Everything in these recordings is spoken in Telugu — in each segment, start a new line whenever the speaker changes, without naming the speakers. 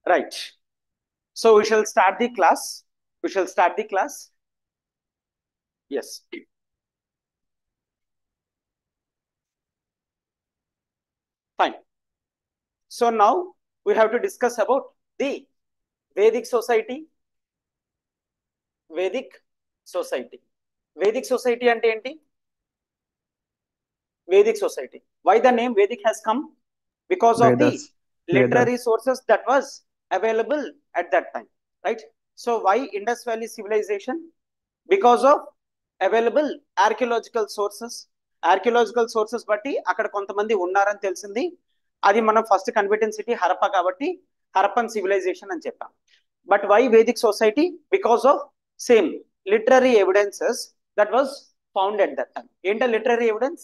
Right. So we shall start the class. We shall start the class. Yes. Fine. So now we have to discuss about the Vedic society. Vedic society. Vedic society ante enti? Vedic society. Why the name Vedic has come? Because of the
Vedas.
literary sources that was available at that time, right? So why Indus Valley civilization? Because of available archaeological sources బట్టి అక్కడ కొంతమంది ఉన్నారని తెలిసింది. అది మనం ఫస్ట్ కన్వర్టెడ్ సిటీ హరప్ప కాబట్టి హరప్పన్ సివిలైజేషన్ అని చెప్పాం. But why Vedic society? Because of same literary evidences that was found at that time. ఏంటో literary evidence?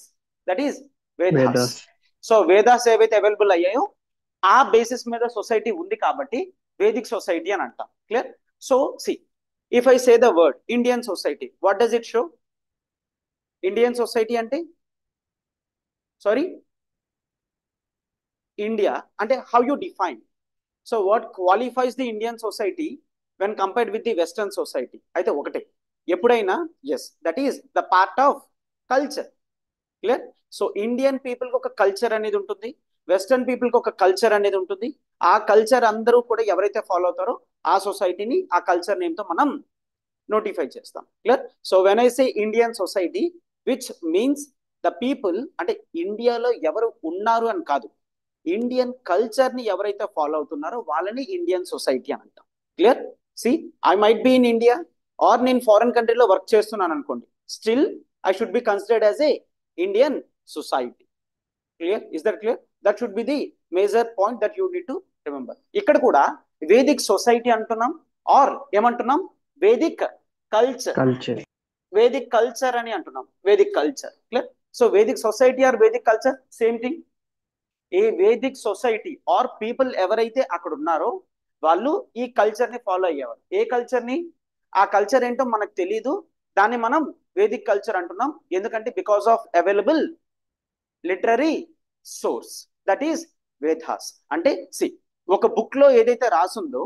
That is Vedas. So Vedas ఏవైతే అవైలబుల్ అయ్యాయో ఆ బేసిస్ మీద సొసైటీ ఉంది కాబట్టి వేదిక్ సొసైటీ అని అంటాం. Clear? So see, if I say the word Indian society, what does it show? Indian society ante, sorry, India ante how you define? So what qualifies the Indian society when compared with the Western society? Aithe okate eppudaina, yes, that is the part of culture. Clear? So Indian people ku oka culture anedi untundi, Western people ku oka culture anedi untundi. ఆ కల్చర్ అందరూ కూడా ఎవరైతే ఫాలో అవుతారో ఆ సొసైటీని ఆ కల్చర్ నేమ్ తో మనం నోటిఫై చేస్తాం. Clear? So when I say Indian society, which means the people, అంటే ఇండియాలో ఎవరు ఉన్నారు అని కాదు, ఇండియన్ కల్చర్ ని ఎవరైతే ఫాలో అవుతున్నారో వాళ్ళని ఇండియన్ సొసైటీ అని అంటాం. Clear? See, I might be in India or నేను ఫారెన్ కంట్రీలో వర్క్ చేస్తున్నాను అనుకోండి, still I should be considered as a Indian society. Clear? Is that clear? That should be the major point that you need to remember. ఇక్కడ కూడా వేదిక్ సొసైటీ అంటున్నాం ఆర్ ఏమంటున్నాం? వేదిక్ కల్చర్. వేదిక్ కల్చర్ అని అంటున్నాం. Vedic culture. Clear? So Vedic society or Vedic culture same thing. A Vedic society are people ఎవరైతే అక్కడ ఉన్నారో వాళ్ళు ఈ కల్చర్ ని ఫాలో అయ్యేవారు. ఏ కల్చర్ ని? ఆ కల్చర్ ఏంటో మనకు తెలియదు, దాన్ని మనం వేదిక్ కల్చర్ అంటున్నాం. ఎందుకంటే because of available literary source, that is Vedas. అంటే సి, ఒక బుక్ లో ఏదైతే రాసుందో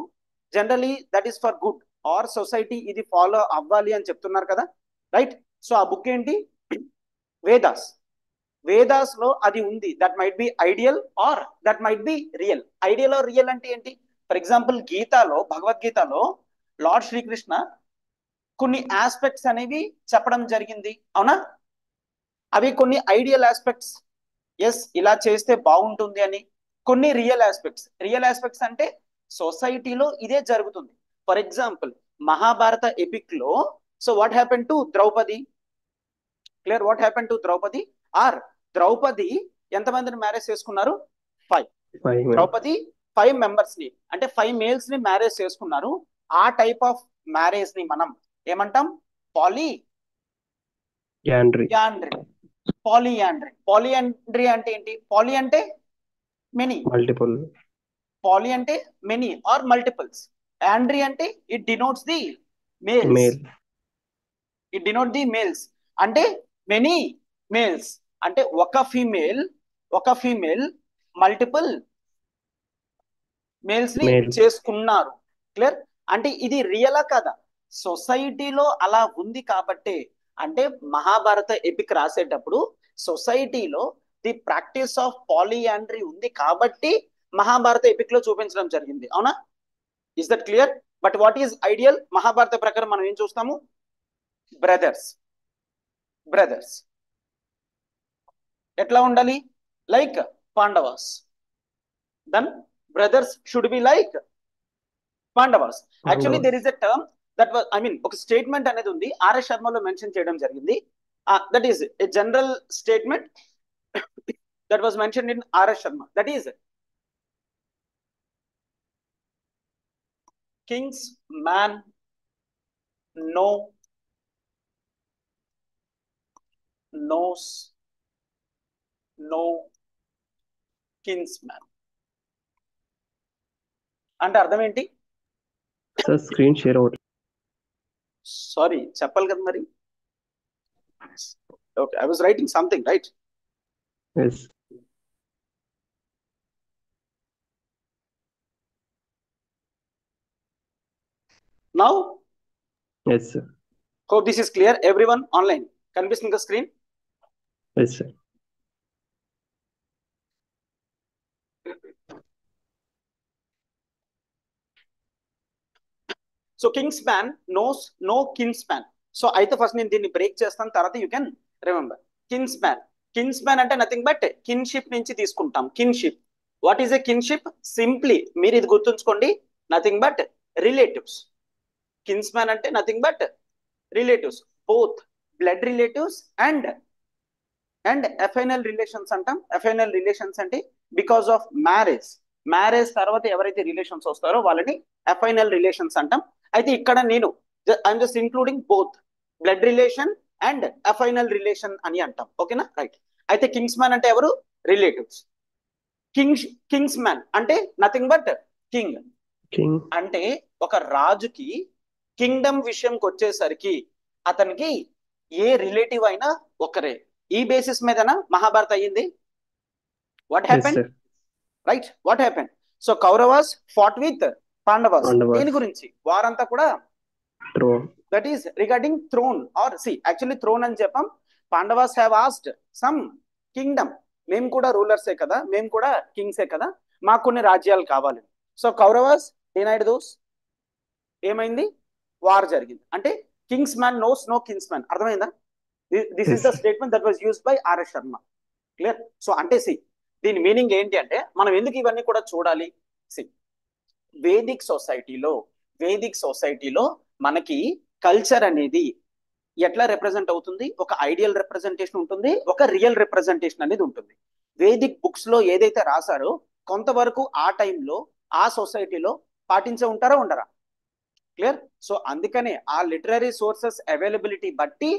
generally that is for good or society ఇది ఫాలో అవ్వాలి అని చెప్తున్నారు కదా, రైట్? సో ఆ బుక్ ఏంటి? వేదాస్. వేదాస్ లో అది ఉంది. That might be ideal or that might be real. Ideal or real అంటే ఏంటి? ఫర్ ఎగ్జాంపుల్ గీతాలో, భగవద్గీతలో లార్డ్ శ్రీకృష్ణ కొన్ని ఆస్పెక్ట్స్ అనేవి చెప్పడం జరిగింది, అవునా? అవి కొన్ని ఐడియల్ ఆస్పెక్ట్స్, ఎస్ ఇలా చేస్తే బాగుంటుంది అని. కొన్ని రియల్ ఆస్పెక్ట్స్. రియల్ ఆస్పెక్ట్స్ అంటే సొసైటీలో ఇదే జరుగుతుంది. ఫర్ ఎగ్జాంపుల్ మహాభారత ఎపిక్ లో, so what happen to Draupadi? Clear? What happen to Draupadi? Or Draupadi ఎంతమందిని మ్యారేజ్ చేసుకున్నారు? 5. ద్రౌపది 5 మెంబర్స్ ని, అంటే 5 మేల్స్ ని మ్యారేజ్ చేసుకున్నారు. ఆ టైప్ ఆఫ్ మ్యారేజ్ ని మనం ఏమంటాం? పాలియాండ్రీ. పాలియాండ్రీ అంటే ఏంటి? పాలి అంటే మెనీ, మల్టిపుల్. పాలి అంటే మెనీ ఆర్ మల్టిపుల్స్. యాండ్రీ అంటే it denotes the males. It denote the males అంటే మెనీ మేల్స్. అంటే ఒక ఫీమేల్ మల్టిపుల్ మేల్స్ ని చేసుకున్నారు. క్లియర్? అంటే ఇది రియలా కదా? సొసైటీలో అలా ఉంది కాబట్టే, అంటే మహాభారత ఎపిక్ రాసేటప్పుడు సొసైటీలో ది ప్రాక్టీస్ ఆఫ్ పాలియాండ్రీ ఉంది కాబట్టి మహాభారత ఎపిక్ లో చూపించడం జరిగింది, అవునా? Is that clear? But what is ideal? Mahabharata ప్రకారం మనం ఏం చూస్తాము? బ్రదర్స్. ఎట్లా ఉండాలి? Like Pandavas. Then brothers should be like Pandavas. Actually there is a term that was, I mean ఒక స్టేట్మెంట్ అనేది ఉంది, ఆర్ఎస్ శర్మలో మెన్షన్ చేయడం జరిగింది. That is a general statement that was mentioned in R.S. Sharma. That is, king's man knows no kinsman. అంటే అర్థం ఏంటి?
Sir screen share out.
Sorry, చెప్పాలి కదా మరి. Okay, I was writing something, right?
Yes.
Now,
Yes, sir.
hope this is clear. Everyone online. కనిపిస్తుంది కదా screen?
Yes, sir.
So kings man knows no kinsman. So అయితే ఫస్ట్ నేను దీన్ని బ్రేక్ చేస్తాను, తర్వాత you can remember. Kinsman, kinsman అంటే నథింగ్ బట్ కిన్షిప్ నుంచి తీసుకుంటాం. Kinship, what is a kinship? Simply మీరు ఇది గుర్తుంచుకోండి, nothing but relatives. Kinsman అంటే nothing but relatives, both blood relatives and affinal relations అంటాం. ఎఫైనల్ రిలేషన్స్ అంటే బికాస్ ఆఫ్ మ్యారేజ్, మ్యారేజ్ తర్వాత ఎవరైతే రిలేషన్స్ వస్తారో వాళ్ళని ఎఫైనల్ రిలేషన్స్ అంటాం. అయితే ఇక్కడ నేను I'm just including both blood relation and affinal relation అని అంటాం. ఓకేనా? రైట్. అయితే కింగ్స్ మ్యాన్ అంటే ఎవరు? రిలేటివ్స్. కింగ్స్ మ్యాన్ అంటే నథింగ్ బట్ కింగ్.
King.
అంటే ఒక రాజుకి కింగ్డమ్ విషయంకి వచ్చేసరికి అతనికి ఏ రిలేటివ్ అయినా ఒకరే. ఈ బేసిస్ మీదన మహాభారత్ అయ్యింది. What
Yes,
happen?
sir.
Right, what happen? So Kauravas fought with Pandavas.
Pandavas.
దేని గురించి? వారంతా కూడా
Throne.
That is regarding throne or see actually throne అని చెప్పాం. Pandavas have asked some kingdom. మేము కూడా రూలర్సే కదా, మేము కూడా కింగ్సే కదా, మాకు కొన్ని రాజ్యాలు కావాలి. So Kauravas denied those. ఏమైంది? వార్ జరిగింది. అంటే kings man knows no kings man. అర్థమైందా? This is the
Yes.
Statement that was used by RS Sharma. Clear? So అంటే సి దీని మీనింగ్ ఏంటి అంటే మనం ఎందుకు ఇవన్నీ కూడా చూడాలి? సి వేదిక్ సొసైటీలో మనకి కల్చర్ అనేది ఎట్లా రిప్రజెంట్ అవుతుంది? ఒక ఐడియల్ రిప్రజెంటేషన్ ఉంటుంది, ఒక రియల్ రిప్రజెంటేషన్ అనేది ఉంటుంది. వేదిక్ బుక్స్ లో ఏదైతే రాశారో కొంతవరకు ఆ టైంలో ఆ సొసైటీలో పాటించే ఉంటారా ఉండరా? క్లియర్? సో అందుకనే ఆ లిటరరీ సోర్సెస్ అవైలబిలిటీ బట్టి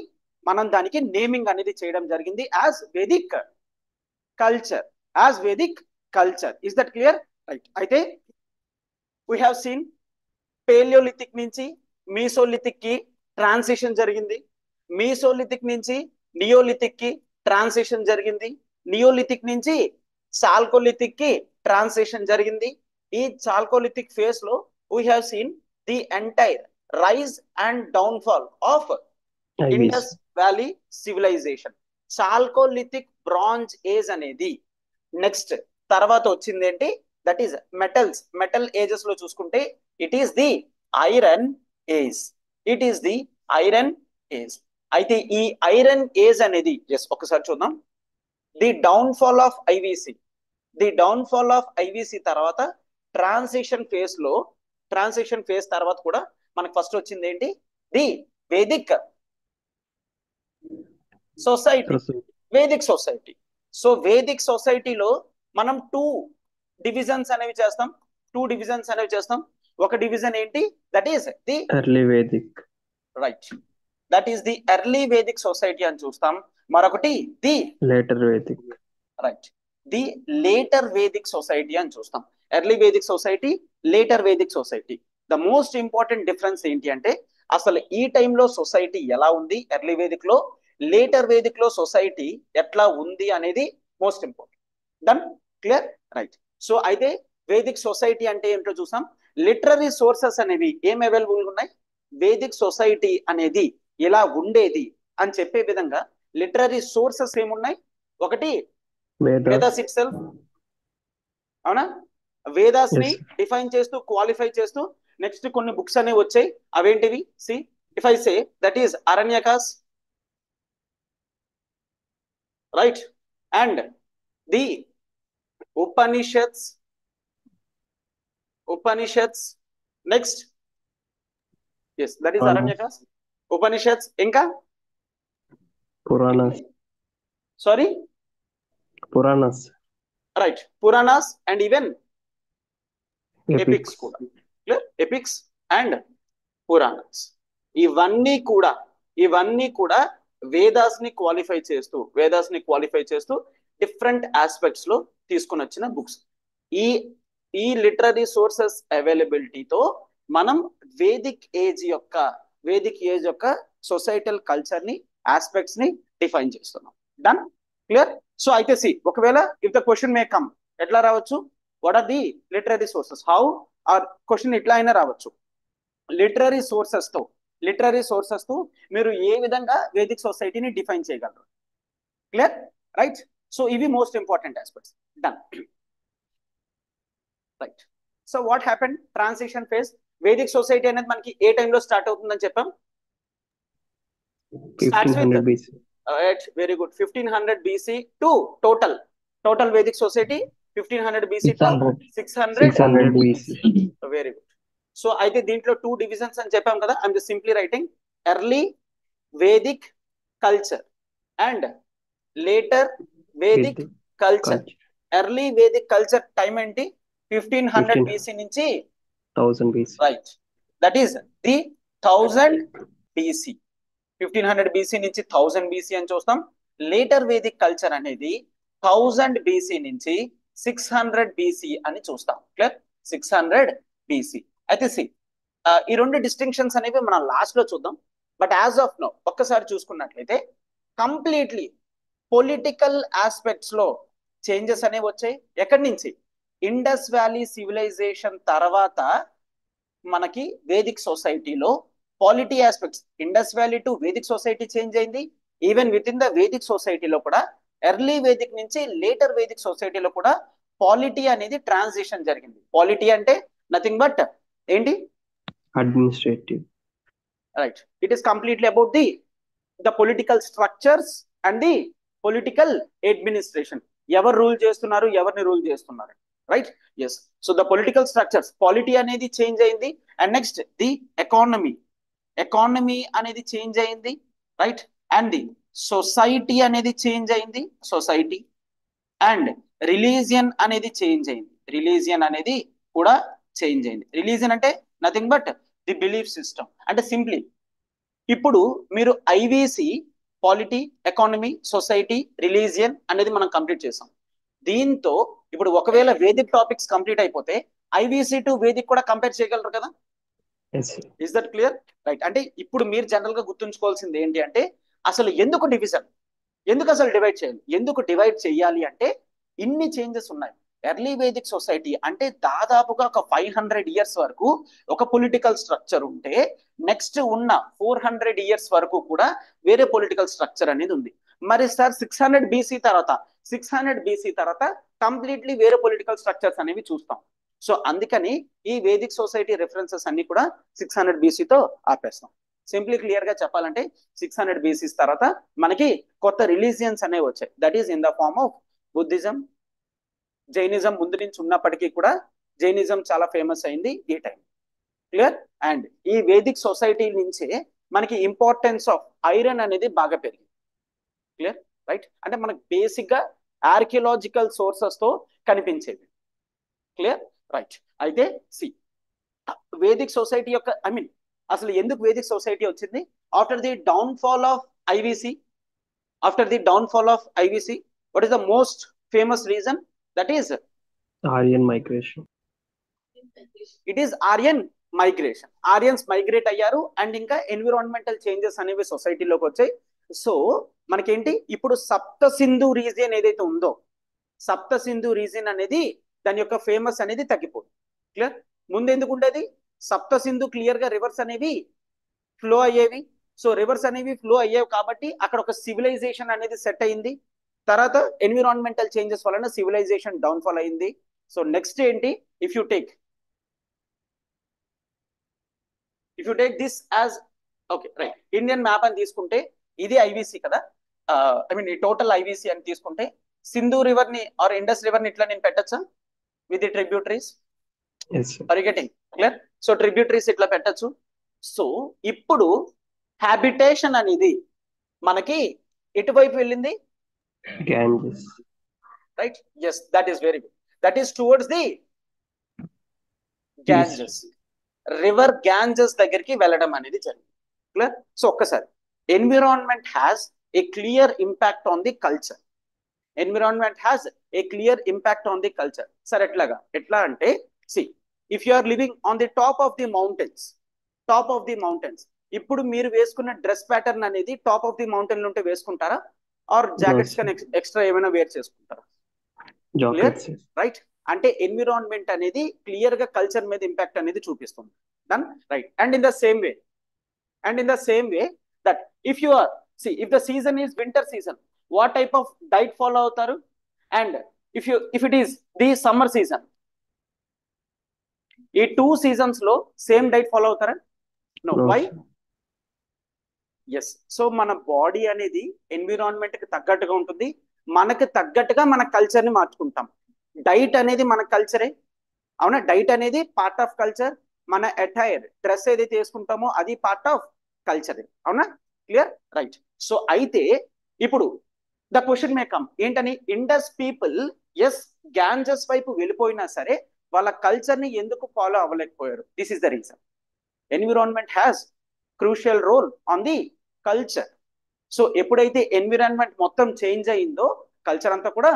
మనం దానికి నేమింగ్ అనేది చేయడం జరిగింది as Vedic culture. As Vedic culture. Is that clear? Right. అయితే వీ హ్యావ్ సీన్ పేలియోలిథిక్ నుంచి మీసోలిథిక్ కి ట్రాన్సిషన్ జరిగింది. మీసోలిథిక్ నుంచి నియోలిథిక్ కి ట్రాన్సిషన్ జరిగింది. నియోలిథిక్ నుంచి చాల్కోలిథిక్ కి ట్రాన్సిషన్ జరిగింది. ఈ చాల్కోలిథిక్ ఫేజ్ లో we have seen the entire rise and downfall of
Ivies.
Indus valley civilisation. Chalcolithic bronze age next నెక్స్ట్ తర్వాత వచ్చింది ఏంటి? That is metals. Metal ages లో చూసుకుంటే it is the iron age. It is the iron age. అయితే ఈ ఐరన్ ఏజ్ అనేది ఒకసారి చూద్దాం. The downfall of ఐవిసి. The downfall of ఐవిసి తర్వాత ట్రాన్సిషన్ ఫేజ్ తర్వాత కూడా మనకు ఫస్ట్ వచ్చింది ఏంటి? The Vedic society.
Society.
Vedic society. So Vedic సొసైటీలో మనం టూ డివిజన్స్ అనేవి చేస్తాం. ఒక డివిజన్ ఏంటి? That is the
Early Vedic.
Right, that is the early Vedic society అని చూస్తాం. మరొకటి the
Later Vedic.
Right, the later Vedic society అని చూస్తాం. Early Vedic society, later Vedic society. The most important difference ఏంటి అంటే అసలు ఈ టైంలో సొసైటీ ఎలా ఉంది ఎర్లీ వేదిక్ లో, లేటర్ వేదిక్ లో సొసైటీ ఎట్లా ఉంది అనేది most important. Done? Clear? Right. So అయితే వేదిక్ సొసైటీ అంటే ఏంటో చూసాం. లిటరరీ సోర్సెస్ అనేవి ఏం అవైలబుల్ ఉన్నాయి? వేదిక్ సొసైటీ అనేది ఎలా ఉండేది అని చెప్పే విధంగా లిటరరీ సోర్సెస్ ఏమున్నాయి? ఒకటి
Vedas.
Vedas it self. అవునా? వేదాస్ ని
Yes.
డిఫైన్ చేస్తూ క్వాలిఫై చేస్తూ నెక్స్ట్ కొన్ని బుక్స్ అనేవి వచ్చాయి. అవేంటివి? See if I say that is Aranyakas, right, and the Upanishads. Next that is
Puranas.
Aranyakas, Upanishads. ఇంకా
Puranas.
Sorry
Puranas.
Right, Puranas and even epics
Epics.
కూడా. క్లియర్? Epics and Puranas. ఇవన్నీ కూడా వేదాస్ ని క్వాలిఫై చేస్తూ డిఫరెంట్ ఆస్పెక్ట్స్ లో తీసుకుని వచ్చిన బుక్స్. ఈ లిటరరీ సోర్సెస్ అవైలబిలిటీతో మనం వేదిక్ ఏజ్ యొక్క సొసైటల్ కల్చర్ ని, ఆస్పెక్ట్స్ ని డిఫైన్ చేస్తున్నాం. డన్? క్లియర్? సో అయితే సి ఒకవేళ if the question may come, ఎట్లా రావచ్చు? What are the literary sources? How are question ఇట్లా అయినా రావచ్చు. లిటరరీ సోర్సెస్ తో మీరు ఏ విధంగా వేదిక్ సొసైటీని డిఫైన్ చేయగలరు. Clear, right? సో ఇవి most important aspects. Done, right. So what happen, transition phase. Vedic society అనేది మనకి ఏ టైంలో స్టార్ట్ అవుతుందని చెప్పాం? Starts with
1500 BC.
right, very good. 1500 BC to total Vedic society 1500 BC to 600
600 BC.
Very good. So అయితే దీంట్లో 2 డివిజన్స్ అని చెప్పాం కదా. I'm just simply writing early Vedic culture and later Vedic culture. Early Vedic culture time ఏంటి? 1500 BC నుంచి
1000 BC.
Right, that is the 1000 BC. 1500 BC నుంచి 1000 BC అని చూస్తాం. లేటర్ వేదిక్ కల్చర్ అనేది 1000 BC నుంచి 600 BC అని చూస్తాం. Clear, 600 BC. అయితే ఈ 2 డిస్టింక్షన్స్ అనేవి మనం లాస్ట్ లో చూద్దాం. బట్ యాజ్ ఆఫ్ నో ఒక్కసారి చూసుకున్నట్లయితే కంప్లీట్లీ పొలిటికల్ ఆస్పెక్ట్స్ లో చేంజెస్ అనేవి వచ్చాయి. ఎక్కడి నుంచి? ఇండస్ వ్యాలీ సివిలైజేషన్ తర్వాత మనకి వేదిక్ సొసైటీలో polity aspects, Indus valley to Vedic society change అయింది. Even with in the Vedic సొసైటీలో కూడా ఎర్లీ వేదిక్ నుంచి లేటర్ వేదిక్ సొసైటీలో కూడా పాలిటీ అనేది ట్రాన్సిషన్ జరిగింది. పాలిటీ అంటే నథింగ్ బట్ ఏంటి?
Administrative.
Right, it is completely about the political structures and the political administration. ఎవరు రూల్ చేస్తున్నారు, ఎవరిని రూల్ చేస్తున్నారు. Right, yes. So the political structures, polity అనేది చేంజ్ అయింది. అండ్ నెక్స్ట్ ది ఎకానమీ అనేది చేంజ్ అయింది. రైట్, అండ్ ది సొసైటీ అనేది చేంజ్ అయింది. సొసైటీ అండ్ రిలీజియన్ అనేది చేంజ్ అయింది. రిలీజియన్ అనేది కూడా చేంజ్ అయింది. రిలీజియన్ అంటే nothing but the belief system. అంటే సింప్లీ ఇప్పుడు మీరు ఐవిసి పాలిటీ, ఎకానమీ, సొసైటీ, రిలీజియన్ అనేది మనం కంప్లీట్ చేసాం. దీంతో ఇప్పుడు ఒకవేళ వేదిక్ టాపిక్స్ కంప్లీట్ అయిపోతే ఐవిసి టు వేదిక్ కూడా కంపేర్ చేయగలరు కదా. Is that clear? రైట్. అంటే ఇప్పుడు మీరు జనరల్ గా గుర్తుంచుకోవాల్సింది ఏంటి అంటే అసలు ఎందుకు డివిజన్, ఎందుకు అసలు డివైడ్ చేయాలి, ఎందుకు డివైడ్ చేయాలి అంటే ఇన్ని చేంజెస్ ఉన్నాయి. ఎర్లీ వేదిక్ సొసైటీ అంటే దాదాపుగా ఒక 500 years వరకు ఒక పొలిటికల్ స్ట్రక్చర్ ఉంటే నెక్స్ట్ ఉన్న 400 years వరకు కూడా వేరే పొలిటికల్ స్ట్రక్చర్ అనేది ఉంది. మరి సార్ 600 BC తర్వాత కంప్లీట్లీ వేరే పొలిటికల్ స్ట్రక్చర్స్ అనేవి చూస్తాం. సో అందుకని ఈ వేదిక్ సొసైటీ రెఫరెన్సెస్ అన్ని కూడా 600 BC తో ఆపేస్తాం. సింప్లీ క్లియర్ గా చెప్పాలంటే 600 BC తర్వాత మనకి కొత్త రిలీజియన్స్ అనేవి వచ్చాయి. That is in the form of Buddhism, Jainism. ముందు నుంచి ఉన్నప్పటికీ కూడా జైనిజం చాలా ఫేమస్ అయింది ఈ టైం. క్లియర్? అండ్ ఈ వేదిక్ సొసైటీ నుంచే మనకి ఇంపార్టెన్స్ ఆఫ్ ఐరన్ అనేది బాగా పెరిగింది. క్లియర్? రైట్. అంటే మనకి బేసిక్ గా ఆర్కియలాజికల్ సోర్సెస్ తో కనిపించేది. క్లియర్? రైట్. అయితే వేదిక్ సొసైటీ యొక్క అసలు ఎందుకు వేదిక్ సొసైటీ వచ్చింది? After the downfall of IVC, what is the most famous reason? That is
Aryan migration.
It is Aryan migration. Aryans migrate అయ్యారు అండ్ ఇంకా ఎన్విరాన్మెంటల్ చేంజెస్ అనేవి సొసైటీలోకి వచ్చాయి. సో మనకేంటి ఇప్పుడు సప్త సింధు రీజియన్ ఏదైతే ఉందో, సప్త సింధు రీజియన్ అనేది దాని యొక్క ఫేమస్ అనేది తగ్గిపోతుంది. క్లియర్? ముందు ఎందుకు ఉండేది? సప్త సింధు క్లియర్ గా రివర్స్ అనేవి ఫ్లో అయ్యేవి. సో రివర్స్ అనేవి ఫ్లో అయ్యేవి కాబట్టి అక్కడ ఒక సివిలైజేషన్ అనేది సెట్ అయింది. తర్వాత ఎన్విరాన్మెంటల్ చేంజెస్ వలన సివిలైజేషన్ డౌన్ఫాల్ అయింది. సో నెక్స్ట్ ఏంటి? If you take this as okay right Indian map అని తీసుకుంటే ఇది ఐవిసి కదా. ఈ టోటల్ ఐవిసి అని తీసుకుంటే సింధు రివర్ ని ఆర్ ఇండస్ రివర్ ని ఇట్లా నేను పెట్టచ్చా with the tributaries? Or you getting clear? So tributaries ఇట్లా పెట్టచ్చు. సో ఇప్పుడు హ్యాబిటేషన్ అనేది మనకి ఎటువైపు వెళ్ళింది?
Ganges.
Right? Yes, that is very good. That is towards the Ganges. River Ganges దగ్గరికి వెళ్ళడం అనేది జరిగింది. క్లియర్? సో ఒక్కసారి environment has a clear impact on the culture. Sir ఎట్లా అంటే if you are living on the top of the mountains, ఇప్పుడు మీరు వేసుకున్న డ్రెస్ ప్యాటర్న్ అనేది టాప్ ఆఫ్ ది మౌంటైన్ ఉంటే వేసుకుంటారా ఆర్ జాకెట్స్ కన్నా ఎక్స్ట్రా ఏమైనా వేర్ చేసుకుంటారా? రైట్. అంటే ఎన్విరాన్మెంట్ అనేది క్లియర్ గా కల్చర్ మీద ఇంపాక్ట్ అనేది చూపిస్తుంది. Done, right? And in the same way, that if you are, see, if the season is winter season, what type of diet follow అవుతారు? And if it is the summer season, ఈ 2 seasons లో సేమ్ డైట్ ఫాలో అవుతారా? No.
No,
why?
sir.
Yes. So మన బాడీ అనేది ఎన్విరాన్మెంట్ కి తగ్గట్టుగా ఉంటుంది, మనకి తగ్గట్టుగా మన కల్చర్ ని మార్చుకుంటాం. డైట్ అనేది మన కల్చరే, అవునా? డైట్ అనేది పార్ట్ ఆఫ్ కల్చర్. మన అటైర్, డ్రెస్ ఏదైతే వేసుకుంటామో అది పార్ట్ ఆఫ్ కల్చర్, అవునా? Clear, right. సో అయితే ఇప్పుడు ద క్వశ్చన్ మే కమ్, ఏంటని? ఇండస్ పీపుల్ ఎస్ గ్యాంజస్ వైపు వెళ్ళిపోయినా సరే వాళ్ళ కల్చర్ ని ఎందుకు ఫాలో అవ్వలేకపోయారు? This is the reason. Environment has crucial role on the culture. So ఎప్పుడైతే ఎన్విరాన్మెంట్ మొత్తం చేంజ్ అయిందో కల్చర్ అంతా కూడా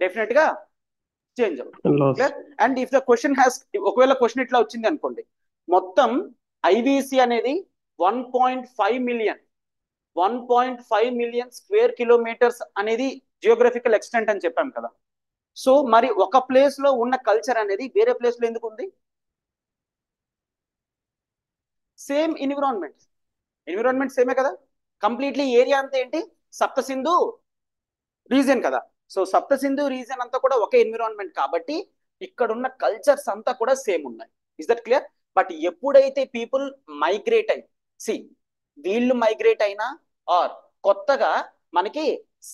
డెఫినెట్ గా చేంజ్ అవుతుంది.
Loss.
And if the question has, ఒకవేళ క్వశ్చన్ ఇట్లా వచ్చింది అనుకోండి, మొత్తం ఐవీసీ అనేది 1.5 మిలియన్ స్క్వేర్ కిలోమీటర్స్ అనేది జియోగ్రఫికల్ ఎక్స్టెంట్ అని చెప్పాం కదా. సో మరి ఒక ప్లేస్ లో ఉన్న కల్చర్ అనేది వేరే ప్లేస్ లో ఎందుకు ఉంది? సేమ్ ఎన్విరాన్మెంట్ సేమే కదా. కంప్లీట్లీ ఏరియా అంతా ఏంటి? సప్త సింధు రీజన్ కదా. సో సప్త సింధు రీజన్ అంతా కూడా ఒకే ఎన్విరాన్మెంట్ కాబట్టి ఇక్కడ ఉన్న కల్చర్స్ అంతా కూడా సేమ్ ఉన్నాయి. Is that clear? బట్ ఎప్పుడైతే పీపుల్ మైగ్రేట్ అయి, సి, వీళ్ళు మైగ్రేట్ అయినా ఆర్ కొత్తగా మనకి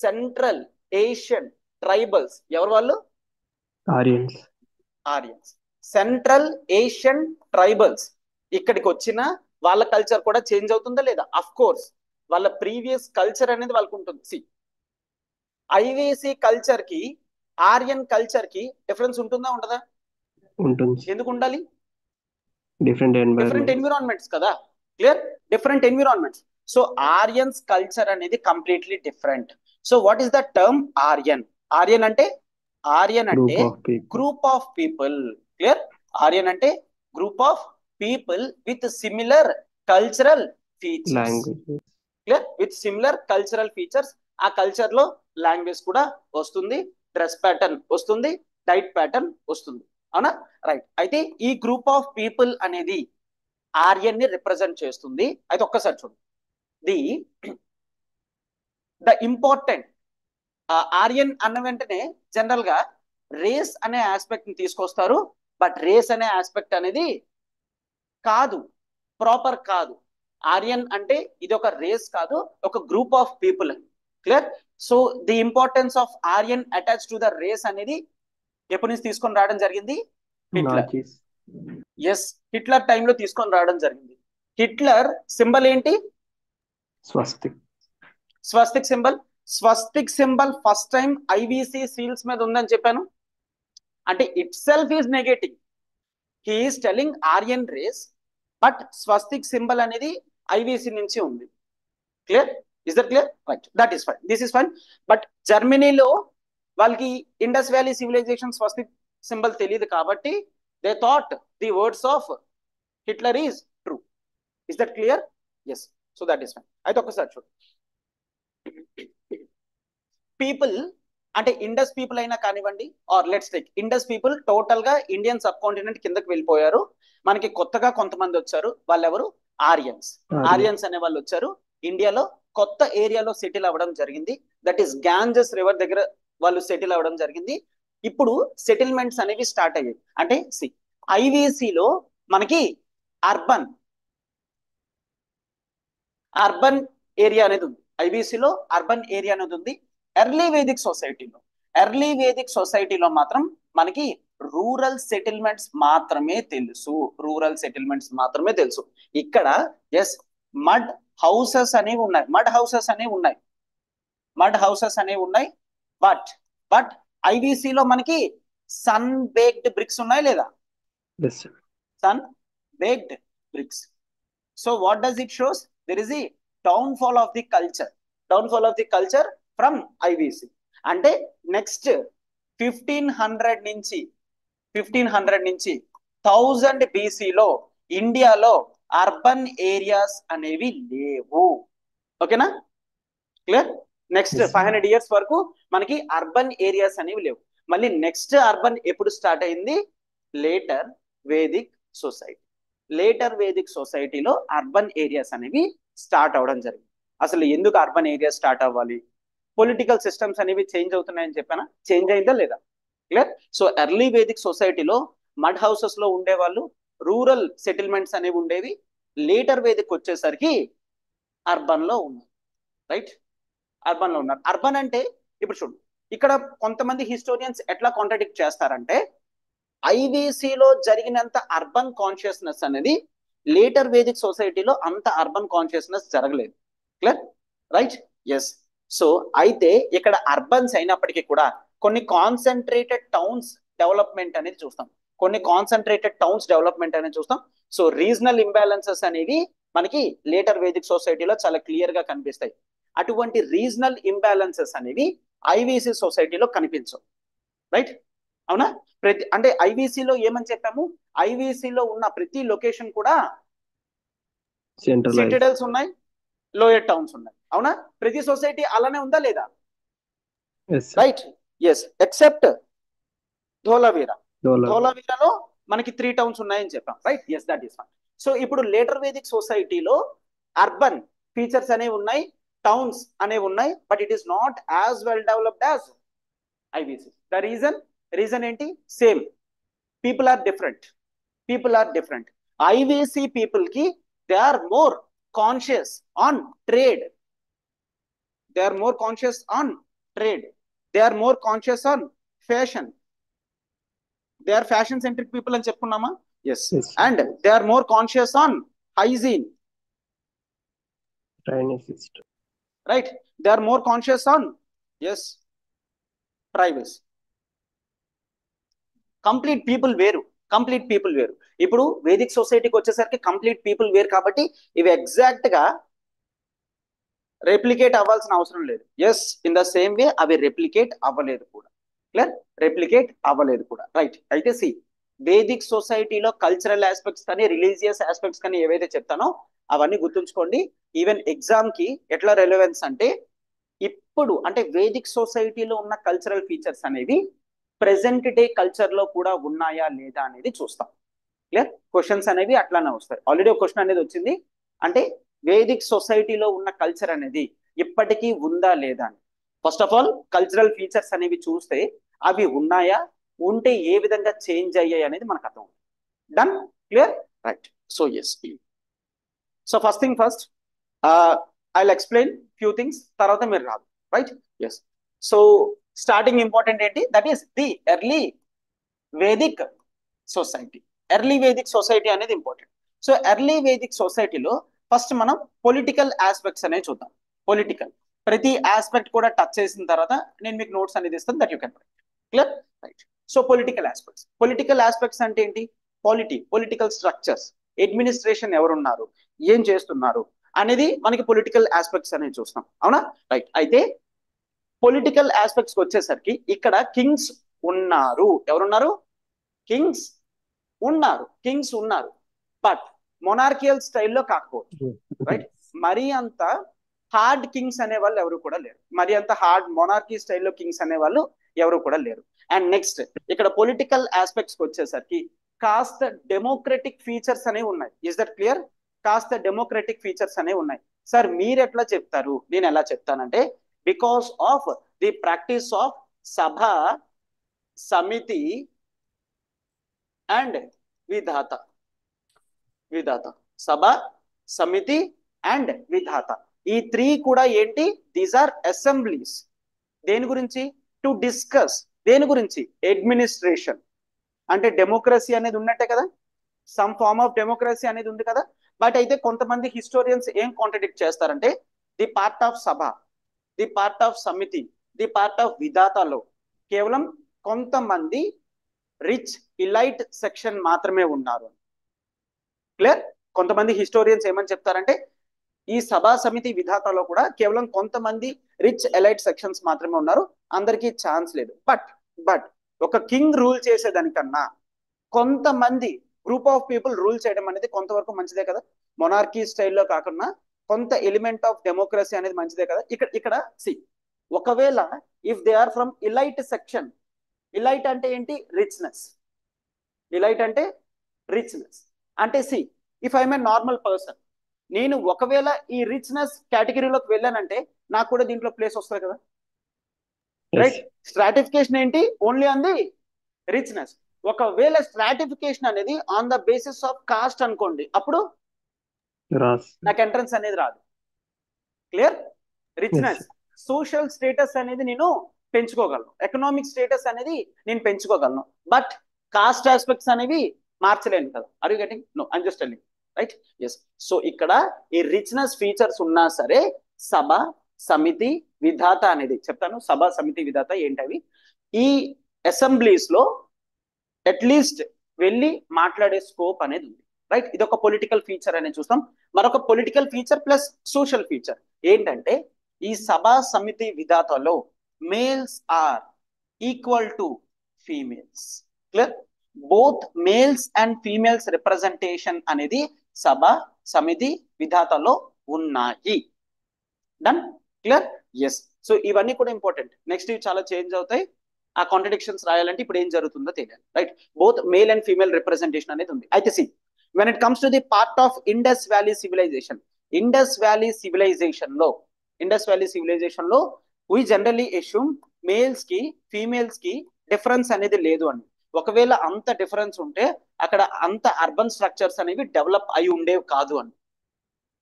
సెంట్రల్ ఏషియన్ ట్రైబల్స్, ఎవరు వాళ్ళు?
Aryans.
సెంట్రల్ ఏషియన్ ట్రైబల్స్ ఇక్కడికి వచ్చిన వాళ్ళ కల్చర్ కూడా చేంజ్ అవుతుందా లేదా? అఫ్ కోర్స్, వాళ్ళ ప్రీవియస్ కల్చర్ అనేది వాళ్ళకు ఉంటుంది. సి, ఐవీసీ కల్చర్ కి ఆర్యన్ కల్చర్ కి డిఫరెన్స్ ఉంటుందా ఉండదా?
ఉంటుంది.
ఎందుకు ఉండాలి?
Different
different
environment.
ఎన్విరాన్మెంట్స్ కదా. Clear, different environments. So Aryans culture అనేది completely different. So what is the term Aryan? Aryan అంటే
Group of people.
Group of people. Clear? Aryan అంటే group of people with similar cultural features.
Languages.
Clear? With similar cultural features. ఆ కల్చర్ లో లాంగ్వేజ్ కూడా వస్తుంది, డ్రెస్ ప్యాటర్న్ వస్తుంది, డైట్ ప్యాటర్న్ వస్తుంది, అవునా? రైట్. అయితే ఈ గ్రూప్ ఆఫ్ పీపుల్ అనేది ఆర్యన్ ని రిప్రజెంట్ చేస్తుంది. అయితే ఒక్కసారి చూడు, ద ఇంపార్టెంట్ ఆర్యన్ అన్న వెంటనే జనరల్ గా రేస్ అనే ఆస్పెక్ట్ ని తీసుకొస్తారు. బట్ రేస్ అనే ఆస్పెక్ట్ అనేది కాదు, ప్రాపర్ కాదు. ఆర్యన్ అంటే ఇది ఒక రేస్ కాదు, ఒక group of people. Clear? So the importance of Aryan attach to the race అనేది ఎప్పటి నుంచి తీసుకొని రావడం జరిగింది? హిట్లర్.
Nazis.
ఎస్, హిట్లర్ టైంలో తీసుకొని రావడం జరిగింది. హిట్లర్ సింబల్ ఏంటి?
Swastik.
Swastik symbol first time IVC seals మీద ఉందని చెప్పాను. అంటే itself is negating. He is telling Aryan race, but swastik symbol అనేది ఐవీసీ నుంచి ఉంది. Clear? Is that clear? Right, that is fine, this is fine. But జర్మనీలో వాళ్ళకి Indus valley civilization swastik symbol తెలియదు కాబట్టి they thought the words of Hitler is true. Is that clear? Yes. So that is fine. అయితే ఒక్కసారి చూడు, పీపుల్ అంటే ఇండస్ పీపుల్ అయినా కానివ్వండి, are let's take Indus people total గా ఇండియన్ సబ్ కాంటినెంట్ కిందకి వెళ్ళిపోయారు. మనకి కొత్తగా కొంతమంది వచ్చారు, వాళ్ళు ఎవరు? ఆర్యన్స్. ఆర్యన్స్ అనే వాళ్ళు వచ్చారు, ఇండియాలో కొత్త ఏరియాలో సెటిల్ అవ్వడం జరిగింది. దట్ ఈస్ గ్యాంజస్ రివర్ దగ్గర వాళ్ళు సెటిల్ అవ్వడం జరిగింది. ఇప్పుడు సెటిల్మెంట్స్ అనేవి స్టార్ట్ అయ్యాయి. అంటే సి, ఐవీసీలో మనకి అర్బన్ ఏరియా అనేది ఉంది. ఐబీసీలో అర్బన్ ఏరియా అనేది ఉంది. ఎర్లీ వేదిక్ సొసైటీలో మాత్రం మనకి రూరల్ సెటిల్మెంట్స్ మాత్రమే తెలుసు. ఇక్కడ ఎస్, మడ్ హౌసెస్ అనేవి ఉన్నాయి. బట్ ఐబీసీలో మనకి సన్ బేక్డ్ బ్రిక్స్ ఉన్నాయి లేదా?
Yes, sir.
Sun baked bricks. So what does it shows? There is the downfall of the culture from IBC. అంటే నెక్స్ట్ 1500 నుంచి 1000 బీసీలో ఇండియాలో అర్బన్ ఏరియాస్ అనేవి లేవు. ఓకేనా? Clear? Next
Yes, sir.
500 years వరకు మనకి అర్బన్ ఏరియాస్ అనేవి లేవు. మళ్ళీ నెక్స్ట్ అర్బన్ ఎప్పుడు స్టార్ట్ అయింది? Later Vedic society. Later Vedic సొసైటీలో అర్బన్ ఏరియాస్ అనేవి స్టార్ట్ అవడం జరిగింది. అసలు ఎందుకు అర్బన్ ఏరియాస్ స్టార్ట్ అవ్వాలి? పొలిటికల్ సిస్టమ్స్ అనేవి చేంజ్ అవుతున్నాయని చెప్పానా? చేంజ్ అయిందా లేదా? క్లియర్. సో ఎర్లీ వేదిక్ సొసైటీలో మడ్ హౌసెస్ లో ఉండేవాళ్ళు, రూరల్ సెటిల్మెంట్స్ అనేవి ఉండేవి. లేటర్ వేదిక్ వచ్చేసరికి అర్బన్ లో ఉన్నారు. రైట్, అర్బన్ లో ఉన్నారు. అర్బన్ అంటే ఇప్పుడు చూడు, ఇక్కడ కొంతమంది హిస్టోరియన్స్ ఎట్లా కాంట్రాడిక్ట్ చేస్తారంటే ఐవీసీలో జరిగినంత అర్బన్ కాన్షియస్నెస్ అనేది లేటర్ వేదిక్ సొసైటీలో అంత అర్బన్ కాన్షియస్నెస్ జరగలేదు. Clear, right. ఎస్. సో అయితే ఇక్కడ అర్బన్స్ అయినప్పటికీ కూడా కొన్ని కాన్సన్ట్రేటెడ్ టౌన్స్ డెవలప్మెంట్ అనేది చూస్తాం. కొన్ని కాన్సన్ట్రేటెడ్ టౌన్స్ డెవలప్మెంట్ అనేది చూస్తాం. సో రీజనల్ ఇంబ్యాలెన్సెస్ అనేవి మనకి లేటర్ వేదిక్ సొసైటీలో చాలా క్లియర్ గా కనిపిస్తాయి. అటువంటి రీజనల్ ఇంబ్యాలెన్సెస్ అనేవి ఐవీసీ సొసైటీలో కనిపించవు. రైట్, అవునా? అంటే ఐవీసీలో ఏమని చెప్పాము? ఐవీసీలో ఉన్న ప్రతి లొకేషన్ కూడా సిటిడల్స్ ఉన్నాయి, లోయర్ టౌన్స్ ఉన్నాయి. అవునా? ప్రతి సొసైటీ అలానే ఉందా లేదా? రైట్. Yes, except Dholavira. ధోలావీరాలో మనకి 3 టౌన్స్ ఉన్నాయని చెప్పాం. Right. Yes, that is fine. So ఇప్పుడు లేటర్ వేదిక్ సొసైటీలో అర్బన్ ఫీచర్స్ అనేవి ఉన్నాయి, టౌన్స్ అనేవి ఉన్నాయి, but it is not as well developed as IVC. The reason ఏంటి? Same, people are different. IVC people కి they are more conscious on trade. They are more conscious on trade. They are more conscious on fashion. They are fashion centric people అని చెప్పుకున్నామా? Yes. And they are more conscious on hygiene. Right. They are more conscious on, yes, privacy. Complete people వేరు. ఇప్పుడు వేదిక్ సొసైటీకి వచ్చేసరికి కంప్లీట్ పీపుల్ వేరు కాబట్టి ఇవి ఎగ్జాక్ట్ గా రెప్లికేట్ అవ్వాల్సిన అవసరం లేదు. Yes, in the same way అవి రెప్లికేట్ అవ్వలేదు కూడా. క్లియర్, రెప్లికేట్ అవ్వలేదు కూడా. రైట్. అయితే సి, వేదిక్ సొసైటీలో కల్చరల్ ఆస్పెక్ట్స్ కానీ రిలీజియస్ ఆస్పెక్ట్స్ కానీ ఏవైతే చెప్తానో అవన్నీ గుర్తుంచుకోండి. ఈవెన్ ఎగ్జామ్ కి ఎట్లా రెలవెన్స్ అంటే ఇప్పుడు అంటే వేదిక్ సొసైటీలో ఉన్న కల్చరల్ ఫీచర్స్ అనేవి ప్రెసెంట్ డే కల్చర్ లో కూడా ఉన్నాయా లేదా అనేది చూస్తాం. క్లియర్, క్వశ్చన్స్ అనేవి అట్లానే వస్తాయి. ఆల్రెడీ ఒక క్వశ్చన్ అనేది వచ్చింది, అంటే వేదిక్ సొసైటీలో ఉన్న కల్చర్ అనేది ఇప్పటికీ ఉందా లేదా అని. First of all cultural features అనేవి చూస్తే అవి ఉన్నాయా, ఉంటే ఏ విధంగా చేంజ్ అయ్యాయి అనేది మనకు అర్థం. Done, clear, right. So yes, so first thing first I will explain few things, తర్వాత మీరు రాదు. Right. Yes. So starting important ఏంటి? That is the early Vedic society. Early Vedic society అనేది ఇంపార్టెంట్. సో ఎర్లీ వేదిక్ సొసైటీలో ఫస్ట్ మనం పొలిటికల్ ఆస్పెక్ట్స్ అనేవి చూద్దాం. పొలిటికల్ ప్రతి ఆస్పెక్ట్ కూడా టచ్ చేసిన తర్వాత నేను మీకు నోట్స్ అనేది ఇస్తాను, that you can write. Clear, right. So political aspects అంటే ఏంటి? పొలిటికల్ స్ట్రక్చర్స్, అడ్మినిస్ట్రేషన్ ఎవరున్నారు, ఏం చేస్తున్నారు అనేది మనకి పొలిటికల్ ఆస్పెక్ట్స్ అనేవి చూస్తాం. అవునా? రైట్. అయితే పొలిటికల్ ఆస్పెక్ట్స్ వచ్చేసరికి ఇక్కడ కింగ్స్ ఉన్నారు. ఎవరున్నారు? కింగ్స్ ఉన్నారు. బట్ మొనార్కియల్ స్టైల్లో కాకపోవచ్చు. రైట్. మరీ అంత హార్డ్ కింగ్స్ అనే వాళ్ళు ఎవరు కూడా లేరు. మరి అంత హార్డ్ మొనార్కీ స్టైల్లో కింగ్స్ అనే వాళ్ళు ఎవరు కూడా లేరు. అండ్ నెక్స్ట్ ఇక్కడ పొలిటికల్ ఆస్పెక్ట్స్ వచ్చేసరికి కాస్త డెమోక్రటిక్ ఫీచర్స్ అనేవి ఉన్నాయి. Is that clear? కాస్త డెమోక్రటిక్ ఫీచర్స్ అనేవి ఉన్నాయి. సార్ మీరు ఎట్లా చెప్తారు? నేను ఎలా చెప్తానంటే because of the practice of సభ, సమితి అండ్ విధాత. సభ, సమితి అండ్ విధాత, ఈ 3 కూడా ఏంటి? These are assemblies. దేని గురించి? To discuss. దేని గురించి? అడ్మినిస్ట్రేషన్. అంటే డెమోక్రసీ అనేది ఉన్నట్టే కదా, సమ్ ఫార్మ్ ఆఫ్ డెమోక్రసీ అనేది ఉంది కదా. బట్ అయితే కొంతమంది హిస్టోరియన్స్ ఏం కాంట్రడిక్ట్ చేస్తారంటే the part of Sabha, the part of సమితి, ది పార్ట్ ఆఫ్ విధాతలో కేవలం కొంతమంది రిచ్ ఇలైట్ సెక్షన్ మాత్రమే ఉన్నారు. క్లియర్? కొంతమంది హిస్టోరియన్స్ ఏమని చెప్తారంటే ఈ సభా సమితి విధాతలో కూడా కేవలం కొంతమంది రిచ్ ఎలైట్ సెక్షన్స్ మాత్రమే ఉన్నారు, అందరికీ ఛాన్స్ లేదు. బట్ ఒక కింగ్ రూల్ చేసేదానికన్నా కొంతమంది గ్రూప్ ఆఫ్ పీపుల్ రూల్ చేయడం అనేది కొంతవరకు మంచిదే కదా. మొనార్కీ స్టైల్లో కాకుండా కొంత ఎలిమెంట్ ఆఫ్ డెమోక్రసీ అనేది మంచిదే కదా. ఇక్కడ సి, ఒకవేళ if they are from elite section, elite అంటే ఏంటి? రిచ్నెస్. అంటే see, if I'm a normal person, నేను ఒకవేళ ఈ రిచ్నెస్ కేటగిరీలోకి వెళ్ళానంటే నాకు కూడా దీంట్లో ప్లేస్ వస్తుంది కదా, రైట్? స్ట్రాటిఫికేషన్ ఏంటి? Only on the richness. ఒకవేళ స్ట్రాటిఫికేషన్ అనేది on the basis of cost అనుకోండి, అప్పుడు నాకు ఎంట్రన్స్ అనేది రాదు. క్లియర్? రిచ్నెస్, సోషల్ స్టేటస్ అనేది నేను పెంచుకోగలను, ఎకనామిక్ స్టేటస్ అనేది నేను పెంచుకోగలను, బట్ కాస్ట్ ఆస్పెక్ట్స్ అనేవి మార్చలేను కదా. Are you getting? No, I'm just telling, right? Yes. So ఇక్కడ ఈ రిచ్నెస్ ఫీచర్స్ ఉన్నా సరే సభ, సమితి, విధాత అనేది చెప్తాను. సభ, సమితి, విధాత ఏంటవి? ఈ అసెంబ్లీస్ లో అట్లీస్ట్ వెళ్ళి మాట్లాడే స్కోప్ అనేది ఉంది, రైట్? ఇది ఒక పొలిటికల్ ఫీచర్ అనేది చూస్తాం. మరొక political feature plus social feature ఏంటంటే ఈ సభ, సమితి, విధాతలో males are equal to females. Clear? Both males and females representation అనేది సభ, సమితి, విధాతలో ఉన్నాయి. డన్? క్లియర్? ఎస్. సో ఇవన్నీ కూడా ఇంపార్టెంట్. నెక్స్ట్ ఇవి చాలా చేంజ్ అవుతాయి. ఆ కాంట్రడిక్షన్స్ రాయాలంటే ఇప్పుడు ఏం జరుగుతుందో తెలియాలి, right? Both male and female representation అనేది ఉంది. అయితే C, when it comes to the part of Indus Valley civilization, Indus Valley civilization లో we generally assume మేల్స్ కి ఫీమేల్స్ కి డిఫరెన్స్ అనేది లేదు అని. ఒకవేళ అంత డిఫరెన్స్ ఉంటే అక్కడ అంత అర్బన్ స్ట్రక్చర్స్ అనేవి డెవలప్ అయి ఉండేవి కాదు అని.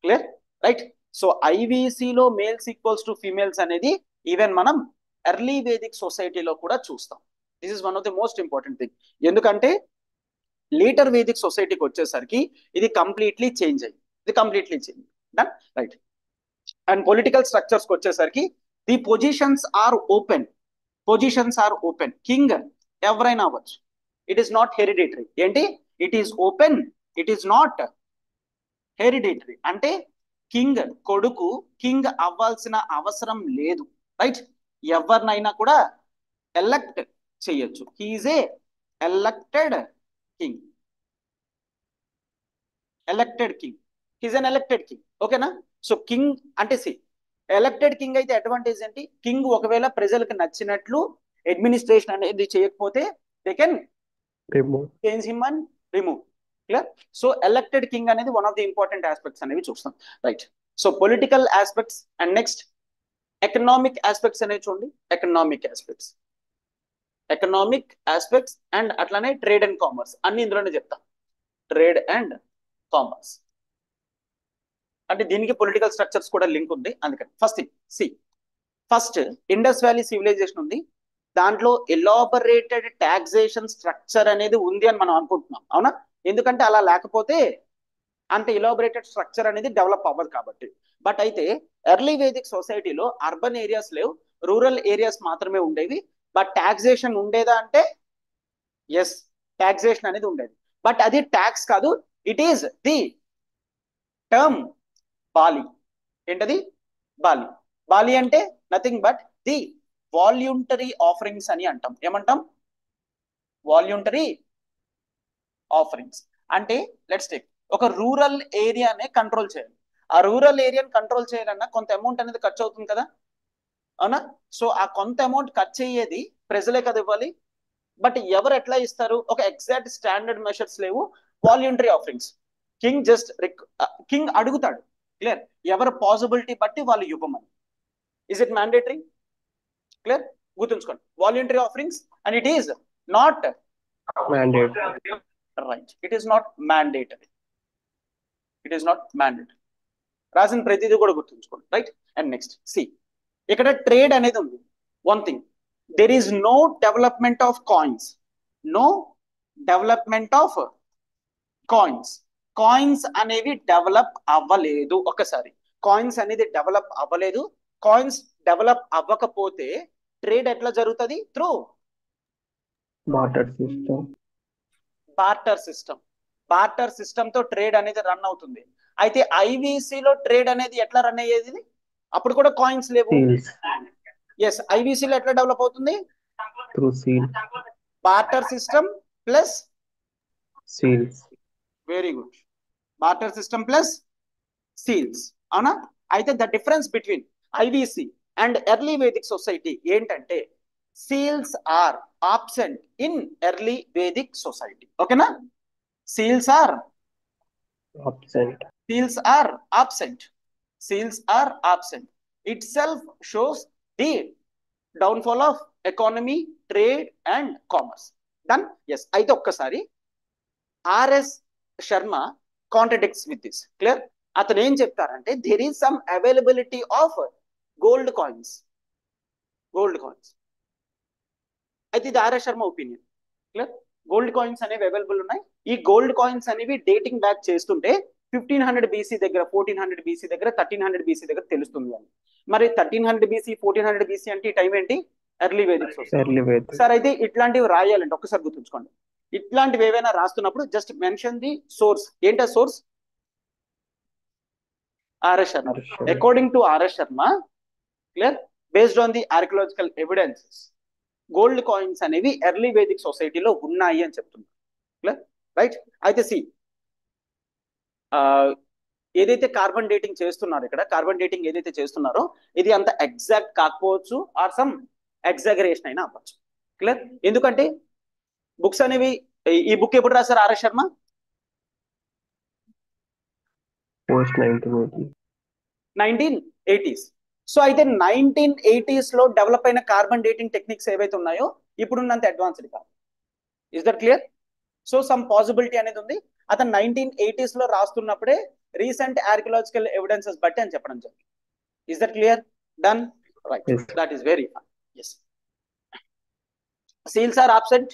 క్లియర్? రైట్? సో ఐవీసీలో మేల్స్ ఈక్వల్స్ టు ఫీమేల్స్ అనేది ఈవెన్ మనం ఎర్లీ వేదిక్ సొసైటీలో కూడా చూస్తాం. This is one of the most important thing. ఎందుకంటే లేటర్ వేదిక్ సొసైటీకి వచ్చేసరికి ఇది కంప్లీట్లీ చేంజ్ అయ్యింది. Done? Right. And political structures కి వచ్చేసరికి the positions are open. King ఎవరైనా అవ్వచ్చు. It is not hereditary. ఏంటి? It is open, it is not hereditary. అంటే కింగ్ కొడుకు కింగ్ అవ్వాల్సిన అవసరం లేదు, రైట్? ఎవరినైనా కూడా ఎలక్ట్ చేయొచ్చు. He is a elected king. He's an elected king. ఓకేనా? సో కింగ్ అంటే సి, ఎలక్టెడ్ కింగ్ అయితే అడ్వాంటేజ్ ఏంటి? కింగ్ ఒకవేళ ప్రజలకు నచ్చినట్లు అడ్మినిస్ట్రేషన్ అనేది చేయకపోతే they can change him and remove. Clear? So elected king అనేది one of the important aspects అనేవి చూస్తాం, right? So political aspects and next economic aspects అనేవి చూడండి. ఎకనామిక్ ఆస్పెక్ట్స్ అండ్ అట్లానే ట్రేడ్ అండ్ కామర్స్ అన్ని ఇందులోనే చెప్తా. ట్రేడ్ అండ్ కామర్స్ అంటే దీనికి పొలిటికల్ స్ట్రక్చర్స్ కూడా లింక్ ఉంది. అందుకని ఫస్ట్ ఇండస్ వ్యాలీ సివిలైజేషన్ ఉంది. దాంట్లో ఎలాబరేటెడ్ టాక్సేషన్ స్ట్రక్చర్ అనేది ఉంది అని మనం అనుకుంటున్నాం, అవునా? ఎందుకంటే అలా లేకపోతే అంత ఎలాబరేటెడ్ స్ట్రక్చర్ అనేది డెవలప్ అవ్వదు కాబట్టి. బట్ అయితే ఎర్లీ వేదిక్ సొసైటీలో అర్బన్ ఏరియాస్ లేవు, రూరల్ ఏరియాస్ మాత్రమే ఉండేవి. బట్ టాక్సేషన్ ఉండేదా అంటే ఎస్, టాక్సేషన్ అనేది ఉండేది. బట్ అది ట్యాక్స్ కాదు, it is the term Bali. ఏంటది? బాలి అంటే నథింగ్ బట్ ది వాల్యూంటరీ ఆఫరింగ్స్ అని అంటాం. ఏమంటాం? వాల్యూంటరీ ఆఫరింగ్స్. అంటే లెట్స్ టేక్ ఒక రూరల్ ఏరియానే కంట్రోల్ చేయాలి. ఆ రూరల్ ఏరియాని కంట్రోల్ చేయాలన్నా కొంత అమౌంట్ అనేది ఖర్చు అవుతుంది కదా, అవునా? సో ఆ కొంత అమౌంట్ ఖర్చు అయ్యేది ప్రజలే కదా ఇవ్వాలి. బట్ ఎవరు ఎట్లా ఇస్తారు? ఒక ఎగ్జాక్ట్ స్టాండర్డ్ మెషర్స్ లేవు. Voluntary offerings. కింగ్ అడుగుతాడు. క్లియర్? ఎవరు పాసిబిలిటీ బట్టి వాళ్ళు ఇవ్వమని. Is it mandatory? క్లియర్? గుర్తుంచుకోండి, voluntary offerings and it is not mandatory. Right, it is not mandatory. రాసిన ప్రతిదీ కూడా గుర్తుంచుకోండి, రైట్? అండ్ నెక్స్ట్ సి, ఇక్కడ ట్రేడ్ అనేది ఉంది. One thing, there is no development of coins. Coins అనేవి డెవలప్ అవ్వలేదు. ఒకసారి కాయిన్స్ అనేది డెవలప్ అవ్వలేదు. కాయిన్స్ డెవలప్ అవ్వకపోతే ట్రేడ్ ఎట్లా జరుగుతుంది? త్రూ బార్టర్ సిస్టమ్ తో ట్రేడ్ అనేది రన్ అవుతుంది. అయితే ఐవీసీలో ట్రేడ్ అనేది ఎట్లా రన్ అయ్యేది? అప్పుడు కూడా కాయిన్స్ లేవు. ఎస్, ఐవీసీలో ఎట్లా డెవలప్ అవుతుంది? Barter system plus seals. Very good, barter system plus seals, అవునా? అయితే the difference between IVC and early Vedic society ఏంటంటే seals are absent in early Vedic society. ఓకేనా? Seals are
Absent.
Seals are absent. Seals are absent. Itself shows the downfall of economy, trade and commerce. Done? Yes. అయితే ఒక్కసారి RS Sharma contradicts with this. Clear? అతను ఏం చెప్తారంటే there is some availability of gold coins. Gold coins అయితే ఇది RS Sharma opinion. Clear? Gold coins అనేవి అవైలబుల్ ఉన్నాయి. ఈ గోల్డ్ కాయిన్స్ అనేవి డేటింగ్ బ్యాక్ చేస్తుంటే 1500 బీసీ దగ్గర, 1400 బీసీ దగ్గర, 1300 బీసీ దగ్గర తెలుస్తుంది అని. మరి 1300 బీసీ, 1400 బీసీ అంటే ఈ టైం ఏంటి? Early Vedic society.
Early Vedic.
Sir అయితే ఇట్లాంటివి రాయాలంటే ఒక్కసారి గుర్తుంచుకోండి. ఇట్లాంటివి ఏవైనా రాస్తున్నప్పుడు జస్ట్ మెన్షన్ ది సోర్స్. ఏంటా source? RS Sharma.
Arsham.
According to RS Sharma, clear, based on the archaeological evidences, gold coins అనేవి ఎర్లీ వేదిక్ సొసైటీలో ఉన్నాయి అని చెప్తున్నారు. క్లియర్? రైట్? అయితే సి ఏదైతే కార్బన్ డేటింగ్ చేస్తున్నారో, ఇక్కడ కార్బన్ డేటింగ్ ఏదైతే చేస్తున్నారో ఇది అంత ఎగ్జాక్ట్ కాకపోవచ్చు, ఆర్ సమ్ ఎగ్జాగరేషన్ అయినా అవ్వచ్చు. క్లియర్? ఎందుకంటే బుక్స్ అనేవి, ఈ బుక్ ఎప్పుడు రాశారు RS Sharma?
Post 1980.
1980s. So అయితే 1980s లో డెవలప్ అయిన కార్బన్ డేటింగ్ టెక్నిక్స్ ఏవైతే ఉన్నాయో ఇప్పుడున్నంత అడ్వాన్స్డ్ కాదు. Is that clear? So some possibility అనేది ఉంది. అతను 1980s లో రాస్తున్నప్పుడే రీసెంట్ ఆర్కియలాజికల్ ఎవిడెన్సెస్ బట్టి అని చెప్పడం జరిగింది. Is that clear? Done? Right.
Yes.
That is very fine. Yes. Seals are absent.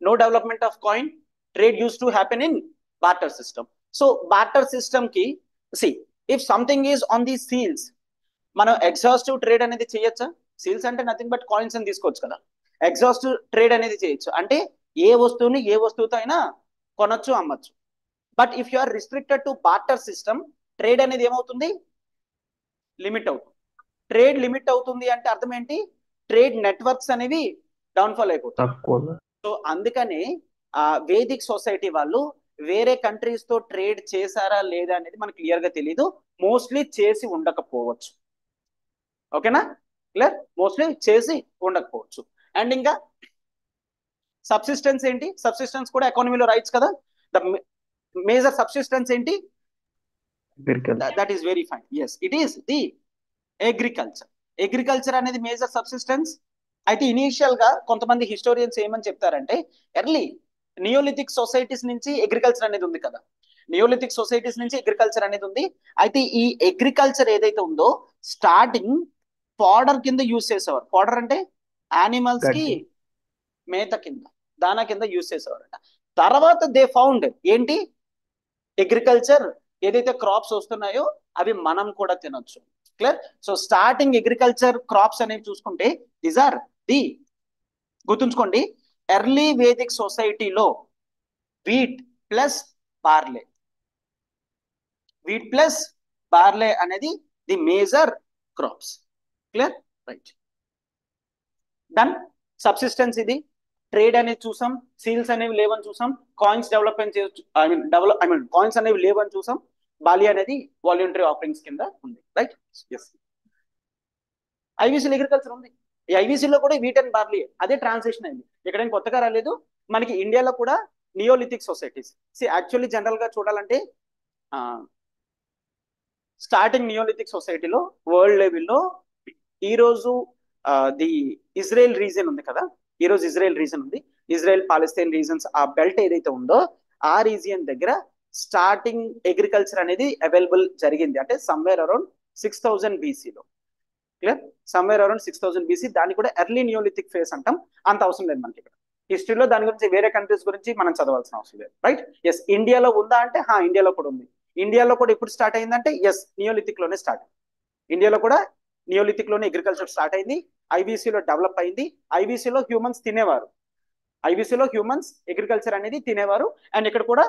No development of coin. Trade used to happen in barter system. So barter system ki, see, if something is on the seals, మనం ఎగ్జాస్టివ్ ట్రేడ్ అనేది చేయొచ్చా? సీల్స్ అంటే నథింగ్ బట్ కాయిన్స్ అని తీసుకోవచ్చు కదా. ఎగ్జాస్టివ్ ట్రేడ్ అనేది చేయొచ్చు అంటే ఏ వస్తువుని ఏ వస్తువుతో అయినా కొనొచ్చు, అమ్మచ్చు. But if you are restricted to barter system, trade అనేది ఏమవుతుంది? లిమిట్ అవుతుంది. ట్రేడ్ లిమిట్ అవుతుంది అంటే అర్థం ఏంటి? ట్రేడ్ నెట్వర్క్స్ అనేవి డౌన్ఫాల్ అయిపోతాయి.
తక్కువ.
సో అందుకని వేదిక్ సొసైటీ వాళ్ళు వేరే కంట్రీస్ తో ట్రేడ్ చేశారా లేదా అనేది మనకు క్లియర్ గా తెలియదు. మోస్ట్లీ చేసి ఉండకపోవచ్చు. ఓకేనా? క్లియర్? మోస్ట్లీ చేసి ఉండకపోవచ్చు. అండ్ ఇంకా సబ్సిస్టెన్స్ ఏంటి? సబ్సిస్టెన్స్ కూడా ఎకానమీలో రైట్స్ కదా. ద మేజర్ సబ్సిస్టెన్స్ ఏంటి?
Agriculture.
That is very fine. Yes, it is the agriculture. Agriculture అనేది మేజర్ సబ్సిస్టెన్స్. అయితే ఇనీషియల్ గా కొంతమంది హిస్టోరియన్స్ ఏమని చెప్తారంటే ఎర్లీ నియోలిథిక్ సొసైటీస్ నుంచి అగ్రికల్చర్ అనేది ఉంది కదా. నియోలిథిక్ సొసైటీస్ నుంచి అగ్రికల్చర్ అనేది ఉంది. అయితే ఈ అగ్రికల్చర్ ఏదైతే ఉందో స్టార్టింగ్ ఫాడర్ కింద యూజ్ చేసేవారు. ఫాడర్ అంటే యానిమల్స్ కి
గడ్డి.
మేత కింద, దానా కింద యూజ్ చేసేవారట. తర్వాత దే ఫౌండ్ ఏంటి? అగ్రికల్చర్ ఏదైతే క్రాప్స్ వస్తున్నాయో అవి మనం కూడా తినొచ్చు. Clear? So starting agriculture crops అనేవి చూసుకుంటే దీస్ ఆర్ ది, గుర్తుంచుకోండి, ఎర్లీ వేదిక్ సొసైటీలో వీట్ ప్లస్ బార్లే, వీట్ ప్లస్ బార్లే అనేది the major crops. Clear? Right. Done. Subsistence ఇది. ట్రేడ్ అనేది చూసాం, సీల్స్ అనేవి లేవని చూసాం, కాయిన్స్ డెవలప్మెంట్ కాయిన్స్ అనేవి లేవని చూసాం, బాలి అనేది వాలంటరీ ఆఫరింగ్స్ కింద ఉంది. రైట్? ఎస్. ఐవీసీలో అగ్రికల్చర్ ఉంది. ఈ ఐవీసీలో కూడా వీట్ అండ్ బార్లీ అదే ట్రాన్సిషన్ అయింది. ఎక్కడైనా కొత్తగా రాలేదు. మనకి ఇండియాలో కూడా నియోలిథిక్ సొసైటీస్, యాక్చువల్లీ జనరల్ గా చూడాలంటే స్టార్టింగ్ నియోలిథిక్ సొసైటీలో వరల్డ్ లెవెల్లో ఈరోజు ది ఇజ్రాయెల్ రీజన్ ఉంది కదా, ఈరోజు ఇజ్రాయెల్ రీజన్ ఉంది, ఇజ్రాయెల్ పాలస్తీన్ రీజన్స్, ఆ బెల్ట్ ఏదైతే ఉందో ఆ రీజియన్ దగ్గర స్టార్టింగ్ అగ్రికల్చర్ అనేది అవైలబుల్ జరిగింది. అంటే సమ్వేర్ అరౌండ్ 6000 బీసీలో. క్లియర్? Somewhere around 6000 BC. దాన్ని కూడా ఎర్లీ నియోలిథిక్ ఫేస్ అంటాం. అంత అవసరం లేదు మనకి ఇక్కడ హిస్టరీలో. దాని గురించి వేరే కంట్రీస్ గురించి మనం చదవాల్సిన అవసరం లేదు. రైట్? ఎస్. ఇండియాలో ఉందా అంటే ఇండియాలో కూడా ఉంది. ఇండియాలో కూడా ఎప్పుడు స్టార్ట్ అయిందంటే ఎస్, నియోలిథిక్ లోనే స్టార్ట్ అయింది. ఇండియాలో కూడా నియోలిథిక్ లోనే అగ్రికల్చర్ స్టార్ట్ అయింది. ఐబీసీలో డెవలప్ అయింది. ఐబీసీలో హ్యూమన్స్ తినేవారు, ఐబీసీలో హ్యూమన్స్ అగ్రికల్చర్ అనేది తినేవారు. అండ్ ఇక్కడ కూడా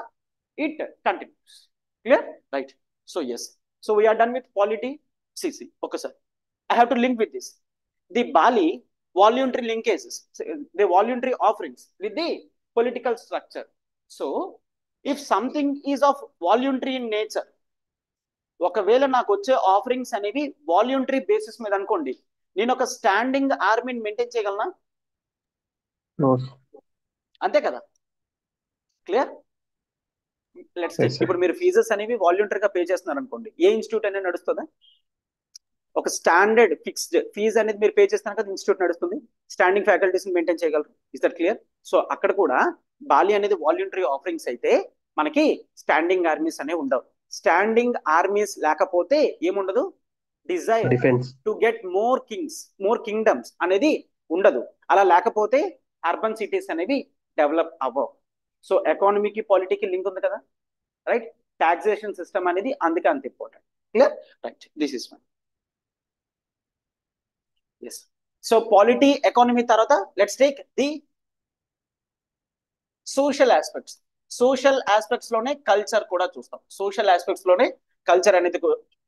it continues. Clear? Right. So yes, so we're done with polity. సిసి ఒకసారి I have to link with this. The Bali voluntary linkages, the voluntary offerings with the political structure. So, if something is of voluntary in nature, ఒకవేళ నాకు వచ్చే ఆఫరింగ్స్ అనేవి వాలంటరీ బేసిస్ మీద అనుకోండి, నేను ఒక స్టాండింగ్ ఆర్మీని మెయింటైన్ చేయగలనా?
No.
అంతే కదా. Clear? Let's
Yes,
take
sir.
ఇప్పుడు మీరు ఫీజెస్ అనేవి వాలంటరీగా పే చేస్తున్నారు అనుకోండి, ఏ ఇన్స్టిట్యూట్ అనేది నడుస్తుందా? ఒక స్టాండర్డ్ ఫిక్స్డ్ ఫీజ్ అనేది మీరు పే చేస్తున్నారు కదా, ఇన్స్టిట్యూట్ నడుస్తుంది, స్టాండింగ్ ఫ్యాకల్టీస్ మెయింటైన్ చేయగలరు. Is that clear? సో అక్కడ కూడా బాలి అనేది వాలంటరీ ఆఫరింగ్స్ అయితే మనకి స్టాండింగ్ ఆర్మీస్ అనేవి ఉండవు. స్టాండింగ్ ఆర్మీస్ లేకపోతే ఏముండదు, desire
Defense.
To get more kingdoms అనేది ఉండదు. అలా లేకపోతే అర్బన్ సిటీస్ అనేవి డెవలప్ అవ్వవు. సో ఎకానమీకి పాలిటీకి లింక్ ఉంది కదా, రైట్? టాక్సేషన్ సిస్టమ్ అనేది అందుకే అంత important. Clear? Right, this is one. Yes. So polity economy తర్వాత let's take the social aspects. Social aspects లోనే కల్చర్ కూడా చూస్తాం, సోషల్ ఆస్పెక్ట్స్ లోనే కల్చర్ అనేది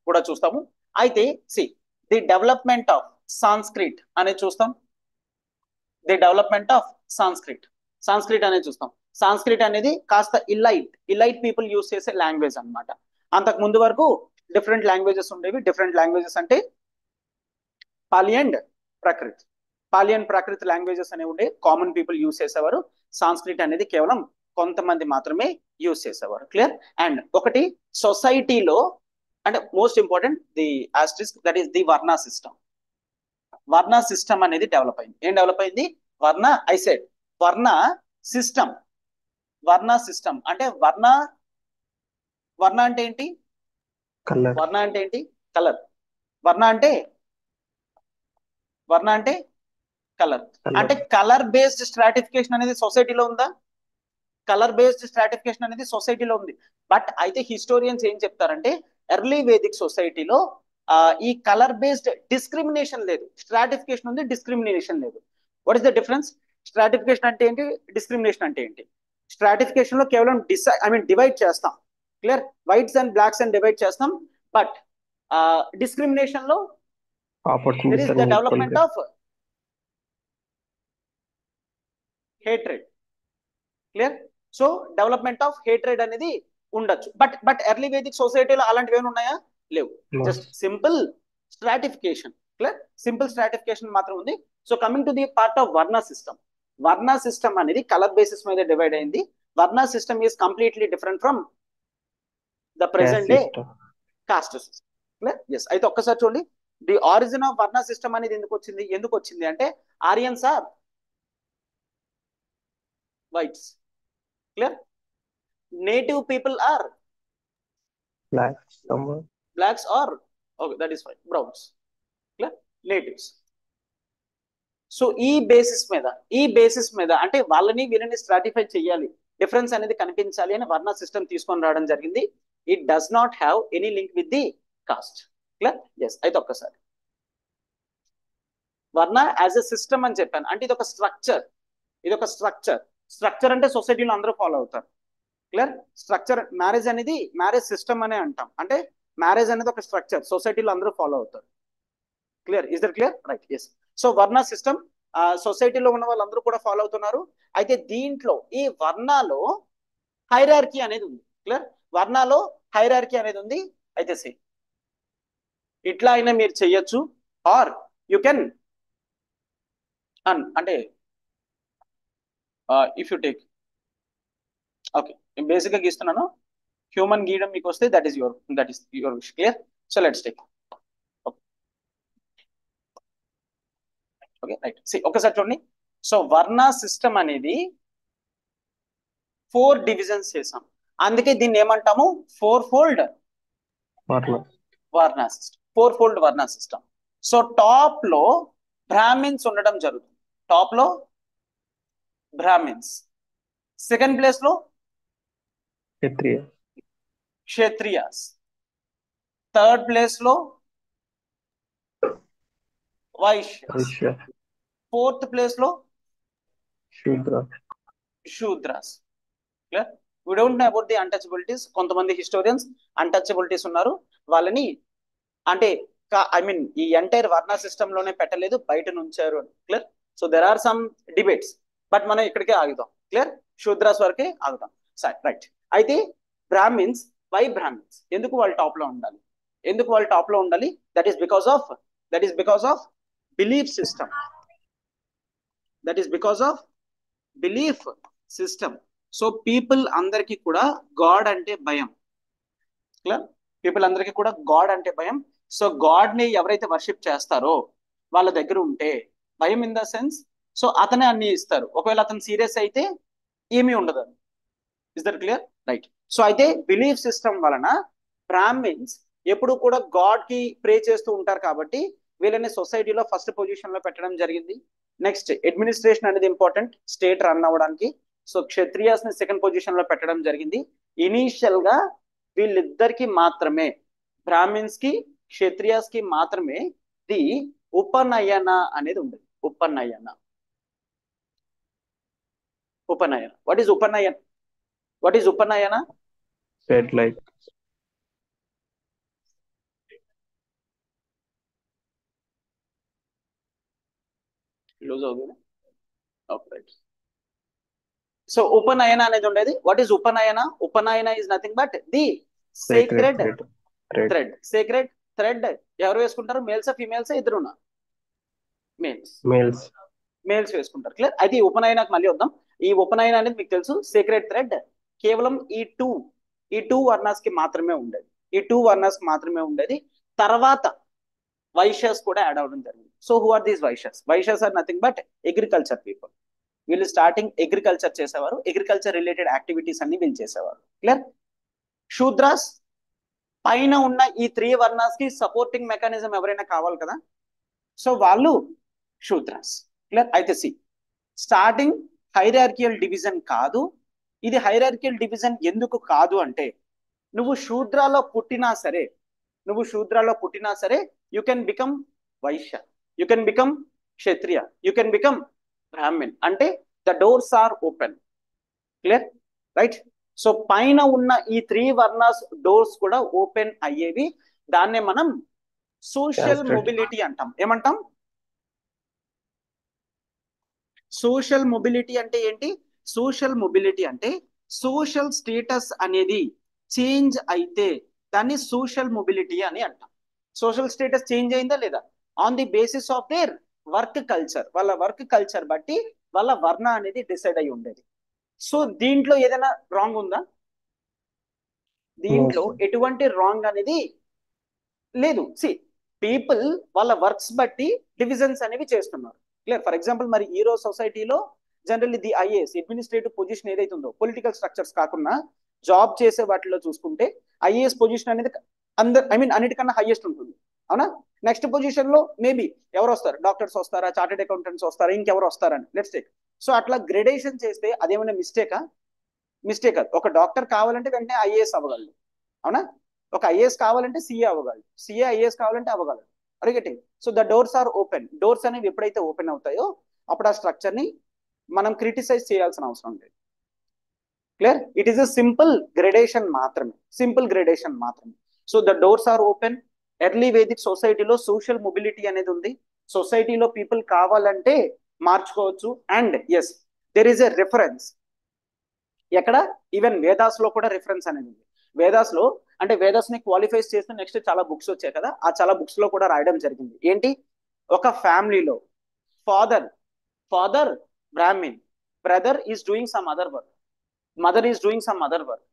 కూడా చూస్తాము. అయితే see the development of Sanskrit అనేది చూస్తాం, ది డెవలప్మెంట్ ఆఫ్ సాంస్క్రిట్ అనేది చూస్తాం. సాంస్క్రిట్ అనేది కాస్త ఇలైట్ పీపుల్ యూస్ చేసే లాంగ్వేజ్ అనమాట. అంతకు ముందు వరకు డిఫరెంట్ లాంగ్వేజెస్ ఉండేవి. డిఫరెంట్ లాంగ్వేజెస్ అంటే పాలి అండ్ ప్రాకృత్ లాంగ్వేజెస్ అనేవి ఉండే, కామన్ పీపుల్ యూస్ చేసేవారు. సాంస్క్రిట్ అనేది కేవలం కొంతమంది మాత్రమే యూస్ చేసేవారు. క్లియర్? అండ్ ఒకటి సొసైటీలో అంటే most important the asterisk, that is the వర్ణ సిస్టమ్ అనేది డెవలప్ అయింది. ఏం డెవలప్ అయింది? వర్ణ సిస్టమ్ అంటే వర్ణ అంటే ఏంటి?
Color.
వర్ణ అంటే ఏంటి? కలర్. వర్ణ అంటే కలర్. అంటే కలర్ బేస్డ్ స్ట్రాటిఫికేషన్ అనేది సొసైటీలో ఉందా? కలర్ బేస్డ్ స్ట్రాటిఫికేషన్ అనేది సొసైటీలో ఉంది. బట్ అయితే హిస్టోరియన్స్ ఏం చెప్తారంటే ఎర్లీ వేదిక్ సొసైటీలో ఈ కలర్ బేస్డ్ డిస్క్రిమినేషన్ లేదు, స్ట్రాటిఫికేషన్ ఉంది, డిస్క్రిమినేషన్ లేదు. What is the difference? Stratification అంటే ఏంటి, డిస్క్రిమినేషన్ అంటే ఏంటి? స్ట్రాటిఫికేషన్ లో కేవలం డివైడ్ చేస్తాం. క్లియర్? వైట్స్ అండ్ బ్లాక్స్ అని డివైడ్ చేస్తాం. బట్ డిస్క్రిమినేషన్ లో there
Opportunities
is
are
the
equal.
development of hatred. Clear? So development of hatred అనేది ఉండొచ్చు. బట్ ఎర్లీ వేదిక్ సొసైటీలో అలాంటివి ఏమైనా ఉన్నాయా? లేవు.
No.
Just simple stratification. Clear? Simple stratification మాత్రం ఉంది. So coming to the part of varna system అనేది కలర్ బేసిస్ మీద డివైడ్ అయింది. Varna system is completely different from the present day
System.
Caste system. Clear? Yes. అయితే ఒక్కసారి చూడండి, the origin of varna system అనేది ఎందుకు వచ్చింది అంటే Aryans are whites. Clear? Native people are
Black. Someone.
blacks or okay, that is fine, browns. Clear? Natives. So ఈ బేసిస్ మీద అంటే వాళ్ళని వీళ్ళని స్ట్రాటిఫై చేయాలి, డిఫరెన్స్ అనేది కనిపించాలి అని వర్ణ సిస్టమ్ తీసుకొని రావడం జరిగింది. It does not have any link with the caste. Clear? Yes. అయితే ఒక్కసారి వర్ణ యాజ్ ఎ సిస్టమ్ అని చెప్పాను అంటే ఇది ఒక స్ట్రక్చర్ అంటే సొసైటీలో అందరూ ఫాలో అవుతారు. క్లియర్? స్ట్రక్చర్ మ్యారేజ్ సిస్టమ్ అనే అంటాం. అంటే మ్యారేజ్ అనేది ఒక స్ట్రక్చర్, సొసైటీలో అందరూ ఫాలో అవుతారు. Clear? Is that clear? Right. Yes. So varna system సొసైటీలో ఉన్న వాళ్ళందరూ కూడా ఫాలో అవుతున్నారు. అయితే దీంట్లో ఈ వర్ణాలో హైరార్కీ అనేది ఉంది. క్లియర్? వర్ణాలో హైరార్కీ అనేది ఉంది. అయితే సి ఇట్లా అయినా మీరు చెయ్యొచ్చు, ఆర్ యు కెన్ అంటే ఇఫ్ యు టేక్ ఓకే నేను బేసిక్ గా గీస్తున్నాను, హ్యూమన్ గీయడం మీకు వస్తే that is your wish. Clear? So let's take okay right. ఒకసారి చూడండి. సో వర్ణ సిస్టమ్ అనేది 4 డివిజన్స్ చేసాం, అందుకే దీన్ని ఏమంటాము ఫోర్ ఫోల్డ్ వర్ణ సిస్టమ్. సో టాప్ లో బ్రాహ్మిన్స్ ఉండడం జరుగుతుంది. టాప్ లో బ్రాహ్మిన్స్, సెకండ్ ప్లేస్ లో క్షత్రియాస్, థర్డ్ ప్లేస్ లో వైశ్యాస్, ఫోర్త్ ప్లేస్ లో Shudras. Clear? We don't know about the untouchabilities. కొంతమంది హిస్టోరియన్స్ అన్టచబిలిటీస్ ఉన్నారు, వాళ్ళని అంటే ఈ ఎంటైర్ వర్ణ సిస్టమ్ లోనే పెట్టలేదు, బయట నుంచారు. Clear? So there are some debates, but మనం ఇక్కడికే ఆగుదాం. క్లియర్? శూద్రాస్ వరకే ఆగుదాం. రైట్. అయితే బ్రాహ్మిన్స్, వై బ్రాహ్మిన్స్, ఎందుకు వాళ్ళు టాప్ లో ఉండాలి? That is because of belief system. So people అందరికీ కూడా గాడ్ అంటే భయం. క్లియర్? పీపుల్ అందరికీ కూడా గాడ్ అంటే భయం. సో గాడ్ ని ఎవరైతే వర్షిప్ చేస్తారో వాళ్ళ దగ్గర ఉంటే భయం ఇన్ ద సెన్స్, సో అతనే అన్ని ఇస్తారు. ఒకవేళ అతను సీరియస్ అయితే ఏమీ ఉండదు. Is that clear? Right. So అయితే బిలీఫ్ సిస్టమ్ వలన బ్రాహ్మిన్స్ ఎప్పుడు కూడా గాడ్ కి ప్రే చేస్తూ ఉంటారు కాబట్టి వీళ్ళని సొసైటీలో ఫస్ట్ పొజిషన్ లో పెట్టడం జరిగింది. నెక్స్ట్ అడ్మినిస్ట్రేషన్ అనేది ఇంపార్టెంట్ స్టేట్ రన్ అవ్వడానికి. సో క్షత్రియాస్ ని సెకండ్ పొజిషన్ లో పెట్టడం జరిగింది. ఇనీషియల్ గా వీళ్ళిద్దరికి మాత్రమే, బ్రాహ్మిన్స్ కి క్షత్రియాస్ కి మాత్రమే ది ఉపనయన అనేది ఉండేది. Upanayana. Upanayana. What is Upanayana? What is Upanayana?
Said like
loose అవుతుంది. రైట్. సో ఉపనయన అనేది ఉండేది. What is Upanayana? Upanayana is nothing but the
sacred
sacred
thread. Thread.
Thread. Sacred thread ఎవరు వేసుకుంటారు? మేల్సా ఫీమేల్సా? ఇద్దరున్నా? మేల్స్.
Males.
మేల్స్ వేసుకుంటారు. క్లియర్? అయితే ఈ ఉపనయనకు మళ్ళీ వద్దాం. ఈ ఉపనయన అనేది మీకు తెలుసు సేక్రెడ్ థ్రెడ్ కేవలం ఈ టూ వర్ణాస్ కి మాత్రమే ఉండేది. ఈ టూ వర్ణాస్ కి మాత్రమే ఉండేది. తర్వాత వైశ్యాస్ కూడా యాడ్ అవడం జరిగింది. So who are these Vaishyas? Vaishyas are nothing but agriculture people. వీళ్ళు స్టార్టింగ్ అగ్రికల్చర్ చేసేవారు. అగ్రికల్చర్ రిలేటెడ్ యాక్టివిటీస్ అన్ని వీళ్ళు చేసేవారు. క్లియర్? శూద్రాస్ పైన ఉన్న ఈ త్రీ వర్ణాస్ కి సపోర్టింగ్ మెకానిజం ఎవరైనా కావాలి కదా, సో వాళ్ళు శూద్రాస్. క్లియర్? అయితే సి స్టార్టింగ్ హైరార్కియల్ డివిజన్ కాదు. ఇది హైరార్కియల్ డివిజన్ ఎందుకు కాదు అంటే నువ్వు శూద్రాలో పుట్టినా సరే you can become Vaishya, you can become Kshatriya, you can become Brahman. అంటే the doors are open. Clear? Right. So పైన ఉన్న ఈ త్రీ వర్ణాస్ డోర్స్ కూడా ఓపెన్ అయ్యేవి. దాన్నే మనం సోషల్
Castered.
మొబిలిటీ అంటాం. ఏమంటాం? సోషల్ మొబిలిటీ అంటే ఏంటి? సోషల్ మొబిలిటీ అంటే సోషల్ స్టేటస్ అనేది చేంజ్ అయితే దాన్ని సోషల్ మొబిలిటీ అని అంటాం. సోషల్ స్టేటస్ చేంజ్ అయిందా లేదా on the basis of their work culture. వాళ్ళ వర్క్ కల్చర్ బట్టి వాళ్ళ వర్ణ అనేది డిసైడ్ అయి ఉండేది. సో దీంట్లో ఏదైనా రాంగ్ ఉందా? దీంట్లో
No, sir.
ఎటువంటి రాంగ్ అనేది లేదు. సి పీపుల్ వాళ్ళ వర్క్స్ బట్టి డివిజన్స్ అనేవి చేస్తున్నారు. క్లియర్? ఫర్ ఎగ్జాంపుల్ మరి ఈ రోజు సొసైటీలో generally the IAS administrative position ఏదైతే ఉందో పొలిటికల్ స్ట్రక్చర్స్ కాకుండా జాబ్ చేసే వాటిలో చూసుకుంటే ఐఏఎస్ పొజిషన్ అనేది అన్నిటికన్నా హైయెస్ట్ ఉంటుంది. అవునా? నెక్స్ట్ పొజిషన్ లో మేబీ ఎవరు వస్తారు? డాక్టర్స్ వస్తారా, చార్టెడ్ అకౌంటెంట్స్ వస్తారా, ఇంకెవరు వస్తారని లెట్స్ టేక్. సో అట్లా గ్రేడేషన్ చేస్తే అదేమైనా మిస్టేకా? మిస్టేక్. అది ఒక డాక్టర్ కావాలంటే వెంటనే ఐఏఎస్ అవ్వగలడు. అవునా? ఒక ఐఏఎస్ కావాలంటే సిఏ అవ్వగలడు, సిఏ ఐఏఎస్ కావాలంటే అవ్వగలడు. అడిగేటి. So the doors are open. Doors అనేవి ఎప్పుడైతే ఓపెన్ అవుతాయో అప్పుడు ఆ స్ట్రక్చర్ ని మనం క్రిటిసైజ్ చేయాల్సిన అవసరం లేదు. Clear? It is a simple gradation మాత్రమే. So the doors are open. Early Vedic సొసైటీలో సోషల్ మొబిలిటీ అనేది ఉంది. సొసైటీలో పీపుల్ కావాలంటే మార్చుకోవచ్చు. And yes there is a reference. ఎక్కడ? ఈవెన్ వేదాస్ లో కూడా రిఫరెన్స్ అనేది ఉంది. వేదాస్ లో అంటే వేదాస్ ని క్వాలిఫైస్ చేస్తూ నెక్స్ట్ చాలా బుక్స్ వచ్చాయి కదా, ఆ చాలా బుక్స్ లో కూడా రాయడం జరిగింది. ఏంటి? ఒక ఫ్యామిలీలో father Brahmin, brother is doing some other work, mother is doing some other work.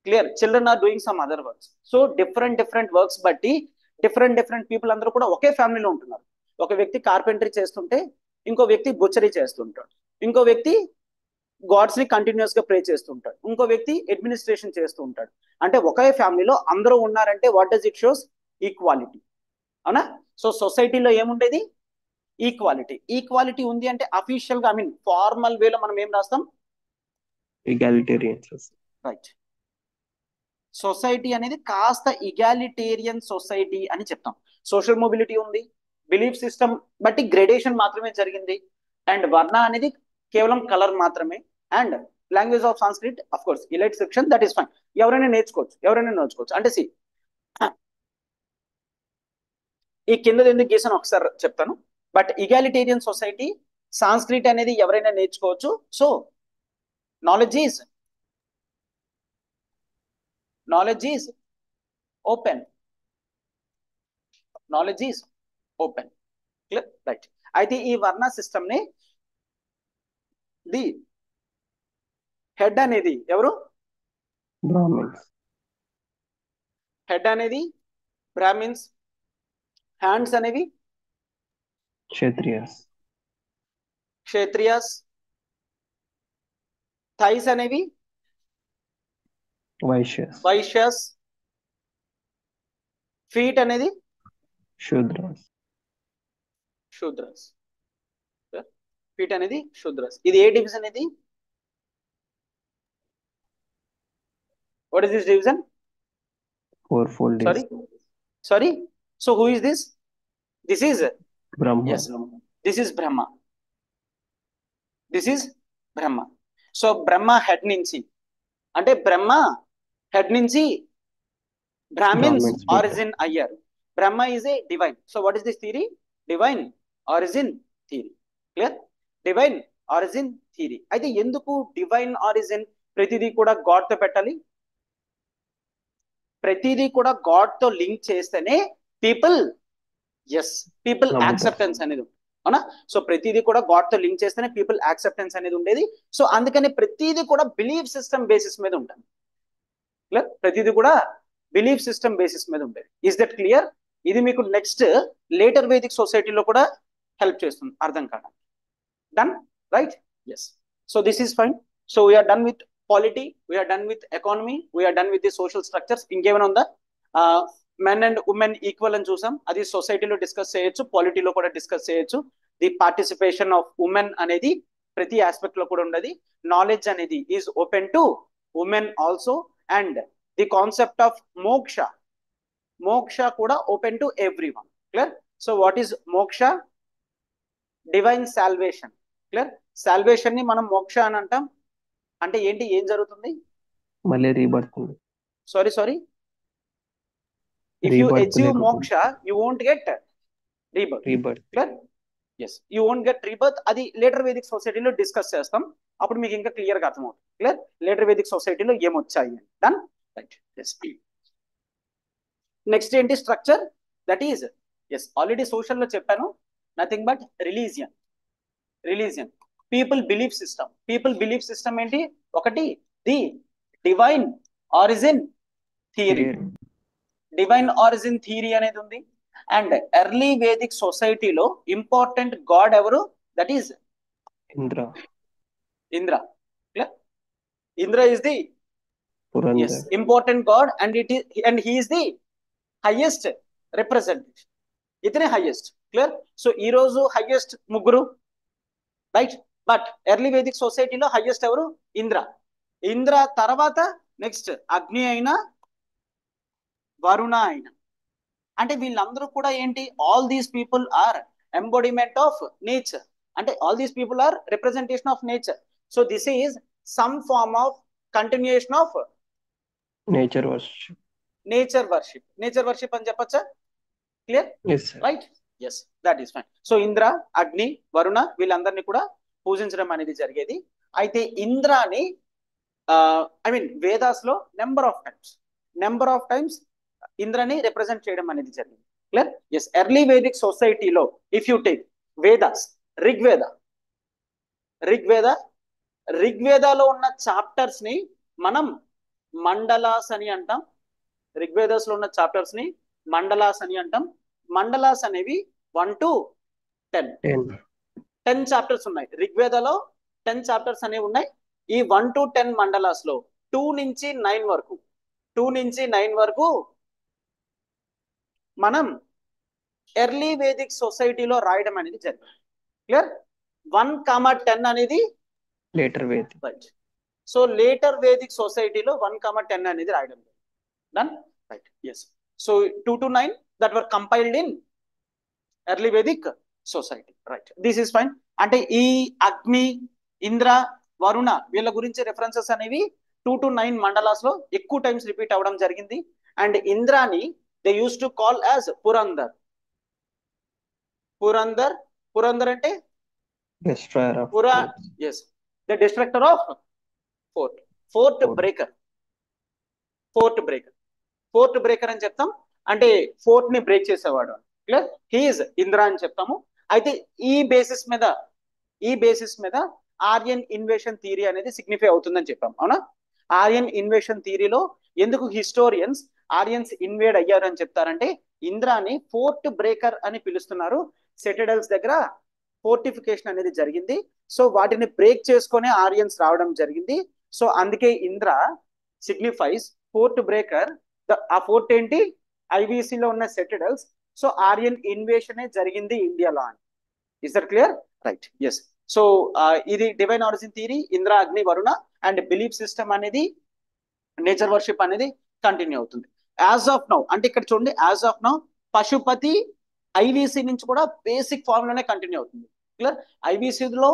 Clear? Children are doing some other works. So different works బట్టి డిఫరెంట్ పీపుల్ అందరూ కూడా ఒకే ఫ్యామిలీలో ఉంటున్నారు. ఒక వ్యక్తి కార్పెంటరీ చేస్తుంటే ఇంకో వ్యక్తి బుచ్చరీ చేస్తుంటాడు, ఇంకో వ్యక్తి గాడ్స్ ని కంటిన్యూస్ గా ప్రే చేస్తూ ఉంటాడు, ఇంకో వ్యక్తి అడ్మినిస్ట్రేషన్ చేస్తూ ఉంటాడు. అంటే ఒకే ఫ్యామిలీలో అందరూ ఉన్నారంటే what does it shows? Equality. అవునా? సో సొసైటీలో ఏముండేది? ఈక్వాలిటీ ఉంది అంటే అఫీషియల్ గా ఫార్మల్ వేలో మనం ఏం రాస్తాం?
Egalitarian society.
రైట్. సొసైటీ అనేది కాస్త ఇగాలిటేరియన్ సొసైటీ అని చెప్తాం. సోషల్ మొబిలిటీ ఉంది, బిలీఫ్ సిస్టమ్ బట్టి గ్రేడేషన్ మాత్రమే జరిగింది, అండ్ వర్ణ అనేది కేవలం కలర్ మాత్రమే. And language of Sanskrit of course elite section, that is fine. ఎవరైనా నేర్చుకోవచ్చు. అంటే సి ఈ కిందది ఎందుకు గీసాను ఒకసారి చెప్తాను. బట్ ఇగాలిటేరియన్ సొసైటీ సాంస్క్రిట్ అనేది ఎవరైనా నేర్చుకోవచ్చు. So knowledge is open. Clear? Right. అయితే ఈ వర్ణ సిస్టమ్ ని ది హెడ్ అనేది ఎవరు?
Brahmins.
హెడ్ అనేది బ్రాహ్మిన్స్. హ్యాండ్స్ అనేవి
Kshatriyas.
క్షత్రియాస్. థైస్ అనేవి
Vaishyas.
వైశ్యాస్. ఫీట్ అనేది
Shudras.
శూద్రస్. ఫీట్ అనేది శూద్రస్. ఇది ఏ డివిజన్? ఇది what is this division?
Fourfold
sorry
is
sorry so who is this? This is
Brahma.
Yes, this is Brahma. This is Brahma. So Brahma head నుంచి, అంటే బ్రహ్మ హెడ్ నుంచి బ్రాహ్మిన్స్
Brahmins began.
ఆరిజిన్ అయ్యారు. Brahma is a divine. So what is this theory? Divine origin theory. Clear? Divine origin theory. అయితే ఎందుకు డివైన్ ఆరిజిన్? ప్రతిదీ కూడా గాడ్ తో పెట్టాలి. ప్రతిదీ కూడా గాడ్ తో లింక్ చేస్తేనే పీపుల్ పీపుల్
నమ్ముతారు.
యాక్సెప్టెన్స్ అనేది ఉంది. అవునా? సో ప్రతిదీ కూడా గాడ్ తో లింక్ చేస్తేనే పీపుల్ యాక్సెప్టెన్స్ అనేది ఉండేది. సో అందుకని ప్రతిదీ కూడా బిలీఫ్ సిస్టమ్ బేసిస్ మీద ఉంటుంది. క్లియర్? ప్రతిదీ కూడా బిలీఫ్ సిస్టమ్ బేసిస్ మీద ఉండేది. Is that clear? ఇది మీకు నెక్స్ట్ లేటర్ వేదిక్ సొసైటీలో కూడా హెల్ప్ చేస్తుంది అర్థం కావడానికి. Done right? Yes. So this is fine. So we're done with polity, we're done with economy, we're done with the social structures. ఇంకేమైనా ఉందా? మెన్ అండ్ ఉమెన్ ఈక్వల్ అని చూసాం, అది సొసైటీలో డిస్కస్ చేయొచ్చు, పాలిటీలో కూడా డిస్కస్ చేయొచ్చు. ది పార్టిసిపేషన్ ఆఫ్ ఉమెన్ అనేది ప్రతి ఆస్పెక్ట్ లో కూడా ఉండదు. నాలెడ్జ్ అనేది is open to women also. And the concept of moksha కూడా open to everyone. Clear? So what is moksha? Divine salvation. Clear? Salvation ని మనం మోక్ష అని అంటాం. అంటే ఏంటి? ఏం జరుగుతుంది?
మళ్ళీ రీబర్త్ ఉంది.
Sorry if you
Rebirth
achieve
లేకపోతే.
Moksha you won't get rebirth.
Rebirth.
Clear? Yes, you won't get rebirth. అది లేటర్ వేదిక్ సొసైటీలో డిస్కస్ చేస్తాం, అప్పుడు మీకు ఇంకా క్లియర్ గా అర్థమవుతుంది. క్లియర్? లేటర్ వేదిక్ సొసైటీలో ఏమొచ్చాయి అని. Done right? ఎస్. నెక్స్ట్ ఏంటి? Structure. That is already social లో చెప్పాను, nothing but religion. People belief system ఏంటి? ఒకటి the divine origin theory. Divine origin theory అనేది ఉంది. అండ్ ఎర్లీ వేదిక్ సొసైటీలో ఇంపార్టెంట్ గాడ్ ఎవరు? That is
Indra.
Indra is the
Purandar.
Important God. And he is the highest representation. ఇతనే హైయెస్ట్. క్లియర్? సో ఈ రోజు హైయెస్ట్ ముగ్గురు, రైట్? బట్ ఎర్లీ వేదిక్ సొసైటీలో హైయెస్ట్ ఎవరు? ఇంద్ర తర్వాత నెక్స్ట్ అగ్ని అయినా వరుణ అయినా. అంటే వీళ్ళందరూ కూడా ఏంటి? All these people are embodiment of nature. అంటే all these people are representation of nature. So this is some form of continuation of
Nature worship.
Nature worship అని చెప్పచ్చా? Clear?
Yes, sir.
Right? Yes, that is fine. So Indra, Agni, Varuna వీళ్ళందరినీ కూడా పూజించడం అనేది జరిగేది. అయితే ఇంద్రాని వేదాస్ లో నెంబర్ ఆఫ్ టైమ్స్ ఇంద్రని రిప్రజెంట్ చేయడం అనేది జరిగింది. క్లియర్? ఎస్. ఎర్లీ వేదిక్ సొసైటీలో ఇఫ్ యూ టేక్ వేదాస్, ఋగ్వేదాలో ఉన్న చాప్టర్స్ ని మనం మండలాస్ అని అంటాం. ఋగ్వేదాస్ లో ఉన్న చాప్టర్స్ ని మండలాస్ అని అంటాం. మండలాస్ అనేవి 1 to 10 చాప్టర్స్ ఉన్నాయి. ఋగ్వేదలో 10 చాప్టర్స్ అనేవి ఉన్నాయి. ఈ 1 to 10 మండలాస్ లో 2 నుంచి 9 వరకు మనం ఎర్లీ వేదిక్ సొసైటీలో రాయడం అనేది జరిగింది. క్లియర్? 1-10 అనేది
later Vedic.
Right. So later Vedic సొసైటీలో 1-10 అనేది రాయడం. Done right? Yes. So 2 to 9 that were compiled in early Vedic society. Right? This is fine. అంటే ఈ అగ్ని, ఇంద్ర, వరుణ వీళ్ళ గురించి రెఫరెన్సెస్ అనేవి 2 to 9 మండలాస్ లో ఎక్కువ టైమ్స్ రిపీట్ అవ్వడం జరిగింది. అండ్ ఇంద్రాని they use to call as Purandar అంటే
Destroyer of
Pura.
forts.
Yes, the destructor of fort breaker అని చెప్తాం. అంటే ఫోర్ట్ ని బ్రేక్ చేసేవాడు. క్లియర్? హీఈస్ ఇంద్ర అని చెప్తాము. అయితే ఈ బేసిస్ మీద ఆర్యన్ ఇన్వేషన్ థియరీ అనేది సిగ్నిఫై అవుతుందని చెప్పాం, అవునా? ఆర్యన్ ఇన్వేషన్ థియరీలో ఎందుకు హిస్టోరియన్స్ ఆర్యన్స్ ఇన్వేడ్ అయ్యారు అని చెప్తారంటే, ఇంద్రాని ఫోర్ట్ బ్రేకర్ అని పిలుస్తున్నారు. సెటడల్స్ దగ్గర ఫోర్టిఫికేషన్ అనేది జరిగింది. సో వాటిని బ్రేక్ చేసుకునే ఆర్యన్స్ రావడం జరిగింది. సో అందుకే ఇంద్ర సిగ్నిఫైస్ ఫోర్ట్ బ్రేకర్. ఆ ఫోర్ట్ ఏంటి? ఐబీసీలో ఉన్న సెటడల్స్. సో ఆర్యన్ ఇన్వేషన్ జరిగింది ఇండియాలో అని. Is that clear? Right, yes. So ఇది divine origin theory, Indra Agni Varuna and belief system అనేది, నేచర్ వర్షిప్ అనేది కంటిన్యూ అవుతుంది. యాజ్ ఆఫ్ నౌ అంటే ఇక్కడ చూడండి, as of now Pashupati IVC నుంచి కూడా బేసిక్ ఫార్ములానే కంటిన్యూ అవుతుంది. క్లియర్? ఐవీసీలో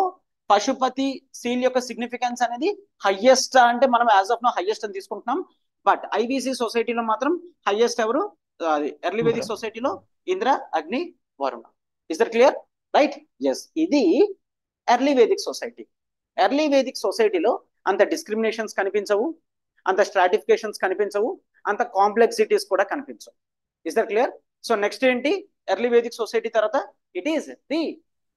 పశుపతి సీల్ యొక్క సిగ్నిఫికెన్స్ అనేది హైయెస్ట్ అంటే మనం యాజ్ ఆఫ్ నౌ హైయెస్ట్ అని తీసుకుంటున్నాం. బట్ ఐవీసీ సొసైటీలో మాత్రం హైయెస్ట్ ఎవరు? ఎర్లీ వేదిక్ సొసైటీలో Indra Agni Varuna. Is that clear? Right, yes. ఇది early Vedic society. Early Vedic సొసైటీలో అంత డిస్క్రిమినేషన్స్ కనిపించవు, అంత స్ట్రాటిఫికేషన్స్ కనిపించవు, అంత కాంప్లెక్సిటీస్ కూడా కనిపించవు. Is that clear? So next ఏంటి ఎర్లీ వేదిక్ సొసైటీ తర్వాత? It is the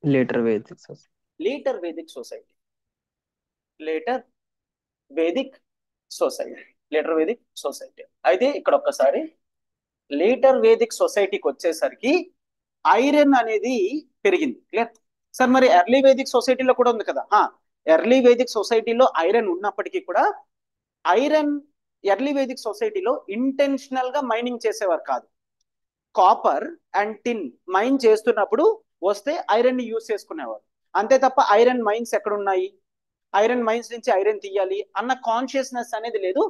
later Vedic society.
Later Vedic society. Later Vedic society. Later Vedic society. అయితే ఇక్కడ ఒక్కసారి లేటర్ వేదిక్ సొసైటీకి వచ్చేసరికి ఐరన్ అనేది పెరిగింది. Clear sir? మరి ఎర్లీ వేదిక్ సొసైటీలో కూడా ఉంది కదా. ఎర్లీ వేదిక్ సొసైటీలో ఐరన్ ఉన్నప్పటికీ కూడా ఐరన్ ఎర్లీ వేదిక్ సొసైటీలో ఇంటెన్షనల్ గా మైనింగ్ చేసేవారు కాదు. కాపర్ అండ్ టిన్ మైన్ చేస్తున్నప్పుడు వస్తే ఐరన్ ని యూజ్ చేసుకునేవారు. అంతే తప్ప ఐరన్ మైన్స్ ఎక్కడున్నాయి, ఐరన్ మైన్స్ నుంచి ఐరన్ తీయాలి అన్న కాన్షియస్నెస్ అనేది లేదు.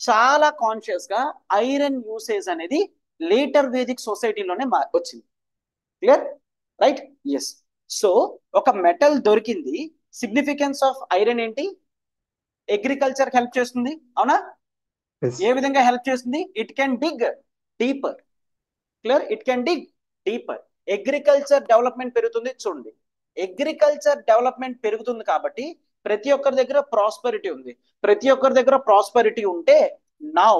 చాలా కాన్షియస్ గా ఐరన్ యూసేజ్ అనేది లేటర్ వేదిక్ సొసైటీలోనే వచ్చింది. క్లియర్? Right, yes. సో ఒక మెటల్ దొరికింది. సిగ్నిఫికెన్స్ ఆఫ్ ఐరన్ ఏంటి? అగ్రికల్చర్ హెల్ప్ చేస్తుంది, అవునా? ఏ విధంగా హెల్ప్ చేస్తుంది? It can dig deeper. Clear? It can dig deeper. Agriculture development పెరుగుతుంది. చూడండి, అగ్రికల్చర్ డెవలప్మెంట్ పెరుగుతుంది కాబట్టి ప్రతి ఒక్కరి దగ్గర ప్రాస్పరిటీ ఉంది. ప్రతి ఒక్కరి దగ్గర ప్రాస్పరిటీ ఉంటే నౌ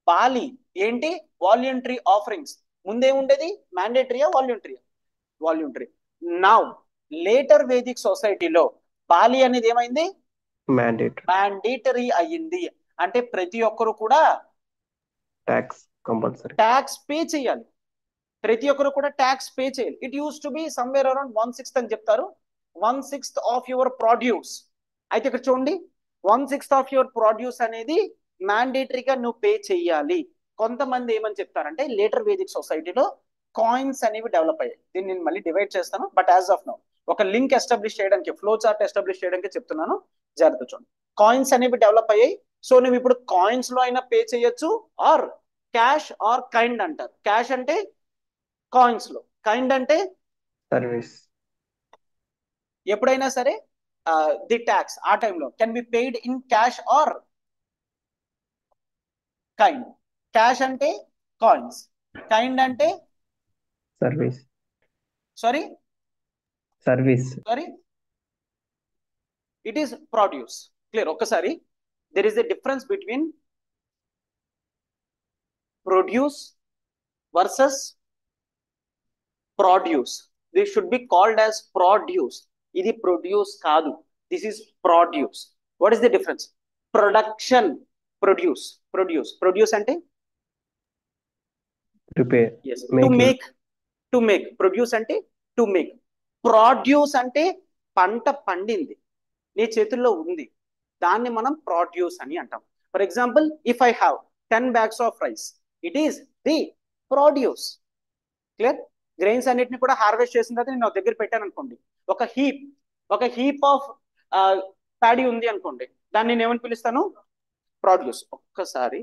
బాలి ఏంటి? వాల్యూంటరీ ఆఫరింగ్స్. ముందే ఉండేది మ్యాండేటరీయా వాల్యూంటరీయా? వాల్యూంటరీ. నౌ లేటర్ వేదిక్ సొసైటీలో బాలి అనేది ఏమైంది? మ్యాండేటరీ అయ్యింది. అంటే ప్రతి ఒక్కరు కూడా
ట్యాక్స్ కంపల్సరీ,
ట్యాక్స్ పే చేయాలి. ప్రతి ఒక్కరు కూడా ట్యాక్స్ పే చేయాలి. It use to be somewhere around 1/6 అని చెప్తారు. 1/6 ఆఫ్ యువర్ ప్రొడ్యూస్. అయితే ఇక్కడ చూడండి, 1/6 ఆఫ్ యువర్ ప్రొడ్యూస్ అనేది మ్యాండేటరీగా నువ్వు పే చేయాలి. కొంతమంది ఏమని చెప్తారంటే లేటర్ వేదిక్ సొసైటీలో కాయిన్స్ అనేవి డెవలప్ అయ్యాయి. దీన్ని నేను మళ్ళీ డివైడ్ చేస్తాను. బట్ యాజ్ ఆఫ్ నౌ ఒక లింక్ ఎస్టాబ్లిష్ చేయడానికి, ఫ్లో చార్ట్ ఎస్టాబ్లిష్ చేయడానికి చెప్తున్నాను. జాగ్రత్త చూడండి. కాయిన్స్ అనేవి డెవలప్ అయ్యాయి. సో నువ్వు ఇప్పుడు కాయిన్స్ లో అయినా పే చేయొచ్చు, ఆర్ క్యాష్ ఆర్ కైండ్ అంటారు. క్యాష్ అంటే కాయిన్స్ లో, కైండ్ అంటే
సర్వీస్.
ఎప్పుడైనా సరే ది ట్యాక్స్ ఆ టైంలో can be paid in cash or kind. Cash అంటే కాయిన్స్, కైండ్ అంటే
service.
Sorry
service.
Sorry it is produce. Clear? ఒక్కసారి, there is a difference between produce versus produce. This should be called as produce. ఇది ప్రొడ్యూస్ కాదు, this is produce. What is the difference? Production. Produce, produce అంటే
prepare,
to make. To make. Produce అంటే టు మేక్. ప్రొడ్యూస్ అంటే పంట పండింది, నీ చేతుల్లో ఉంది, దాన్ని మనం ప్రొడ్యూస్ అని అంటాం. For example, if I have 10 bags of rice, it is the produce. Clear? Grains అన్నిటిని కూడా హార్వెస్ట్ చేసిన తర్వాత నేను దగ్గర పెట్టాను అనుకోండి, ఒక హీప్ ఆఫ్ ప్యాడీ ఉంది అనుకోండి, దాన్ని నేను ఏమని పిలుస్తాను? ప్రొడ్యూస్. ఒక్కసారి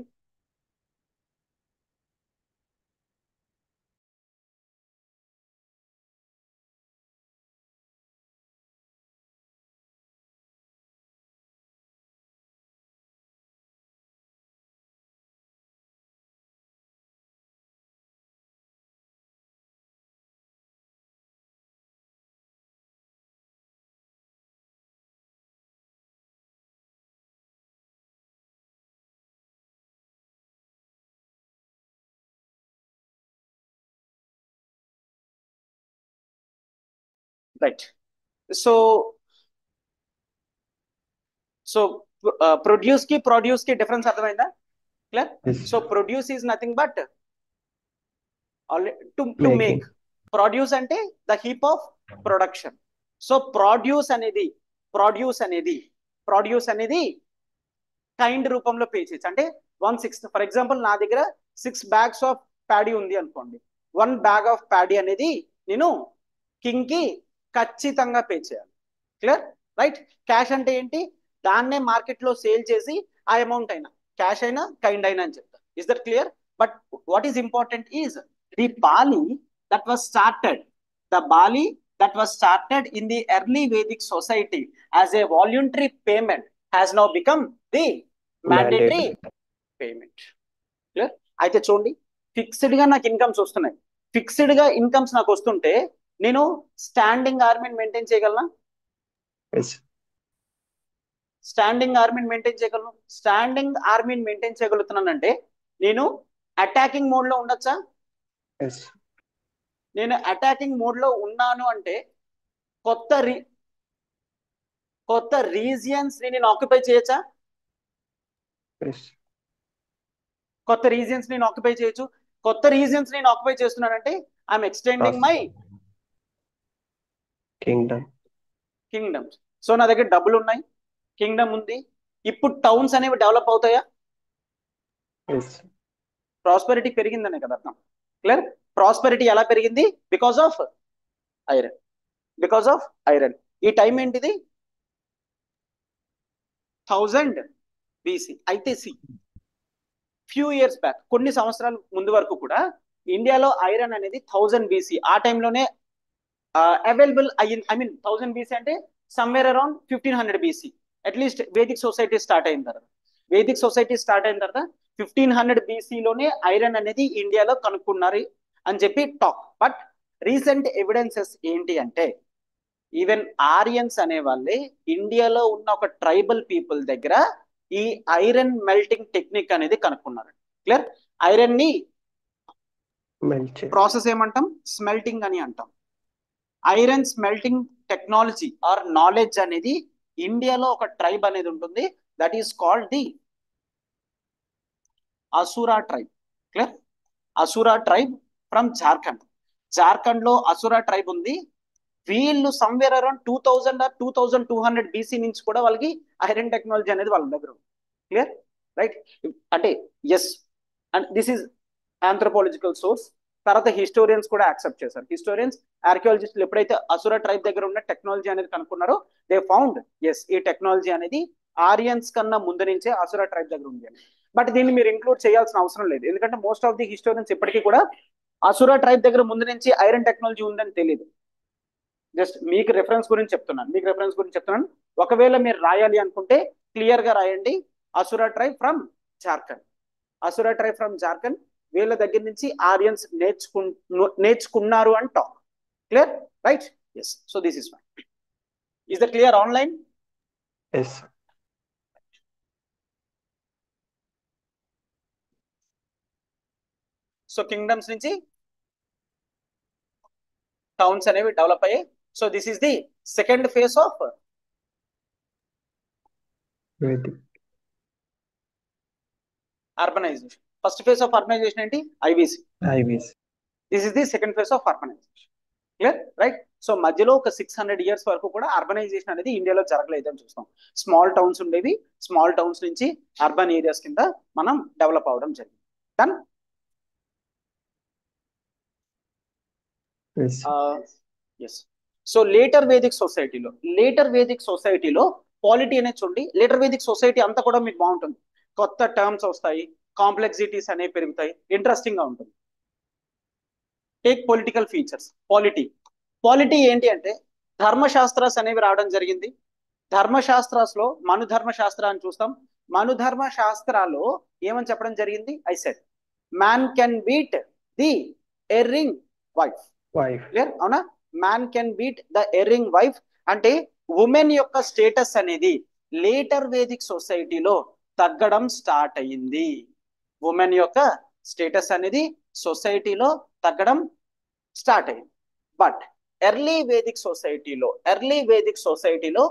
రైట్. సో సో ప్రొడ్యూస్ కి ప్రొడ్యూస్ కి డిఫరెన్స్ అర్థమైందా? Clear.
Yes.
So produce is nothing but to
Making.
Make. Produce అంటే the heap of production. So produce అనేది కైండ్ రూపంలో పే చేయొచ్చు. అంటే 1/6 ఫర్ ఎగ్జాంపుల్ నా దగ్గర 6 bags ఆఫ్ ప్యాడీ ఉంది అనుకోండి. 1 bag ఆఫ్ ప్యాడీ అనేది నేను కింగ్ కి ఖచ్చితంగా పే చేయాలి. Clear right. క్యాష్ అంటే ఏంటి? దాన్నే మార్కెట్ లో సేల్ చేసి ఆ అమౌంట్ అయినా క్యాష్ అయినా కైండ్ అయినా అని చెప్తారు. Is that clear? But what is important is the Bali that was started in the early Vedic society as a voluntary payment has now become the mandatory payment. Clear? అయితే చూడండి, ఫిక్స్డ్ గా నాకు ఇన్కమ్స్ వస్తున్నాయి. ఫిక్స్డ్ గా ఇన్కమ్స్ నాకు వస్తుంటే నేను స్టాండింగ్ ఆర్మీని మెయింటైన్ చేయగలనా?
Yes.
స్టాండింగ్ ఆర్మీని మెయింటైన్ చేయగలుగుతున్నానంటే నేను అటాకింగ్ మోడ్ లో ఉండొచ్చా?
Yes.
నేను అటాకింగ్ మోడ్ లో ఉన్నాను అంటే కొత్త రీజియన్స్ ని నేను ఆక్యుపై చేయొచ్చా?
Yes.
కొత్త రీజియన్స్ నేను ఆక్యుపై చేయొచ్చు. కొత్త రీజియన్స్ నేను ఆక్యుపై చేస్తున్నానంటే I'm extending my kingdoms. So నా దగ్గర డబ్బులు ఉన్నాయి, కింగ్డమ్ ఉంది. ఇప్పుడు టౌన్స్ అనేవి డెవలప్ అవుతాయా?
Yes.
ప్రాస్పెరిటీ పెరిగిందనే కదా అర్థం. క్లియర్. ప్రాస్పెరిటీ ఎలా పెరిగింది? Because of iron. ఈ టైం ఏంటిది? 1000 BC. అయితే ఫ్యూ ఇయర్స్ బ్యాక్, కొన్ని సంవత్సరాల ముందు వరకు కూడా ఇండియాలో ఐరన్ అనేది 1000 BC ఆ టైంలోనే అవైలబుల్ అయ్యింది. ఐ మీన్ 1000 BC అంటే somewhere around 1500 BC. At least Vedic society start అయిన తర్వాత 1500 BC లోనే ఐరన్ అనేది ఇండియాలో కనుక్కున్నారు అని చెప్పి టాక్. బట్ రీసెంట్ ఎవిడెన్సెస్ ఏంటి అంటే ఈవెన్ ఆరియన్స్ అనే వాళ్ళే ఇండియాలో ఉన్న ఒక ట్రైబల్ పీపుల్ దగ్గర ఈ ఐరన్ మెల్టింగ్ టెక్నిక్ అనేది కనుక్కున్నారు. క్లియర్. ఐరన్ ని ప్రాసెస్ ఏమంటాం? స్మెల్టింగ్ అని అంటాం. Iron smelting technology are knowledge అనేది ఇండియాలో ఒక ట్రైబ్ అనేది ఉంటుంది. That is called the అసురా tribe. Clear. అసురా tribe from Jharkhand లో అసురా ట్రైబ్ ఉంది. వీళ్ళు సమ్వేర్ అరౌండ్ 2000 ఆర్ 2200 BC నుంచి కూడా వాళ్ళకి ఐరన్ టెక్నాలజీ అనేది వాళ్ళ దగ్గర ఉంది. Clear right. అంటే yes, and this is anthropological source. తర్వాత హిస్టోరియన్స్ కూడా యాక్సెప్ట్ చేశారు. హిస్టోరియన్స్, ఆర్కియాలజిస్టులు ఎప్పుడైతే అసురా ట్రైబ్ దగ్గర ఉన్న టెక్నాలజీ అనేది కనుక్కున్నారో దే ఫౌండ్ ఎస్, ఈ టెక్నాలజీ అనేది ఆరియన్స్ కన్నా ముందు నుంచే అసురా ట్రైబ్ దగ్గర ఉంది అని. బట్ దీన్ని మీరు ఇంక్లూడ్ చేయాల్సిన అవసరం లేదు, ఎందుకంటే మోస్ట్ ఆఫ్ ది హిస్టోరియన్స్ ఇప్పటికీ కూడా అసురా ట్రైబ్ దగ్గర ముందు నుంచి ఐరన్ టెక్నాలజీ ఉందని తెలియదు. జస్ట్ మీకు రెఫరెన్స్ గురించి చెప్తున్నాను. ఒకవేళ మీరు రాయాలి అనుకుంటే క్లియర్ గా రాయండి, అసురా ట్రైబ్ ఫ్రమ్ జార్ఖండ్. వీళ్ళ దగ్గర నుంచి ఆరియన్స్ నేర్చుకున్నారు అని talk. Clear right. Yes. So this is why. Is that clear online?
Yes.
So kingdoms నుంచి టౌన్స్ అనేవి డెవలప్ అయ్యాయి. So this is the second phase of
Vedic.
Urbanisation. First phase of urbanisation ఏంటి? IVC. This is the second phase of urbanisation. Clear right. So మధ్యలో ఒక 600 years వరకు కూడా అర్బనైజేషన్ అనేది ఇండియాలో జరగలేదు అని చూస్తాం. స్మాల్ టౌన్స్ ఉండేవి, స్మాల్ టౌన్స్ నుంచి అర్బన్ ఏరియాస్ కింద మనం డెవలప్ అవడం జరిగింది. Done. Yes. So later Vedic సొసైటీలో పాలిటీ అనేది చూడండి. లేటర్ వేదిక్ సొసైటీ అంతా కూడా మీకు బాగుంటుంది. కొత్త టర్మ్స్ వస్తాయి, కాంప్లెక్సిటీస్ అనేవి పెరుగుతాయి, ఇంట్రెస్టింగ్ గా ఉంటుంది. Take political features. పాలిటీ ఏంటి అంటే ధర్మశాస్త్రాస్ అనేవి రావడం జరిగింది. ధర్మశాస్త్రాస్ లో మనుధర్మ శాస్త్ర అని చూస్తాం. మనుధర్మ శాస్త్రాలో ఏమని చెప్పడం జరిగింది? I said man can beat the erring wife. Clear అవునా? Man can beat the erring wife అంటే ఉమెన్ యొక్క స్టేటస్ అనేది లేటర్ వేదిక్ సొసైటీలో తగ్గడం స్టార్ట్ అయ్యింది. ఉమెన్ యొక్క స్టేటస్ అనేది సొసైటీలో తగ్గడం స్టార్ట్ అయ్యింది. బట్ ఎర్లీ వేదిక్ సొసైటీలో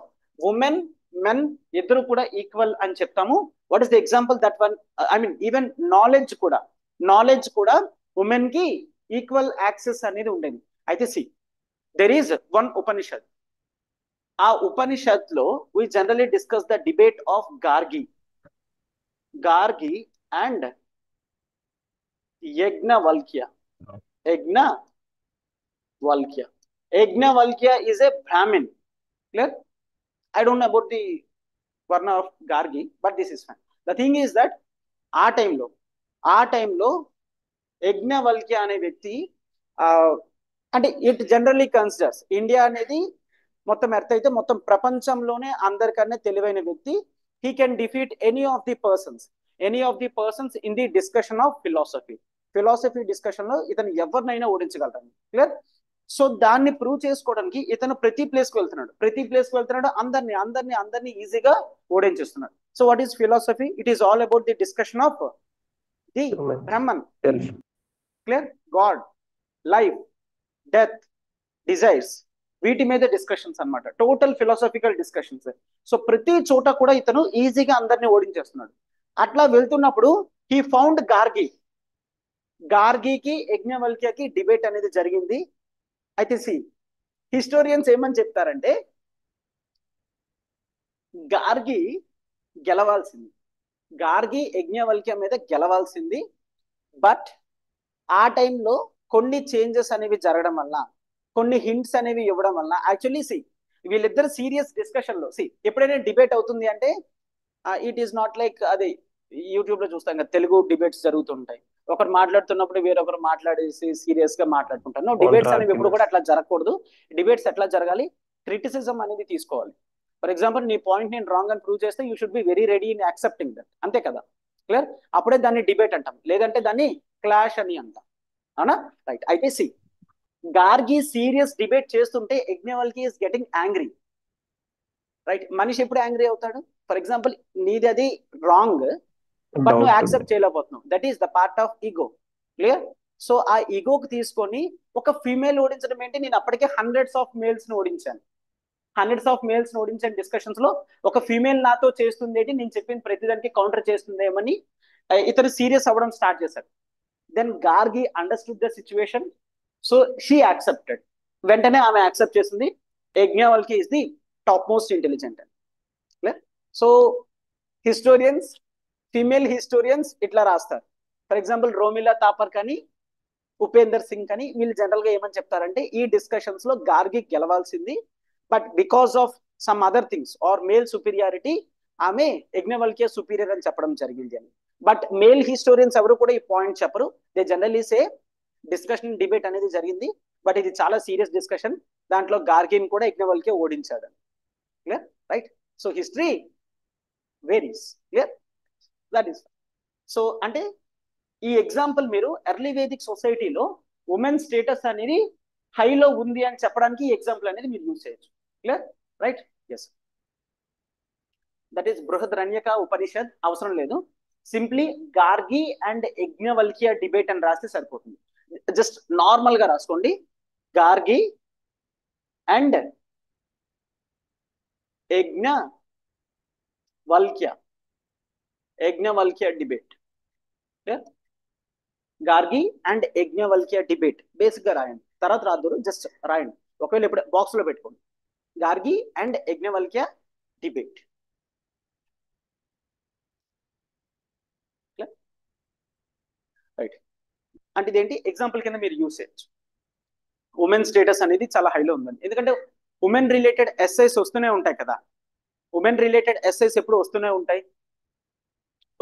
ఉమెన్ మెన్ ఇద్దరు కూడా ఈక్వల్ అని చెప్తాము. What is the example that one? I mean even knowledge కూడా ఉమెన్ కి ఈక్వల్ యాక్సెస్ అనేది ఉండేది. అయితే see there is one Upanishad. ఆ ఉపనిషత్ లో we generally discuss the debate of Gargi and Yajnavalkya. Yajnavalkya is a Brahmin. Clear? I don't know about the Varna of Gargi, but this is fine. The thing is that ఆ టైంలో యజ్ఞవల్క్య అనే వ్యక్తి అంటే ఇట్ జనరల్లీ కన్సిడర్స్ ఇండియా అనేది మొత్తం ఎర్త్ అయితే మొత్తం ప్రపంచంలోనే అందరికన్నా తెలివైన వ్యక్తి. He can defeat any of the persons in the discussion of philosophy discussion లో ఇతను ఎవరినైనా ఓడించగలరు. క్లియర్? సో దాన్ని ప్రూవ్ చేసుకోవడానికి ఇతను ప్రతి ప్లేస్ కి వెళ్తున్నాడు, అందరినీ ఈజీగా ఓడించేస్తున్నాడు. So what is philosophy? It is all about the discussion of the Brahman. Clear? God, life, death, desires, వీటి మీద డిస్కషన్స్ అన్నమాట. Total philosophical discussions. సో ప్రతి చోట కూడా ఇతను ఈజీగా అందరినీ ఓడించేస్తున్నాడు. అట్లా వెళ్తున్నప్పుడు హీ ఫౌండ్ గార్గీకి యజ్ఞవల్క్యకి డిబేట్ అనేది జరిగింది. అయితే సి హిస్టోరియన్స్ ఏమని చెప్తారంటే గార్గి యజ్ఞవల్క్య మీద గెలవాల్సింది. బట్ ఆ టైంలో కొన్ని చేంజెస్ అనేవి జరగడం వల్ల, కొన్ని హింట్స్ అనేవి ఇవ్వడం వల్ల, యాక్చువల్లీ సి వీళ్ళిద్దరు సీరియస్ డిస్కషన్ లో ఎప్పుడైనా డిబేట్ అవుతుంది అంటే ఇట్ ఈస్ నాట్ లైక్ అది యూట్యూబ్ లో చూస్తాం కదా, తెలుగు డిబేట్స్ జరుగుతుంటాయి. ఒకరు మాట్లాడుతున్నప్పుడు వేరొకరు మాట్లాడేసి సీరియస్ గా మాట్లాడుకుంటారు. నో, డిబేట్స్ అనేవి ఎప్పుడు కూడా అట్లా జరగకూడదు. డిబేట్స్ ఎట్లా జరగాలి? క్రిటిసిజం అనేది తీసుకోవాలి. ఫర్ ఎగ్జాంపుల్ నీ పాయింట్ నేను రాంగ్ అని ప్రూవ్ చేస్తే you should be very ready in accepting that. అంతే కదా? క్లియర్? అప్పుడే దాన్ని డిబేట్ అంటాం, లేదంటే దాన్ని క్లాష్ అని అంటాం. అవునా? రైట్. అయితే సి గార్గి సీరియస్ డిబేట్ చేస్తుంటే Yajnavalkya is getting angry. Right? మనిషి ఎప్పుడు యాంగ్రీ అవుతాడు? ఫర్ ఎగ్జాంపుల్ నీది అది రాంగ్, బట్ నువ్వు యాక్సెప్ట్ చేయలేకపోతున్నావు. That is the part of ego. Clear? So ఆ ఈగోకి తీసుకొని ఒక ఫీమేల్ ఓడించడం ఏంటి? నేను అప్పటికే హండ్రెడ్స్ ఆఫ్ మేల్స్ ని ఓడించాను డిస్కషన్స్ లో. ఒక ఫీమేల్ నాతో చేస్తుంది ఏంటి, నేను చెప్పిన ప్రతిదానికి కౌంటర్ చేస్తుందేమని ఇతను సీరియస్ అవ్వడం స్టార్ట్ చేశాడు. Then Gargi understood the situation. So she accepted. వెంటనే ఆమె యాక్సెప్ట్ చేసింది Yajnavalkya is the top most intelligent. Clear? So female historians ఇట్లా రాస్తారు. ఫర్ ఎగ్జాంపుల్ రోమిలా థాపర్ కానీ ఉపేందర్ సింగ్ కానీ వీళ్ళు జనరల్ గా ఏమని చెప్తారంటే ఈ డిస్కషన్స్ లో గార్గి గెలవాల్సింది, but because of some other things or male superiority ఆమె యజ్ఞవల్క్య సుపీరియర్ అని చెప్పడం జరిగింది అని. బట్ మేల్ హిస్టోరియన్స్ ఎవరు కూడా ఈ పాయింట్ చెప్పరు. They generally say discussion debate అనేది జరిగింది, బట్ ఇది చాలా సీరియస్ డిస్కషన్, దాంట్లో గార్గిని కూడా యజ్ఞవల్క్య ఓడించాడు. Clear? Right? So history varies. Clear? That is. So అంటే ఈ ఎగ్జాంపుల్ మీరు ఎర్లీ వేదిక్ సొసైటీలో ఉమెన్ స్టేటస్ అనేది హైలో ఉంది అని చెప్పడానికి ఈ ఎగ్జాంపుల్ అనేది మీరు యూజ్ చేయొచ్చు. Clear? Right? Yes. That is Brihadaranyaka Upanishad అవసరం లేదు. Simply Gargi and Yajnavalkya debate అని రాస్తే సరిపోతుంది. జస్ట్ నార్మల్ గా రాసుకోండి, Gargi and Yajnavalkya debate. Gargi and Yajnavalkya debate basic గా రాయండి, తర్వాత రాదురు, జస్ట్ రాయండి. ఒకవేళ ఇప్పుడు బాక్స్ లో పెట్టుకోండి, Gargi and Yajnavalkya debate. Right? అంటే ఇదేంటి ఎగ్జాంపుల్ కింద మీరు యూజ్ చేయొచ్చు. ఉమెన్ స్టేటస్ అనేది చాలా హైలో ఉందని, ఎందుకంటే ఉమెన్ రిలేటెడ్ ఎస్ఐస్ వస్తూనే ఉంటాయి కదా. ఉమెన్ రిలేటెడ్ ఎస్ఐస్ ఎప్పుడు వస్తూనే ఉంటాయి.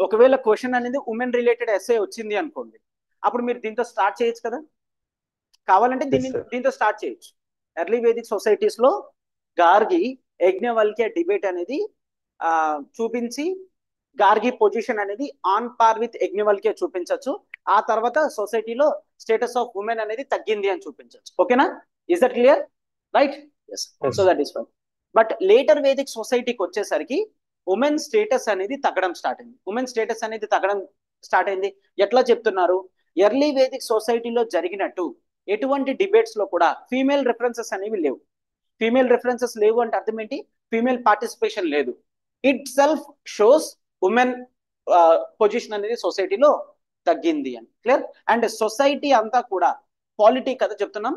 ఒకవేళ క్వశ్చన్ అనేది ఉమెన్ రిలేటెడ్ ఎస్ఐ వచ్చింది అనుకోండి, అప్పుడు మీరు దీంతో స్టార్ట్ చేయొచ్చు కదా. కావాలంటే దీంతో స్టార్ట్ చేయొచ్చు. ఎర్లీ వేదిక్ సొసైటీస్ లో గార్గి యజ్ఞవల్క్య డిబేట్ అనేది చూపించి గార్గి పొజిషన్ అనేది ఆన్ పార్ విత్ యజ్ఞవల్క్య చూపించవచ్చు. ఆ తర్వాత సొసైటీలో స్టేటస్ ఆఫ్ ఉమెన్ అనేది తగ్గింది అని చూపించవచ్చు. ఓకేనా? Is that clear? Right? Yes. So that is fine. But later Vedic సొసైటీకి వచ్చేసరికి ఉమెన్ స్టేటస్ అనేది తగ్గడం స్టార్ట్ అయింది. ఎట్లా చెప్తున్నారు? ఎర్లీ వేదిక్ సొసైటీలో జరిగినట్టు ఎటువంటి డిబేట్స్ లో కూడా ఫీమేల్ రెఫరెన్సెస్ అనేవి లేవు. ఫీమేల్ రెఫరెన్సెస్ లేవు అంటే అర్థం ఏంటి? ఫీమేల్ పార్టిసిపేషన్ లేదు. It self shows women position అనేది సొసైటీలో తగ్గింది అని. క్లియర్? అండ్ సొసైటీ అంతా కూడా పాలిటీ కదా చెప్తున్నాం.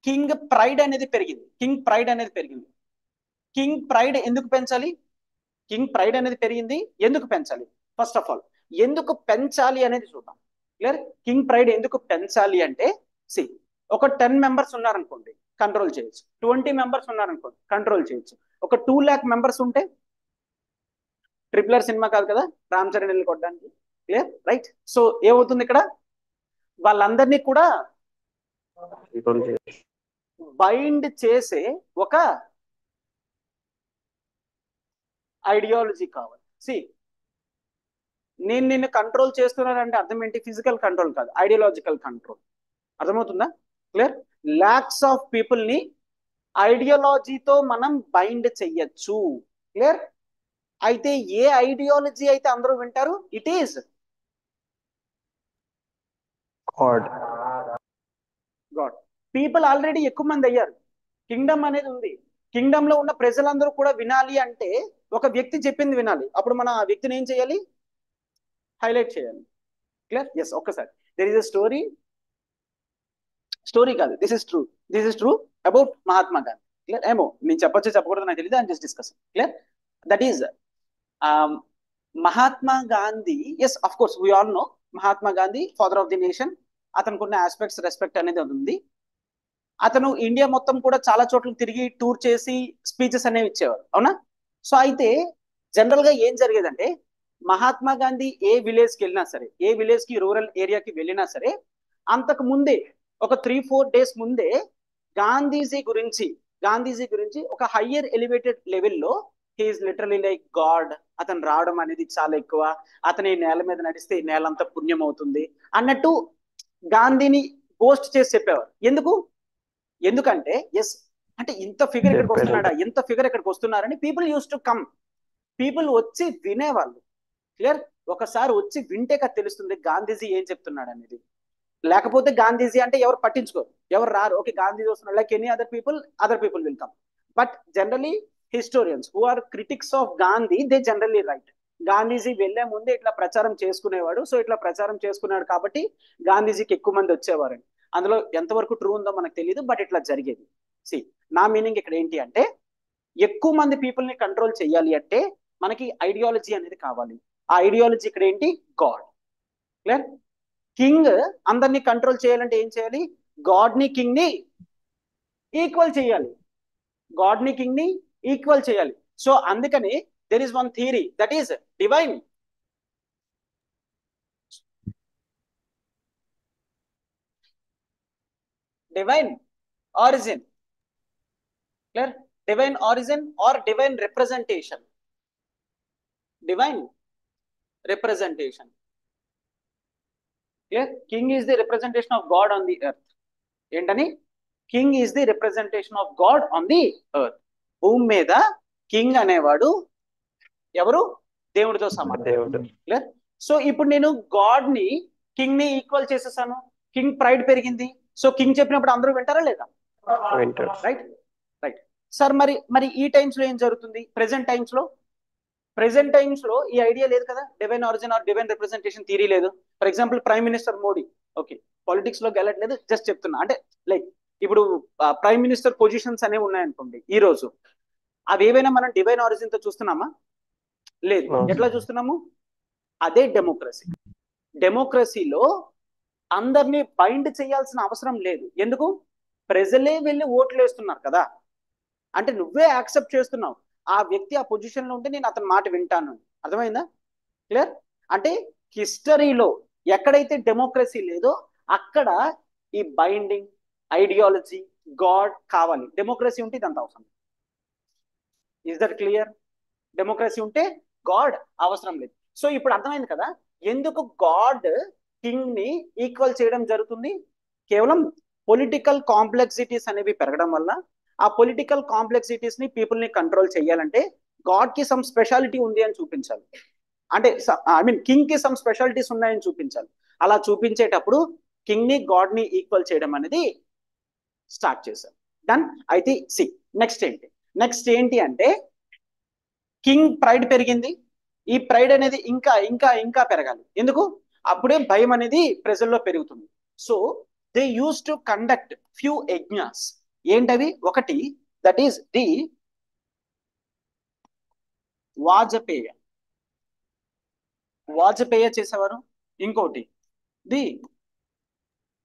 కింగ్ ప్రైడ్ అనేది పెరిగింది. కింగ్ ప్రైడ్ ఎందుకు పెంచాలి? కింగ్ ప్రైడ్ అనేది పెరిగింది, ఎందుకు పెంచాలి? ఫస్ట్ ఆఫ్ ఆల్ ఎందుకు పెంచాలి అనేది చూద్దాం. క్లియర్? కింగ్ ప్రైడ్ ఎందుకు పెంచాలి అంటే, సి, ఒక 10 మెంబర్స్ ఉన్నారనుకోండి, కంట్రోల్ చేయొచ్చు. 20 మెంబర్స్ ఉన్నారనుకోండి, కంట్రోల్ చేయొచ్చు. ఒక 2 lakh మెంబర్స్ ఉంటే, ట్రిపులర్ సినిమా కాదు కదా రామ్ చరణ్ వెళ్ళి కొట్టడానికి. క్లియర్? రైట్? సో ఏమవుతుంది ఇక్కడ? వాళ్ళందరినీ కూడా బైండ్ చేసే ఒక ఐడియాలజీ కావాలి. సి, నేను నిన్ను కంట్రోల్ చేస్తున్నానంటే అర్థం ఏంటి? ఫిజికల్ కంట్రోల్ కాదు, ఐడియాలజికల్ కంట్రోల్. అర్థమవుతుందా? క్లియర్? లాక్స్ ఆఫ్ పీపుల్ ని ఐడియాలజీతో మనం బైండ్ చెయ్యొచ్చు. క్లియర్? అయితే ఏ ఐడియాలజీ అయితే అందరూ వింటారు? It is God. People already ఎక్కువ మంది అయ్యారు. కింగ్డమ్ అనేది ఉంది. కింగ్డమ్ లో ఉన్న ప్రజలందరూ కూడా వినాలి అంటే ఒక వ్యక్తి చెప్పింది వినాలి. అప్పుడు మనం ఆ వ్యక్తిని ఏం చేయాలి? హైలైట్ చేయాలి. క్లియర్? ఎస్. ఒక్కసారి దెర్ ఇస్ అ స్టోరీ కాదు, this is true about Mahatma Gandhi. Clear? ఏమో నేను చెప్పకూడదు నాకు తెలియదు, I'm just discussing. Clear? That is Mahatma Gandhi. Yes, of course we all know Mahatma Gandhi, father of the nation. అతనికి ఉన్న ఆస్పెక్ట్స్, రెస్పెక్ట్ అనేది ఉంది. అతను ఇండియా మొత్తం కూడా చాలా చోట్ల తిరిగి టూర్ చేసి స్పీచెస్ అనేవి ఇచ్చేవారు, అవునా? సో అయితే జనరల్ గా ఏం జరిగేదంటే, మహాత్మా గాంధీ ఏ విలేజ్ కి వెళ్ళినా సరే, ఏ విలేజ్ కి రూరల్ ఏరియాకి వెళ్ళినా సరే, అంతకు ముందే ఒక 3-4 days ముందే గాంధీజీ గురించి ఒక హయ్యర్ ఎలివేటెడ్ లెవెల్లో హీఈస్ లిటరలీ లైక్ గాడ్. అతను రావడం అనేది చాలా ఎక్కువ. అతని నేల మీద నడిస్తే నేలంతా పుణ్యం అవుతుంది అన్నట్టు గాంధీని పోస్ట్ చేసి చెప్పేవారు. ఎందుకంటే ఎస్, అంటే ఇంత ఫిగర్ ఇక్కడికి వస్తున్నాడా, ఇంత ఫిగర్ ఇక్కడికి వస్తున్నారని people use to come. People వచ్చి వినేవాళ్ళు. క్లియర్? ఒకసారి వచ్చి వింటే కదా తెలుస్తుంది గాంధీజీ ఏం చెప్తున్నాడు అనేది. లేకపోతే గాంధీజీ అంటే ఎవరు పట్టించుకోరు, ఎవరు రారు. ఓకే, గాంధీజీ వస్తున్నాడు, like any other people will come. But generally historians who are critics of Gandhi, they generally write. Gandhiji వెళ్లే ముందే ఇట్లా ప్రచారం చేసుకునేవాడు, సో ఇట్లా ప్రచారం చేసుకున్నాడు కాబట్టి గాంధీజీకి ఎక్కువ మంది వచ్చేవారని. అందులో ఎంతవరకు ట్రూ ఉందో మనకు తెలియదు, బట్ ఇట్లా జరిగేది. సి, నా మీనింగ్ ఇక్కడ ఏంటి అంటే, ఎక్కువ మంది పీపుల్ ని కంట్రోల్ చేయాలి అంటే మనకి ఐడియాలజీ అనేది కావాలి. ఆ ఐడియాలజీ ఇక్కడ ఏంటి? గాడ్. క్లియర్? కింగ్ అందరినీ కంట్రోల్ చేయాలంటే ఏం చేయాలి? గాడ్ ని కింగ్ ని ఈక్వల్ చేయాలి. సో అందుకని there is one theory, that is divine origin. Clear? Divine origin or divine representation. Clear? King is the representation of God on the earth. ఏంటని? King is the representation of God on the earth. భూమి మీద కింగ్ అనేవాడు ఎవరు? దేవుడితో సమానం. క్లియర్? సో ఇప్పుడు నేను గాడ్ ని కింగ్ ని ఈక్వల్ చేసేసాను. కింగ్ ప్రైడ్ పెరిగింది. సో కింగ్ చెప్పినప్పుడు అందరూ వింటారా లేదా? రైట్. సార్ మరి ఈ టైమ్స్ లో ఏం జరుగుతుంది? ప్రెసెంట్ టైమ్స్ లో ఈ ఐడియా లేదు కదా, divine origin or divine representation theory లేదు. For example prime minister Modi, okay, politics లోకి వెళ్ళట్లేదు, జస్ట్ చెప్తున్నా. అంటే లైక్ ఇప్పుడు ప్రైమ్ మినిస్టర్ పొజిషన్స్ అనేవి ఉన్నాయనుకోండి ఈ రోజు, అవి ఏవైనా మనం డివైన్ ఆరిజిన్ తో చూస్తున్నామా? లేదు. ఎట్లా చూస్తున్నాము? అదే డెమోక్రసీలో అందరినీ బైండ్ చేయాల్సిన అవసరం లేదు. ఎందుకు? ప్రజలే వెళ్ళి ఓట్లు వేస్తున్నారు కదా. అంటే నువ్వే యాక్సెప్ట్ చేస్తున్నావు ఆ వ్యక్తి ఆ పొజిషన్ లో ఉంటే నేను అతని మాట వింటాను. అర్థమైందా? క్లియర్? అంటే హిస్టరీలో ఎక్కడైతే డెమోక్రసీ లేదో అక్కడ ఈ బైండింగ్ ఐడియాలజీ గాడ్ కావాలి. డెమోక్రసీ ఉంటే ఇదంతా అవసరం. Is that clear? డెమోక్రసీ ఉంటే గాడ్ అవసరం లేదు. సో ఇప్పుడు అర్థమైంది కదా ఎందుకు గాడ్ కింగ్ ని ఈక్వల్ చేయడం జరుగుతుంది. కేవలం పొలిటికల్ కాంప్లెక్సిటీస్ అనేవి పెరగడం వల్ల, ఆ పొలిటికల్ కాంప్లెక్సిటీస్ ని పీపుల్ ని కంట్రోల్ చేయాలంటే గాడ్ కి సమ్ స్పెషాలిటీ ఉంది అని చూపించాలి. అంటే కింగ్ కి సమ్ స్పెషాలిటీస్ ఉన్నాయని చూపించాలి. అలా చూపించేటప్పుడు కింగ్ ని గాడ్ ని ఈక్వల్ చేయడం అనేది స్టార్ట్ చేశారు. డన్. అయితే నెక్స్ట్ ఏంటి అంటే కింగ్ ప్రైడ్ పెరిగింది. ఈ ప్రైడ్ అనేది ఇంకా ఇంకా ఇంకా పెరగాలి. ఎందుకు? అప్పుడే భయం అనేది ప్రజల్లో పెరుగుతుంది. So they use to conduct few yajnas. ఏంటవి? ఒకటి that is the Vajapeya. Vajapeya చేసేవారు. ఇంకోటి ది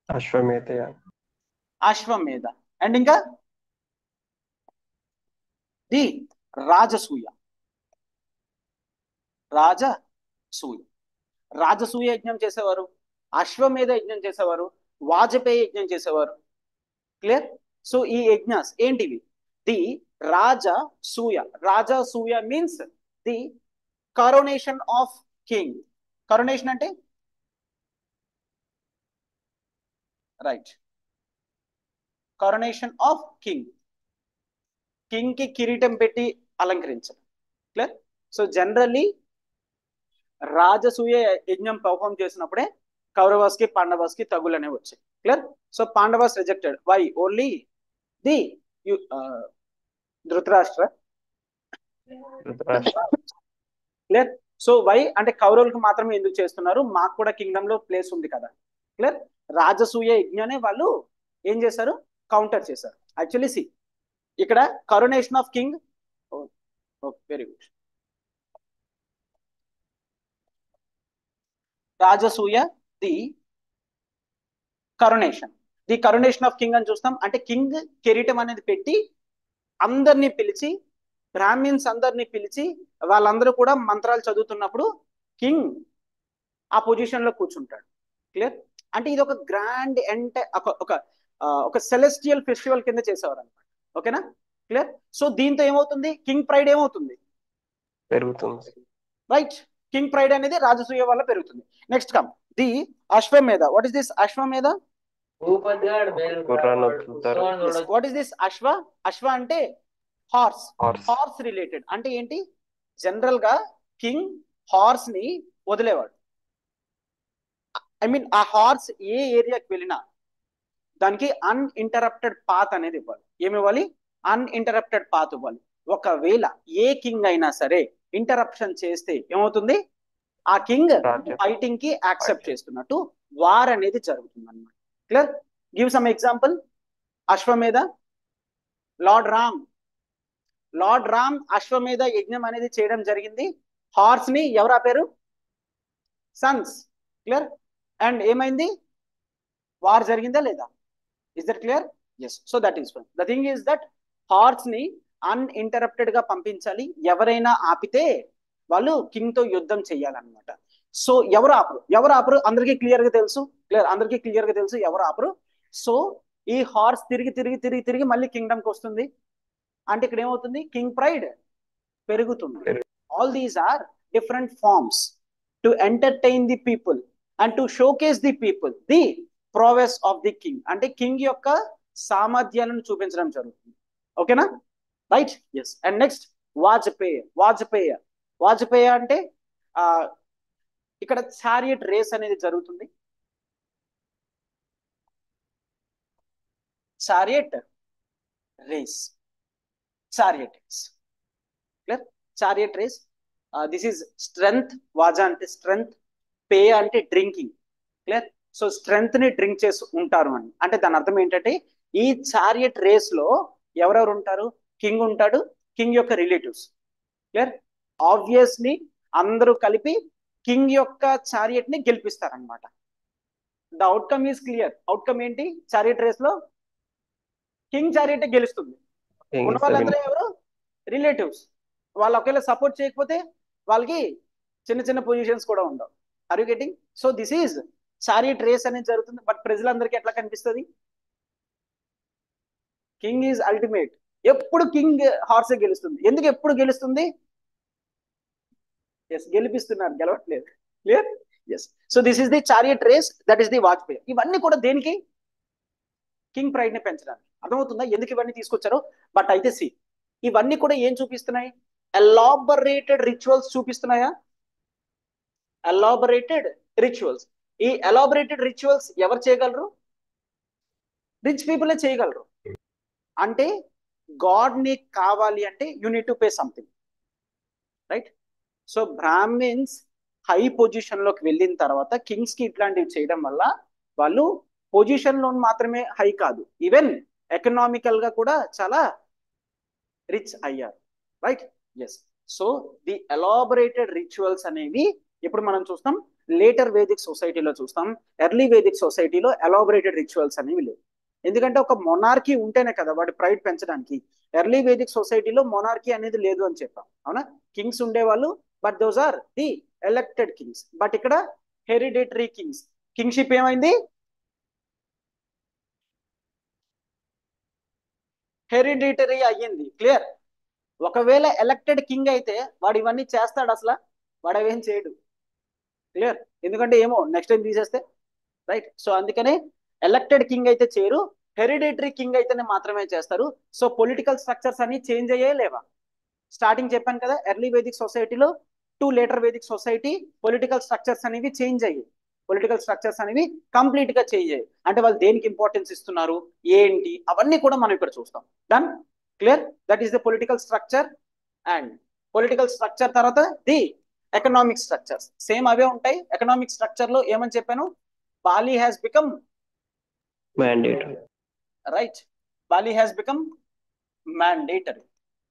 అశ్వమేధ
అశ్వమేధ. అండ్ ఇంకా ది రాజసూయ. రాజసూయ రాజసూయ యజ్ఞం చేసేవారు, అశ్వమేధ యజ్ఞం చేసేవారు, వాజపేయ యజ్ఞం చేసేవారు. క్లియర్? సో ఈ యజ్ఞాస్ ఏంటివి? The Rajasuya. Rajasuya means the coronation of king. Coronation అంటే right, coronation of king. King కి కిరీటం పెట్టి అలంకరించడం. క్లియర్? సో జనరల్లీ రాజసూయ యజ్ఞం పర్ఫామ్ చేసినప్పుడే కౌరవాస్ కి పాండవాస్ కి తగులు అనేవి వచ్చాయి. Clear? So Pandavas rejected. Why? Only the Dhritarashtra. Clear? So why అంటే కౌరవులకు మాత్రమే ఎందుకు చేస్తున్నారు, మాకు కూడా కింగ్డమ్ లో ప్లేస్ ఉంది కదా. క్లియర్? రాజసూయ యజ్ఞాన్ని వాళ్ళు ఏం చేశారు? కౌంటర్ చేశారు. యాక్చువల్లీ సి ఇక్కడ coronation of king. Very good. Rajasuya the coronation of king అని చూస్తాం. అంటే కింగ్ కిరీటం అనేది పెట్టి అందరినీ పిలిచి, బ్రాహ్మిన్స్ అందరినీ పిలిచి వాళ్ళందరూ కూడా మంత్రాలు చదువుతున్నప్పుడు కింగ్ ఆ పొజిషన్ లో కూర్చుంటాడు. క్లియర్? అంటే ఇది ఒక గ్రాండ్ ఒక సెలెస్టియల్ ఫెస్టివల్ కింద చేసేవారు అనమాట. ఓకేనా? క్లియర్? సో దీంతో ఏమవుతుంది? కింగ్ ప్రైడ్ ఏమవుతుంది?
పెరుగుతుంది.
రైట్. కింగ్ ప్రైడ్ అనేది రాజసూయ వల్ల పెరుగుతుంది. నెక్స్ట్ కమ్ ది అశ్వమేధ. వాట్ ఇస్ దిస్ అశ్వమేధ? వాట్ ఇస్ దిస్ అశ్వ అంటే హార్స్. హార్స్ రిలేటెడ్ అంటే ఏంటి? జనరల్ గా కింగ్ హార్స్ ని వదిలేవాడు. ఐ మీన్ ఆ హార్స్ ఏ ఏరియాకి వెళ్ళినా దానికి అన్ఇంటరప్టెడ్ పాత్ అనేది ఇవ్వాలి. ఏమి ఇవ్వాలి? అన్ఇంటరప్టెడ్ పాత్ ఇవ్వాలి. ఒకవేళ ఏ కింగ్ అయినా సరే ఇంటరప్షన్ చేస్తే ఏమవుతుంది? ఆ కింగ్ ఫైటింగ్ కి యాక్సెప్ట్ చేస్తున్నట్టు వార్ అనేది జరుగుతుంది అనమాట. Clear? Give some example. Ashwamedha. Lord Ram Ashwamedha యజ్ఞం అనేది చేయడం జరిగింది. హార్స్ ని ఎవరు ఆపారు? సన్స్. క్లియర్? అండ్ ఏమైంది? వార్ జరిగిందా లేదా? Is that clear? Yes. So that is fine. The thing is that horse ని అన్ఇంటరప్టెడ్ గా పంపించాలి. ఎవరైనా ఆపితే వాళ్ళు కింగ్ తో యుద్ధం చేయాలన్నమాట. సో ఎవరు ఆపరు? అందరికీ క్లియర్ గా తెలుసు ఎవరు ఆపరు. సో ఈ హార్స్ తిరిగి మళ్ళీ కింగ్డమ్ కి వస్తుంది. అంటే ఇక్కడ ఏమవుతుంది? కింగ్ ప్రైడ్ పెరుగుతుంది. All these are different forms to entertain the people and to showcase the people the prowess of the king. అంటే కింగ్ యొక్క సామర్థ్యాలను చూపించడం జరుగుతుంది. ఓకేనా? Right? Yes. And next Vajapeya అంటే ఇక్కడ చారియట్ రేస్ అనేది జరుగుతుంది. Chariot race. Clear? Chariot race. This is strength. వాజా అంటే స్ట్రెంగ్త్, పేయ అంటే డ్రింకింగ్. క్లియర్? సో స్ట్రెంగ్త్ ని డ్రింక్ చేసి ఉంటారు అని అంటే దాని అర్థం ఏంటంటే ఈ చారియట్ రేస్ లో ఎవరెవరు ఉంటారు? కింగ్ ఉంటాడు, కింగ్ యొక్క రిలేటివ్స్. క్లియర్? ఆబ్వియస్లీ అందరూ కలిపి కింగ్ యొక్క చారియట్ ని గెలిపిస్తారనమాట. The outcome is clear. Outcome ఏంటి? చారియట్ రేస్ లో కింగ్ చారియట్ గెలుస్తుంది. ఉన్న వాళ్ళందరూ ఎవరు? రిలేటివ్స్. వాళ్ళు ఒకవేళ సపోర్ట్ చేయకపోతే వాళ్ళకి చిన్న పొజిషన్స్ కూడా ఉండవు. Are you getting? So this is chariot race అనేది జరుగుతుంది. బట్ ప్రజలందరికీ ఎట్లా కనిపిస్తుంది? King is ultimate. ఎప్పుడు కింగ్ హార్స్ గెలుస్తుంది. ఎందుకు ఎప్పుడు గెలుస్తుంది? ఎస్, గెలిపిస్తున్నారు, గెలవట్లేదు. Clear? Yes. So this is the chariot race. That is the Vajapeya. ఇవన్నీ కూడా దేనికి? కింగ్ ప్రైడ్ ని పెంచడానికి. అర్థమవుతుందా ఎందుకు ఇవన్నీ తీసుకొచ్చారో? బట్ అయితే సి ఇవన్నీ కూడా ఏం చూపిస్తున్నాయి? ఎలాబరేటెడ్ రిచువల్స్ చూపిస్తున్నాయా? Elaborated rituals. ఈ ఎలాబరేటెడ్ రిచువల్స్ ఎవరు చేయగలరు? రిచ్ పీపులే చేయగలరు. అంటే గాడ్ ని కావాలి అంటే you need to pay something, right? So Brahmins high position లోకి వెళ్ళిన తర్వాత కింగ్స్ కి ఇట్లాంటివి చేయడం వల్ల వాళ్ళు పొజిషన్ లో మాత్రమే హై కాదు, ఈవెన్ ఎకనామికల్ గా కూడా చాలా రిచ్ అయ్యారు, right? Yes. So the elaborated rituals అనేవి ఇప్పుడు మనం చూస్తాం, లేటర్ వేదిక్ సొసైటీలో చూస్తాం. ఎర్లీ వేదిక్ సొసైటీలో ఎలాబరేటెడ్ రిచువల్స్ అనేవి లేవు. ఎందుకంటే ఒక మొనార్కీ ఉంటేనే కదా వాడి ప్రైడ్ పెంచడానికి. ఎర్లీ వేదిక్ సొసైటీలో మొనార్కీ అనేది లేదు అని చెప్పాం, అవునా? కింగ్స్ ఉండేవాళ్ళు, but those are the elected kings. But ఇక్కడ హెరిడిటరీ కింగ్స్, కింగ్షిప్ ఏమైంది? హెరిడిటరీ అయ్యింది. క్లియర్? ఒకవేళ ఎలక్టెడ్ కింగ్ అయితే వాడు ఇవన్నీ చేస్తాడు? అసలు వాడు అవేం చేయడు. క్లియర్? ఎందుకంటే ఏమో నెక్స్ట్ టైం తీసేస్తే, రైట్? సో అందుకనే ఎలక్టెడ్ కింగ్ అయితే చేయరు, హెరిడిటరీ కింగ్ అయితేనే మాత్రమే చేస్తారు. సో పొలిటికల్ స్ట్రక్చర్స్ అన్ని చేంజ్ అయ్యే లేవా? స్టార్టింగ్ చెప్పాను కదా, ఎర్లీ వేదిక్ సొసైటీలో to later Vedic society political structures అనేవి చేంజ్ అయ్యాయి. పొలిటికల్ స్ట్రక్చర్స్ అనేవి కంప్లీట్ గా చేంజ్ అయ్యాయి. అంటే వాళ్ళు దేనికి ఇంపార్టెన్స్ ఇస్తున్నారు ఏంటి అవన్నీ కూడా మనం ఇక్కడ చూస్తాం. Done? Clear? That is the political structure. And political structure తర్వాత ది ఎకనామిక్ స్ట్రక్చర్స్ సేమ్ అవే ఉంటాయి. ఎకనామిక్ స్ట్రక్చర్ లో ఏమని చెప్పాను? Bali has become
mandatory.
Right, Bali has become mandatory.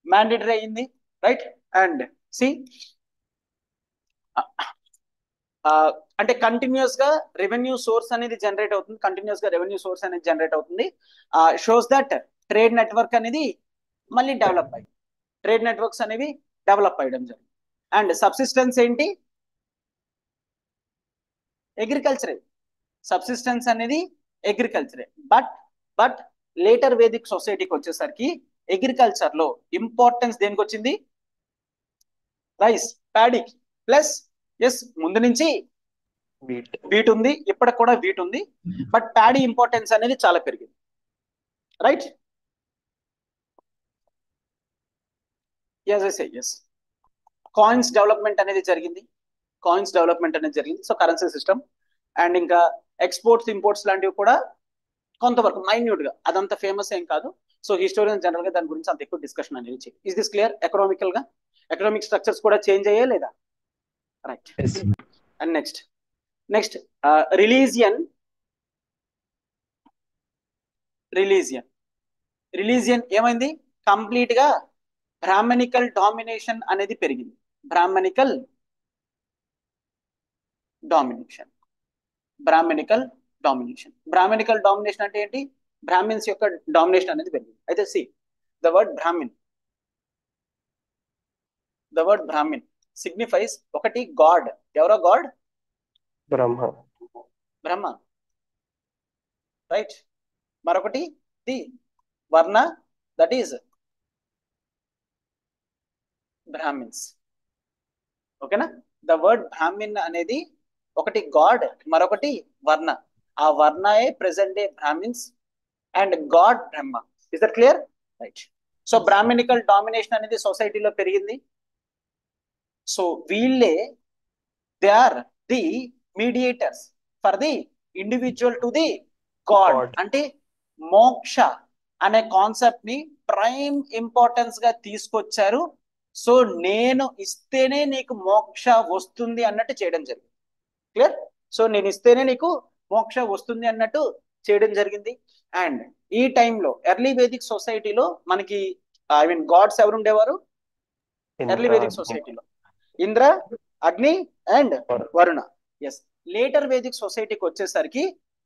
Mandatory అయింది, రైట్? అండ్ సి అంటే కంటిన్యూస్ గా రెవెన్యూ సోర్స్ అనేది జనరేట్ అవుతుంది, కంటిన్యూస్ గా రెవెన్యూ సోర్స్ అనేది జనరేట్ అవుతుంది. షోస్ దట్ ట్రేడ్ నెట్వర్క్ అనేది మళ్ళీ డెవలప్ అయ్యి, ట్రేడ్ నెట్వర్క్స్ అనేవి డెవలప్ అయ్యడం జరిగింది. అండ్ సబ్సిస్టెన్స్ ఏంటి? అగ్రికల్చరే. సబ్సిస్టెన్స్ అనేది అగ్రికల్చరే. బట్ లేటర్ వేదిక్ సొసైటీకి వచ్చేసరికి అగ్రికల్చర్ లో ఇంపార్టెన్స్ దేనికి వచ్చింది? రైస్, ప్యాడీకి. ప్లస్ ఎస్, ముందు నుంచి వీట్ ఉంది, ఇప్పటికి కూడా వీట్ ఉంది, బట్ ప్యాడీ ఇంపార్టెన్స్ అనేది చాలా పెరిగింది, రైట్? ఎస్. కాయిన్స్ డెవలప్మెంట్ అనేది జరిగింది, కాయిన్స్ డెవలప్మెంట్ అనేది జరిగింది. సో కరెన్సీ సిస్టమ్ అండ్ ఇంకా ఎక్స్పోర్ట్స్ ఇంపోర్ట్స్ లాంటివి కూడా కొంతవరకు మైన్యూట్ గా, అదంత ఫేమస్ ఏం కాదు. సో హిస్టోరియన్స్ జనరల్ గా దాని గురించి అంత ఎక్కువ డిస్కషన్ అనేది చేయాలి. Is this clear? ఎకనామికల్ గా ఎకనామిక్ స్ట్రక్చర్స్ కూడా చేంజ్ అయ్యా లేదా? రైట్. అండ్ నెక్స్ట్ రిలీజియన్ ఏమైంది? కంప్లీట్ గా బ్రాహ్మణికల్ డామినేషన్ అనేది పెరిగింది. బ్రాహ్మణికల్ డామినేషన్ అంటే ఏంటి? బ్రాహ్మిన్స్ యొక్క డామినేషన్ అనేది పెరిగింది. అయితే see the word Brahmin signifies ఒకటి గాడ్. ఎవరో గాడ్? బ్రహ్మ, రైట్? మరొకటి the varna, that is Brahmins. ఓకేనా? ద వర్డ్ బ్రాహ్మిన్ అనేది ఒకటి గాడ్, మరొకటి వర్ణ. ఆ వర్ణయే present day Brahmins and God Brahma. Is that clear? Right. So Brahmanical domination అనేది సొసైటీలో పెరిగింది. సో వీళ్ళే they are the mediators for the individual to the God. అంటే మోక్ష అనే కాన్సెప్ట్ ని ప్రైమ్ ఇంపార్టెన్స్ గా తీసుకొచ్చారు. సో నేను ఇస్తేనే నీకు మోక్ష వస్తుంది అన్నట్టు చేయడం జరిగింది. క్లియర్? సో నేను ఇస్తేనే నీకు మోక్ష వస్తుంది అన్నట్టు చేయడం జరిగింది. అండ్ ఈ టైంలో ఎర్లీ వేదిక్ సొసైటీలో మనకి గాడ్స్ ఎవరు ఉండేవారు? ఎర్లీ వేదిక్ సొసైటీలో Indra, Agni and Varuna. Yes. Later Vedic సొసైటీకి వచ్చేసరికి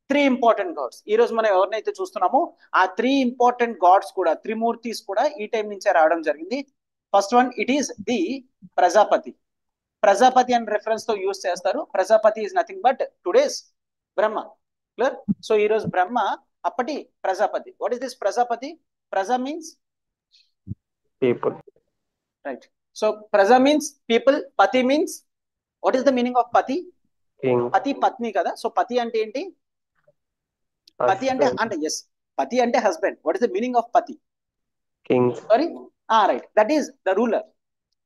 3 ఇంపార్టెంట్ గాడ్స్. ఈ రోజు మనం ఎవరినైతే చూస్తున్నామో ఆ 3 ఇంపార్టెంట్ గాడ్స్ కూడా, త్రిమూర్తిస్ కూడా ఈ టైం నుంచే రావడం జరిగింది. First one it is the Prajapati. Prajapati అనే రెఫరెన్స్ తో యూజ్ చేస్తారు. Prajapati is nothing but today's Brahma. Clear? So ఈ రోజు బ్రహ్మ, అప్పటి Prajapati. What is this Prajapati? ప్రజా మీన్స్
పీపుల్,
రైట్? సో ప్రజా మీన్స్ పీపుల్, పతి means what is the meaning of పతి? పతి పత్ని కదా. సో పతి అంటే ఏంటి? పతి అంటే ఎస్, పతి అంటే husband. What is the meaning of పతి?
King.
Sorry, right, that is the ruler.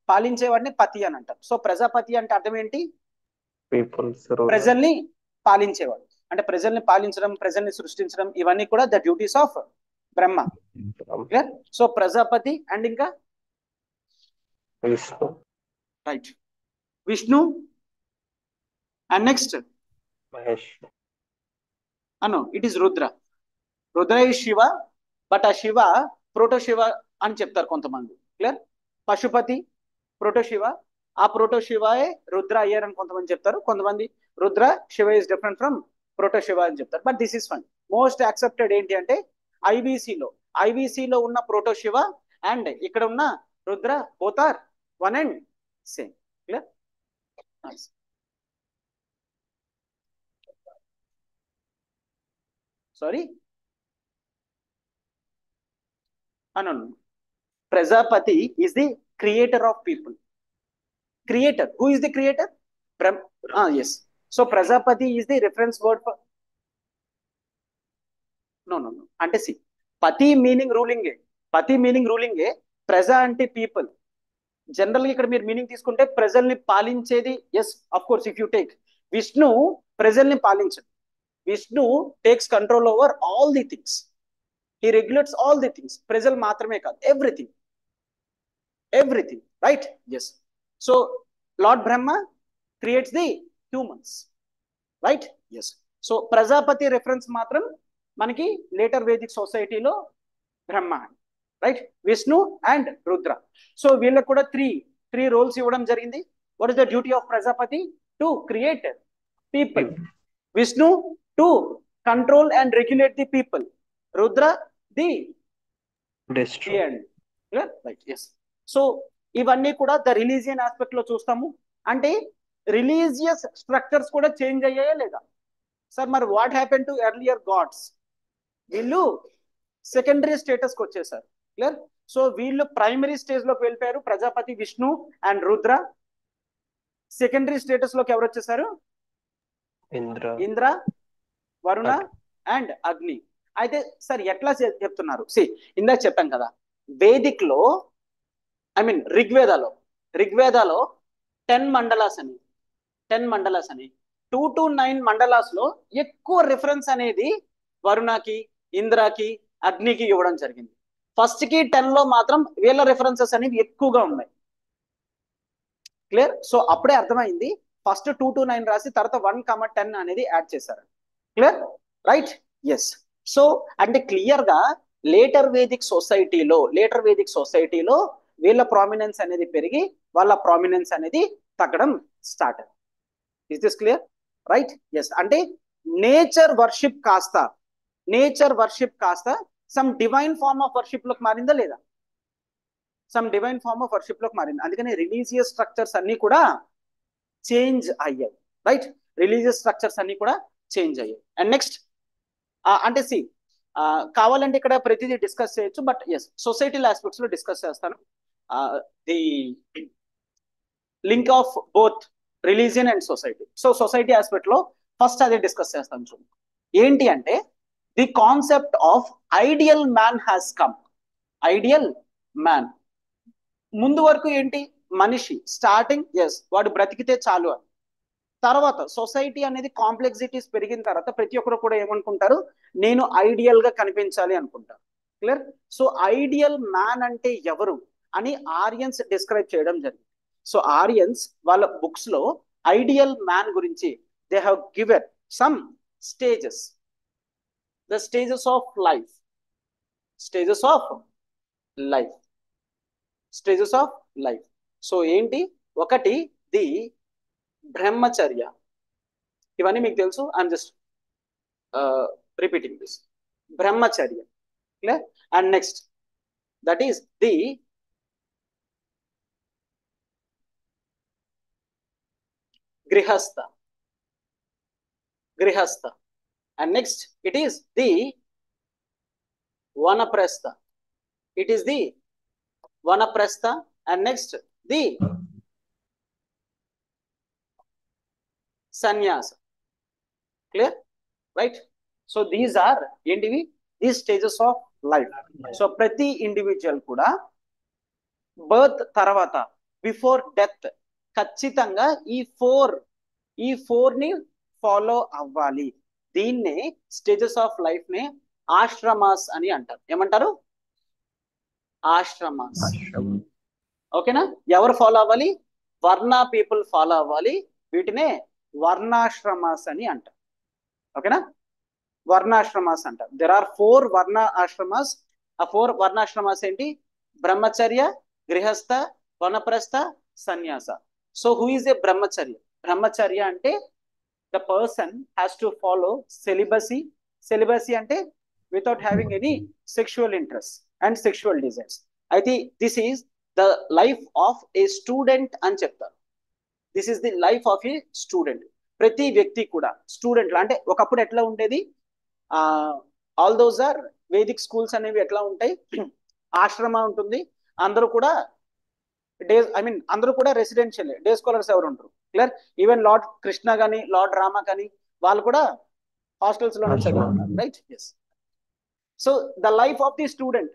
పాలించేవాడిని పతి అని అంటారు. సో ప్రజాపతి అంటే అర్థం ఏంటి? ప్రజల్ని పాలించేవాడు. అంటే ప్రజల్ని పాలించడం, ప్రజల్ని సృష్టించడం, ఇవన్నీ కూడా the duties of Brahma. Clear. So Prajapati and ఇంకా
Vishnu.
Right, Vishnu and next
Mahesh.
అను it is Rudra. Rudra is Shiva, but ఆ శివ ప్రోటో శివ అని చెప్తారు కొంతమంది. క్లియర్. పశుపతి ప్రోటో శివ, ఆ ప్రోటో శివే రుద్ర అయ్యారని కొంతమంది చెప్తారు. కొంతమంది Rudra Shiva is different from proto Shiva అని చెప్తారు. But this is fine. Most accepted ఏంటి అంటే ఐబీసీలో ఉన్న ప్రోటో శివ అండ్ ఇక్కడ ఉన్న Rudra both are one and same. Clear. Sorry అను, Prajapati is the creator of people. Creator. Who is the creator? Yes. So Prajapati is the reference word for. No. అంటే సి పతి మీనింగ్ రూలింగ్ ఏ. పతి మీనింగ్ రూలింగ్ ఏ. ప్రజ అంటే పీపుల్. జనరల్ గా ఇక్కడ మీరు మీనింగ్ తీసుకుంటే ప్రజల్ని పాలించేది. Yes, of course if you take Vishnu ప్రజల్ని పాలించడు. Vishnu takes control over all the things. He regulates all the things. ప్రజలు మాత్రమే కాదు, everything. Right. Yes. So lord Brahma creates the humans. Right. Yes. So Prajapati reference మాత్రం మనకి లేటర్ వేదిక్ సొసైటీలో Brahma. Right. Vishnu and Rudra. So వీళ్ళకి కూడా త్రీ రోల్స్ ఇవ్వడం జరిగింది. What is the duty of Prajapati? To create people. Vishnu to control and regulate the people. Rudra the end. Right. Yes. So ఇవన్నీ కూడా ద రిలీజియన్ ఆస్పెక్ట్ లో చూస్తాము. అంటే రిలీజియస్ స్ట్రక్చర్స్ కూడా చేంజ్ అయ్యాయా లేదా? సార్ మరి what happen to earlier gods? వీళ్ళు సెకండరీ స్టేటస్ కి వచ్చేసారు. క్లియర్. సో వీళ్ళు ప్రైమరీ స్టేజ్ లోకి వెళ్ళిపోయారు, Prajapati, Vishnu and Rudra. Secondary status లోకి ఎవరు వచ్చేసారు? ఇంద్ర, వరుణ అండ్ అగ్ని. అయితే సార్ ఎట్లా చెప్తున్నారు? ఇందాక చెప్పాం కదా, వేదిక్ లో ఋగ్వేదాలో 10 మండలాస్ అని 2 to 9 మండలాస్ లో ఎక్కువ రిఫరెన్స్ అనేది వరుణకి, ఇంద్రకి, అగ్నికి ఇవ్వడం జరిగింది. ఫస్ట్ కి 10 లో మాత్రం వీళ్ళ రిఫరెన్సెస్ అనేవి ఎక్కువగా ఉన్నాయి. క్లియర్. సో అప్పుడే అర్థమైంది. ఫస్ట్ 2 to 9 రాసి తర్వాత 1, 10 అనేది యాడ్ చేశారు. క్లియర్. రైట్. ఎస్. సో అంటే క్లియర్ గా లేటర్ వేదిక్ సొసైటీలో వీళ్ళ ప్రామినెన్స్ అనేది పెరిగి వాళ్ళ ప్రామినెన్స్ అనేది తగ్గడం స్టార్ట్ అయింది. Is this clear? Right. Yes. అంటే నేచర్ వర్షిప్ కాస్త some divine form of worship లోకి మారిందా లేదా? అందుకని రిలీజియస్ స్ట్రక్చర్స్ అన్ని కూడా చేంజ్ అయ్యాయి. రైట్. అండ్ నెక్స్ట్ అంటే కావాలంటే ఇక్కడ ప్రతిదీ డిస్కస్ చేయొచ్చు, బట్ ఎస్ సొసైటల్ ఆస్పెక్ట్స్ లో డిస్కస్ చేస్తాను. The link of both religion and society. So society aspect లో ఫస్ట్ అదే డిస్కస్ చేస్తాను. చూడండి ఏంటి అంటే the concept of ideal man has come. Ideal man ముందు వరకు ఏంటి? మనిషి స్టార్టింగ్ వాడు బ్రతికితే చాలు అని. తర్వాత సొసైటీ అనేది కాంప్లెక్సిటీస్ పెరిగిన తర్వాత ప్రతి ఒక్కరు కూడా ఏమనుకుంటారు? నేను ఐడియల్ గా కనిపించాలి అనుకుంటారు. క్లియర్. సో ఐడియల్ మ్యాన్ అంటే ఎవరు అని ఆరియన్స్ డిస్క్రైబ్ చేయడం జరిగింది. సో ఆరియన్స్ వాళ్ళ బుక్స్ లో ఐడియల్ మ్యాన్ గురించి they have given some stages. The stages of life. So ఏంటి? ఒకటి ది బ్రహ్మచర్య. ఇవన్నీ మీకు తెలుసు. I'm just repeating this. Brahmacharya. Clear. And next that is the grihastha. And next it is the vanaprastha. And next the sanyasa. Clear. Right. So these are ఏంటివి? These stages of life. So ప్రతి ఇండివిజువల్ కూడా బర్త్ తర్వాత బిఫోర్ డెత్ ఖచ్చితంగా ఈ ఫోర్ ని ఫాలో అవ్వాలి. దీన్నే స్టేజెస్ ఆఫ్ లైఫ్ ని ఆశ్రమాస్ అని అంటారు. ఏమంటారు? ఆశ్రమాస్.
ashram,
ఓకేనా? ఎవరు ఫాలో అవ్వాలి? వర్ణ పీపుల్ ఫాలో అవ్వాలి. వీటినే వర్ణాశ్రమాస్ అని అంటారు. ఓకేనా? వర్ణాశ్రమాస్ అంటారు. దెర్ ఆర్ 4 వర్ణ ఆశ్రమాస్. ఆ 4 వర్ణాశ్రమాస్ ఏంటి? బ్రహ్మచర్య, గృహస్థ, వనప్రస్థ, సన్యాస. సో హూ ఈజ్ ఏ బ్రహ్మచర్య? బ్రహ్మచర్య అంటే the person has to follow celibacy. Celibacy అంటే without having any sexual interest and sexual desires. అయితే this is the life of a student అని చెప్తారు. This is the life of a student. ప్రతి వ్యక్తి కూడా స్టూడెంట్ అంటే ఒకప్పుడు ఎట్లా ఉండేది? All those are Vedic schools అనేవి ఎట్లా ఉంటాయి? ఆశ్రమ ఉంటుంది. అందరూ కూడా అందరూ కూడా రెసిడెన్షియల్ డే స్కాలర్స్ ఎవరు ఉంటారు? క్లియర్. ఈవెన్ లార్డ్ కృష్ణ కానీ లార్డ్ రామ కానీ వాళ్ళు కూడా హాస్టల్స్ లోనే చదువుతున్నారు. Right? Yes. So the life of the student,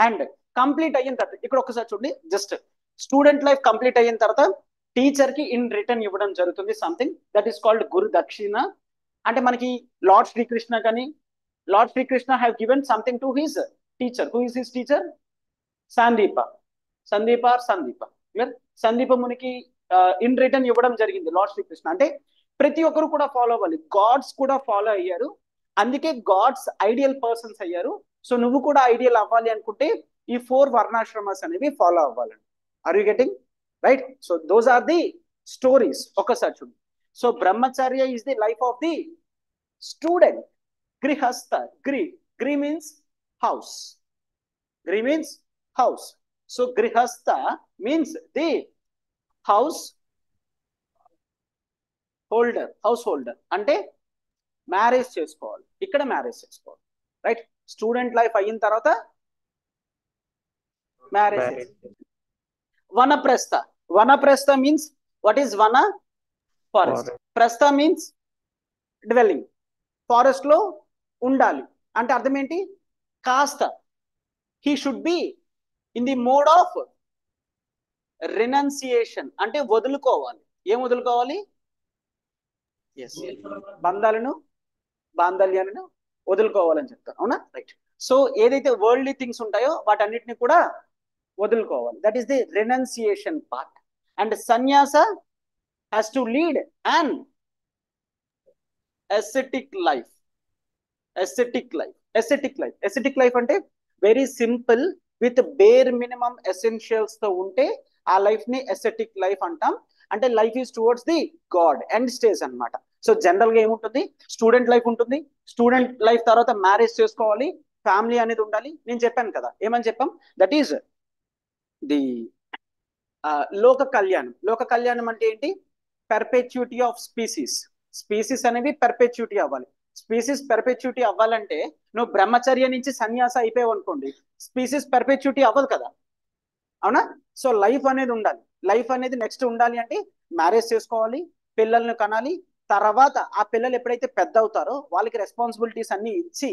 and complete అయిన తర్వాత ఇక్కడ ఒకసారి చూడండి, జస్ట్ స్టూడెంట్ లైఫ్ కంప్లీట్ అయిన తర్వాత టీచర్ కి ఇన్ రిటర్న్ ఇవ్వడం జరుగుతుంది something that is called guru dakshina. అంటే మనకి లార్డ్ శ్రీకృష్ణ కానీ have given something to his teacher. Who is his teacher? Sandipa. Clear. Sandipa మునికి ఇన్ రిటర్న్ ఇవ్వడం జరిగింది లార్డ్ శ్రీకృష్ణ. అంటే ప్రతి ఒక్కరు కూడా ఫాలో అవ్వాలి. గాడ్స్ కూడా ఫాలో అయ్యారు, అందుకే గాడ్స్ ఐడియల్ పర్సన్స్ అయ్యారు. సో నువ్వు కూడా ఐడియల్ అవ్వాలి అనుకుంటే ఈ 4 వర్ణాశ్రమాస్ అనేవి ఫాలో అవ్వాలండి. Are you getting right? So those are the stories. ఒకసారి చూడండి. So brahmacharya is the life of the student. Grihastha, గ్రీ means house. So grihastha means the householder అంటే మ్యారేజ్ చేసుకోవాలి. ఇక్కడ మ్యారేజ్ చేసుకోవాలి. రైట్? స్టూడెంట్ లైఫ్ అయిన తర్వాత marriage. Vanaprastha means what is వన? ఫారెస్ట్. ప్రస్థ మీన్స్ డ్వెల్లింగ్. ఫారెస్ట్ లో ఉండాలి అంటే అర్థం ఏంటి? కాస్త he should be in the mode of renunciation అంటే వదులుకోవాలి. ఏం వదులుకోవాలి? ఎస్, బాంధల్యాలను వదులుకోవాలని చెప్తారు. అవునా? రైట్. సో ఏదైతే వరల్డ్లీ థింగ్స్ ఉంటాయో వాటన్నిటిని కూడా వదులుకోవాలి. That is the renunciation part. And sanyasa has to lead and aesthetic life అంటే very simple with bare minimum essentials తో ఉంటే ఆ లైఫ్ ని ఎస్థెటిక్ లైఫ్ అంటాం. అంటే life is towards the God end stage అన్నమాట. సో జనరల్ గా ఏముంటుంది? స్టూడెంట్ లైఫ్ ఉంటుంది. స్టూడెంట్ లైఫ్ తర్వాత మ్యారేజ్ చేసుకోవాలి, ఫ్యామిలీ అనేది ఉండాలి. నేను చెప్పాను కదా, ఏమని చెప్పాం? దట్ ఈజ్ ది లోక కళ్యాణం అంటే ఏంటి? పెర్పెచ్యూటీ ఆఫ్ స్పీసీస్ అనేవి పెర్పెచ్యూటీ అవ్వాలి. స్పీసీస్ పెర్పెచ్యూటీ అవ్వాలంటే నువ్వు బ్రహ్మచర్య నుంచి సన్యాస అయిపోయావు అనుకోండి, స్పీసీస్ పెర్పెచ్యూటీ అవ్వదు కదా. అవునా? సో లైఫ్ అనేది ఉండాలి. లైఫ్ అనేది నెక్స్ట్ ఉండాలి అంటే మ్యారేజ్ చేసుకోవాలి, పిల్లల్ని కనాలి. తర్వాత ఆ పిల్లలు ఎప్పుడైతే పెద్ద అవుతారో వాళ్ళకి రెస్పాన్సిబిలిటీస్ అన్ని ఇచ్చి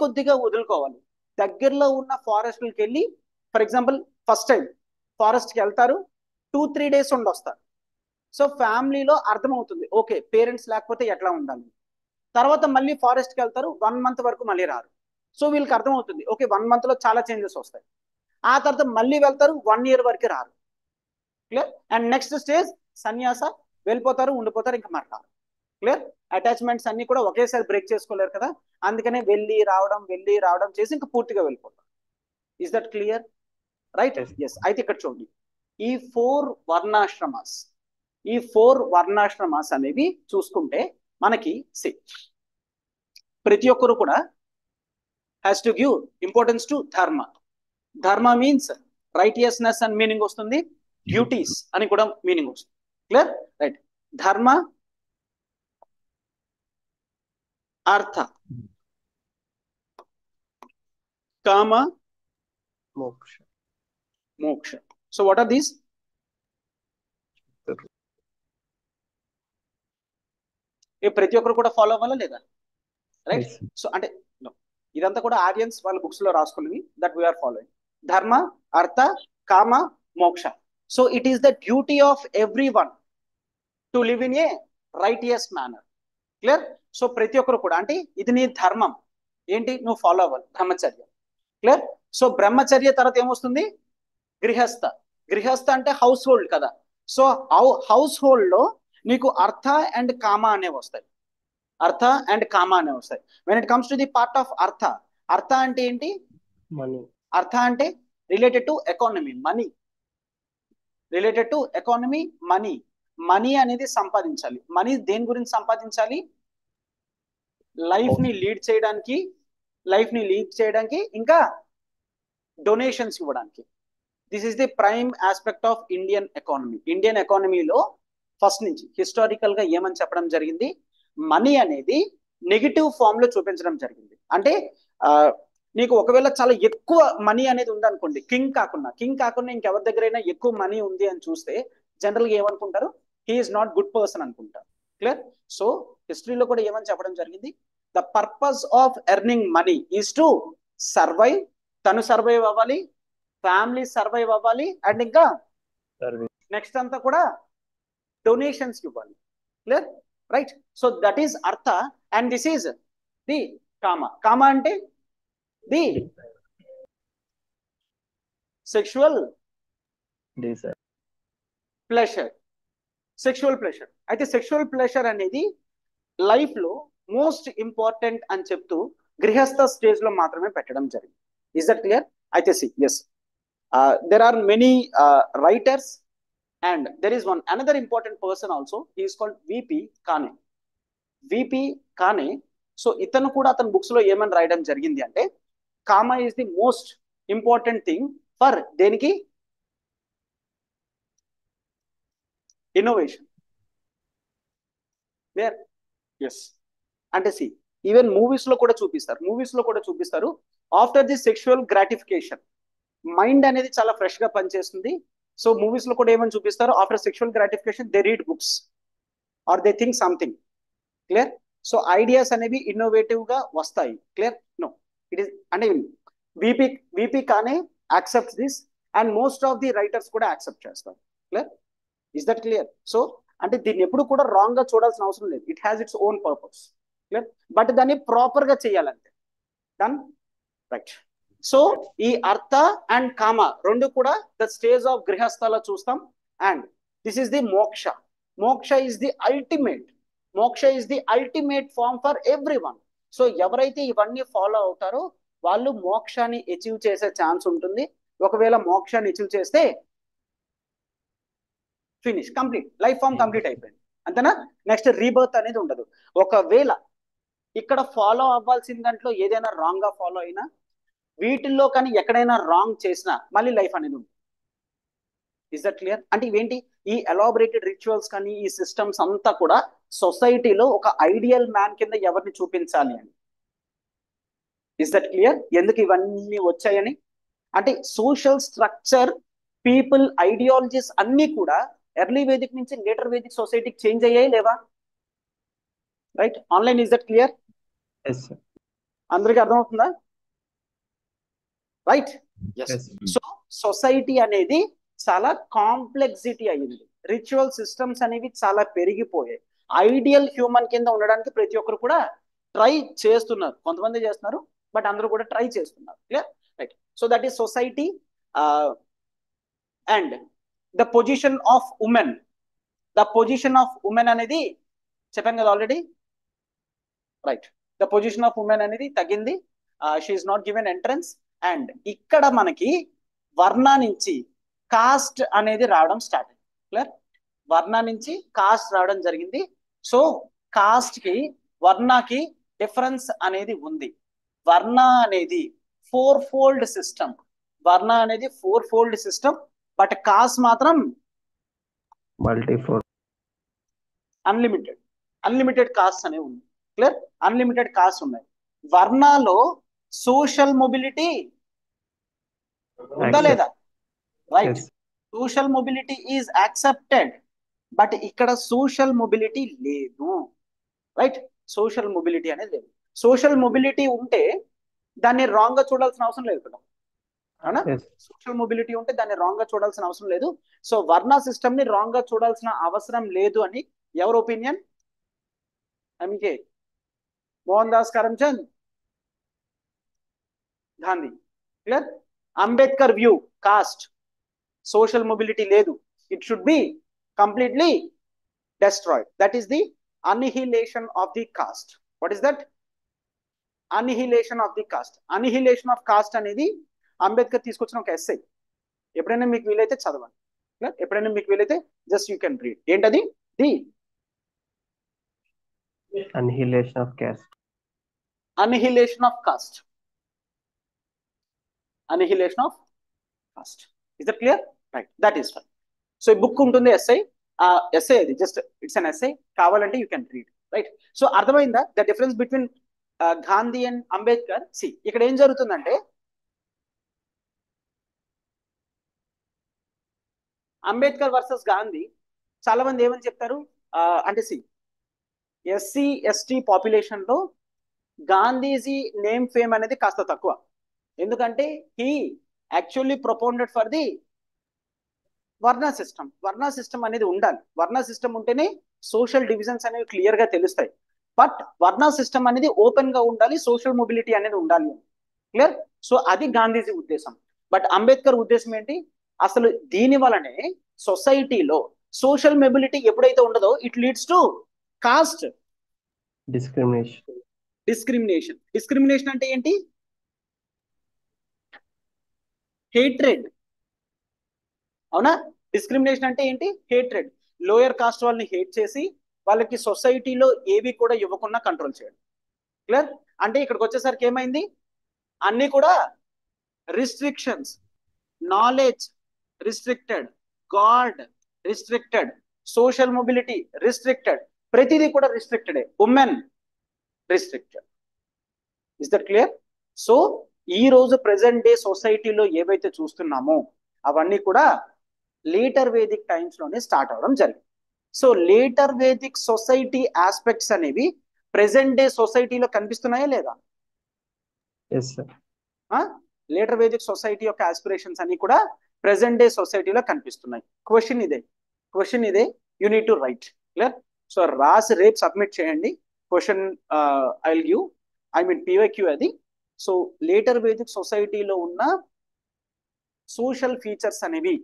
కొద్దిగా వదులుకోవాలి. దగ్గరలో ఉన్న ఫారెస్ట్కి వెళ్ళి, ఫర్ ఎగ్జాంపుల్ ఫస్ట్ టైం ఫారెస్ట్కి వెళ్తారు, 2-3 days ఉండొస్తారు. సో ఫ్యామిలీలో అర్థమవుతుంది, ఓకే పేరెంట్స్ లేకపోతే ఎట్లా ఉండాలి. తర్వాత మళ్ళీ ఫారెస్ట్కి వెళ్తారు, 1 month వరకు మళ్ళీ రారు. సో వీళ్ళకి అర్థమవుతుంది, ఓకే 1 month లో చాలా చేంజెస్ వస్తాయి. ఆ తర్వాత మళ్ళీ వెళ్తారు, 1 year వరకు రారు. క్లియర్? అండ్ నెక్స్ట్ స్టేజ్ సన్యాస, వెళ్ళిపోతారు, ఉండిపోతారు, ఇంకా మరి రారు. క్లియర్? అటాచ్మెంట్స్ అన్ని కూడా ఒకేసారి బ్రేక్ చేసుకోలేరు కదా, అందుకనే వెళ్ళి రావడం చేసి ఇంకా పూర్తిగా వెళ్ళిపోతారు. Is that clear? Right? Yes. అయితే ఇక్కడ చూడండి, ఈ 4 వర్ణాశ్రమాస్ అనేవి చూసుకుంటే మనకి ప్రతి ఒక్కరు కూడా has to give importance to dharma means righteousness అని మీనింగ్ వస్తుంది, డ్యూటీస్ అని కూడా మీనింగ్ వస్తుంది. Clear? Right. Dharma, artha, kama, moksha. So what are these? ప్రతి ఒక్కరు కూడా ఫాలో అవ్వాలా లేదా? రైట్. సో అంటే ఇదంతా కూడా ఆర్యన్స్ వాళ్ళ బుక్స్ లో రాసుకున్నవి, దట్ వీఆర్ ఫాలోయింగ్. ధర్మ, artha, kama, moksha. So it is the duty of every one to live in a righteous manner. Clear. So ప్రతి ఒక్కరు కూడా అంటే ఇది నీ ధర్మం ఏంటి నువ్వు ఫాలో అవ్వాలి బ్రహ్మచర్య. క్లియర్. సో బ్రహ్మచర్య తర్వాత ఏమొస్తుంది గృహస్థ. గృహస్థ అంటే హౌస్ హోల్డ్ కదా. సో హౌస్ హోల్డ్ లో నీకు అర్థ అండ్ కామ అనేవి వస్తాయి. అర్థ అండ్ కామ అనేవి వస్తాయి. When it comes to the part of అర్థ, అర్థ అంటే ఏంటి?
Money.
అర్థ అంటే related to economy, money. Related to economy, money. Money అనేది సంపాదించాలి. మనీ దేని గురించి సంపాదించాలి? లైఫ్ ని లీడ్ చేయడానికి, లైఫ్ ని లీడ్ చేయడానికి, ఇంకా డొనేషన్స్ ఇవ్వడానికి. This is the prime aspect of Indian economy. Indian ఎకానమీలో ఫస్ట్ నుంచి హిస్టారికల్ గా ఏమని చెప్పడం జరిగింది, మనీ అనేది నెగిటివ్ ఫామ్ లో చూపించడం జరిగింది. అంటే నీకు ఒకవేళ చాలా ఎక్కువ మనీ అనేది ఉందనుకోండి, కింగ్ కాకుండా ఇంకెవరి దగ్గరైనా ఎక్కువ మనీ ఉంది అని చూస్తే జనరల్ గా ఏమనుకుంటారు, హీఈస్ నాట్ గుడ్ పర్సన్ అనుకుంటారు. క్లియర్. సో హిస్టరీలో కూడా ఏమని చెప్పడం జరిగింది, the purpose of earning money is to survive, తను సర్వైవ్ అవ్వాలి, ఫ్యామిలీ సర్వైవ్ అవ్వాలి, అండ్ ఇంకా
Service.
నెక్స్ట్ అంతా కూడా డొనేషన్స్ ఇవ్వాలి. Clear. Right. So that is అర్థ అండ్ దిస్ ఈజ్ ది కామ. కామ అంటే the sexual
Desire.
Pleasure. Sexual pleasure. అయితే సెక్షువల్ ప్లెషర్ అనేది లైఫ్ లో మోస్ట్ ఇంపార్టెంట్ అని చెప్తూ గృహస్థ స్టేజ్ లో మాత్రమే పెట్టడం జరిగింది. Is that clear? అయితే see yes, there are many writers and there is one another important person also. He is called VP Kane. VP Kane. So ఇతను కూడా అతని బుక్స్ లో ఏమని రాయడం జరిగింది అంటే, కామ is the most important thing for దేనికి, ఇన్నోవేషన్. క్లియర్. ఎస్. అంటే సి ఈవెన్ మూవీస్ లో కూడా చూపిస్తారు after the sexual gratification mind అనేది చాలా ఫ్రెష్ గా పనిచేస్తుంది. సో మూవీస్ లో కూడా ఏమని చూపిస్తారు, after sexual gratification they read books or they think something. Clear. So ideas అనేవి ఇన్నోవేటివ్ గా వస్తాయి. క్లియర్. నో ఇట్ ఈస్ అంటే విపి కానే accept this and most of the writers కూడా యాక్సెప్ట్ చేస్తారు. Clear. Is that clear? So అంటే దీన్ని ఎప్పుడు కూడా రాంగ్ గా చూడాల్సిన అవసరం లేదు. It has its own purpose. Clear. But దాన్ని ప్రాపర్ గా చేయాలంటే డన్. రైట్. సో ఈ అర్థ అండ్ కామ రెండు కూడా ద స్టేజ్ ఆఫ్ గృహస్థలో చూస్తాం. And this is the moksha. Moksha is the ultimate form for everyone. So ఎవరైతే ఇవన్నీ ఫాలో అవుతారో వాళ్ళు మోక్షాన్ని అచీవ్ చేసే ఛాన్స్ ఉంటుంది. ఒకవేళ మోక్షాన్ని అచీవ్ చేస్తే finish, complete, life form complete అయిపోయింది, అంతేనా. నెక్స్ట్ రీబర్త్ అనేది ఉండదు. ఒకవేళ ఇక్కడ ఫాలో అవ్వాల్సిన దాంట్లో ఏదైనా రాంగ్ గా ఫాలో అయినా, వీటిల్లో కానీ ఎక్కడైనా రాంగ్ చేసినా మళ్ళీ లైఫ్ అనేది ఉంటుంది. Is that clear? అంటే ఇవేంటి, ఈ ఎలాబరేటెడ్ రిచువల్స్ కానీ ఈ సిస్టమ్స్ అంతా కూడా సొసైటీలో ఒక ఐడియల్ మ్యాన్ కింద ఎవరిని చూపించాలి అని. Is that clear? ఎందుకు ఇవన్నీ వచ్చాయని అంటే సోషల్ స్ట్రక్చర్, పీపుల్, ఐడియాలజీస్ అన్ని కూడా ఎర్లీ వేదిక్ నుంచి లేటర్ వేదిక్ సొసైటీకి చేంజ్ అయ్యాయి లేవా? Right. Online. Is that clear?
Yes, sir.
అందరికీ అర్థమవుతుందా? Right. Yes.
Yes.
So society అనేది చాలా కాంప్లెక్సిటీ అయ్యింది. రిచువల్ సిస్టమ్స్ అనేవి చాలా పెరిగిపోయాయి. ఐడియల్ హ్యూమన్ కింద ఉండడానికి ప్రతి ఒక్కరు కూడా ట్రై చేస్తున్నారు. కొంతమంది చేస్తున్నారు, బట్ అందరూ కూడా ట్రై చేస్తున్నారు. Clear. Right. So that is society. And the position of women. అనేది చెప్పాను కదా already. Right. The position of women అనేది తగ్గింది. She is not given entrance. And ఇక్కడ మనకి వర్ణ నుంచి కాస్ట్ అనేది రావడం స్టార్ట్ అయింది. క్లియర్. వర్ణ నుంచి కాస్ట్ రావడం జరిగింది. సో కాస్ట్ కి వర్ణకి డిఫరెన్స్ అనేది ఉంది. వర్ణ అనేది four fold system. But cost మాత్రం
Multi-fold.
అన్లిమిటెడ్ కాస్ట్ అనేవి ఉంది. క్లియర్. అన్లిమిటెడ్ కాస్ట్ ఉన్నాయి. వర్ణలో సోషల్ మొబిలిటీ ఉందా లేదా? Right.
Yes.
Social mobility is accepted, but ఇక్కడ సోషల్ మొబిలిటీ లేదు. రైట్. సోషల్ మొబిలిటీ అనేది లేదు. సోషల్ మొబిలిటీ ఉంటే దాన్ని రాంగ్ గా చూడాల్సిన అవసరం లేదు కదా, అవునా?
Yes.
సోషల్ మొబిలిటీ ఉంటే దాన్ని రాంగ్ గా చూడాల్సిన అవసరం లేదు. సో వర్ణ సిస్టమ్ ని రాంగ్ గా చూడాల్సిన అవసరం లేదు అని ఎవరి opinion? MK Mohandas Karamchand Gandhi. Clear. Ambedkar view caste social mobility లేదు, it should be completely destroyed. That is the annihilation of the caste. What is that? Annihilation of the caste. Annihilation of caste అనేది అంబేద్కర్ తీసుకొచ్చిన ఒక ఎస్సై. ఎప్పుడైనా మీకు వీలైతే చదవండి, ఎప్పుడైనా మీకు వీలైతే జస్ట్ యూ కెన్ రీడ్. ఏంటది? The
annihilation of caste.
annihilation of caste. Annihilation of caste. Is that clear? Right. That is fine. So ఈ బుక్ ఉంటుంది ఎస్ఐ, ఎస్ఐ అది జస్ట్ ఇట్స్ అన్ ఎస్ఐ, కావాలంటే you can read. Right. So అర్థమైందా the difference between Gandhi and Ambedkar? See ఇక్కడ ఏం జరుగుతుందంటే అంబేద్కర్ వర్సెస్ గాంధీ చాలా మంది ఏమని చెప్తారు అంటే సి ఎస్సీ ఎస్టీ పాపులేషన్ లో గాంధీజీ నేమ్ ఫేమ్ అనేది కాస్త తక్కువ. ఎందుకంటే he actually proponent for the వర్ణ సిస్టమ్. వర్ణ సిస్టమ్ అనేది ఉండాలి. వర్ణ సిస్టమ్ ఉంటేనే సోషల్ డివిజన్స్ అనేవి క్లియర్ గా తెలుస్తాయి. బట్ వర్ణ సిస్టమ్ అనేది ఓపెన్ గా ఉండాలి, సోషల్ మొబిలిటీ అనేది ఉండాలి. క్లియర్. సో అది గాంధీజీ ఉద్దేశం. బట్ అంబేద్కర్ ఉద్దేశం ఏంటి? అసలు దీని వలనే సొసైటీలో సోషల్ మొబిలిటీ ఎప్పుడైతే ఉండదో it leads to cost
Discrimination.
Discrimination. Discrimination అంటే ఏంటి? హేట్రెడ్. అవునా? డిస్క్రిమినేషన్ అంటే ఏంటి? హేట్రెడ్. లోయర్ కాస్ట్ వాళ్ళని హేట్ చేసి వాళ్ళకి సొసైటీలో ఏవి కూడా ఇవ్వకుండా కంట్రోల్ చేయడం. క్లియర్. అంటే ఇక్కడికి వచ్చేసరికి ఏమైంది? అన్ని కూడా restrictions. Knowledge restricted, God restricted, social mobility restricted, ప్రతిదీ కూడా restricted. Women restricted. Is that clear? So ఈ రోజు ప్రెసెంట్ డే సొసైటీలో ఏవైతే చూస్తున్నామో అవన్నీ కూడా లేటర్ వేదిక్ టైమ్స్ లోనే స్టార్ట్ అవడం జరిగింది. So later Vedic society aspects అనేవి ప్రెసెంట్ డే సొసైటీలో కనిపిస్తున్నాయా లేదా?
Yes, sir.
Later Vedic society యొక్క ఆస్పిరేషన్స్ అన్ని కూడా ప్రెసెంట్ డే సొసైటీలో కనిపిస్తున్నాయి. క్వశ్చన్ ఇదే you need to right. Clear. So రాసి రేపు సబ్మిట్ చేయండి. Question I will give, I mean PYQ అది. సో లేటర్ వేదిక్ సొసైటీలో ఉన్న సోషల్ ఫీచర్స్ అనేవి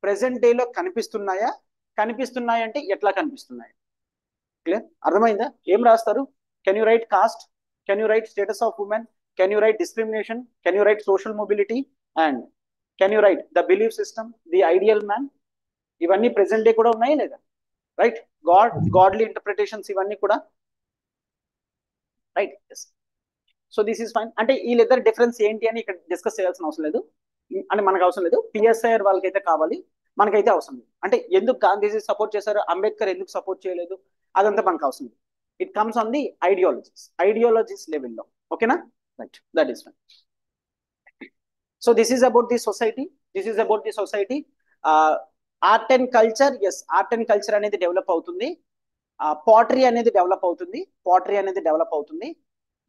ప్రెసెంట్ డేలో కనిపిస్తున్నాయా? కనిపిస్తున్నాయంటే ఎట్లా కనిపిస్తున్నాయి? క్లియర్. అర్థమైందా? ఏం రాస్తారు? Can you right cost? Can you right status of women? Can you right discrimination? Can you right social mobility? And can you right the belief system, the ideal man? ఇవన్నీ ప్రెసెంట్ డే కూడా ఉన్నాయి లేదా? రైట్. గాడ్లీ ఇంటర్ప్రిటేషన్స్ ఇవన్నీ కూడా. Right. So this is fine. అంటే వీళ్ళిద్దరు డిఫరెన్స్ ఏంటి అని ఇక్కడ డిస్కస్ చేయాల్సిన అవసరం లేదు, అంటే మనకు అవసరం లేదు. పిఎస్ఐఆర్ వాళ్ళకైతే కావాలి, మనకైతే అవసరం లేదు. అంటే ఎందుకు గాంధీజీ సపోర్ట్ చేశారు, అంబేద్కర్ ఎందుకు సపోర్ట్ చేయలేదు, అదంతా మనకు అవసరం లేదు. It comes on the ideologies లెవెల్లో. ఓకేనా? Right. That is fine. So this is about the society. Art and culture. Yes, art and culture అనేది డెవలప్ అవుతుంది. పాటరీ అనేది డెవలప్ అవుతుంది.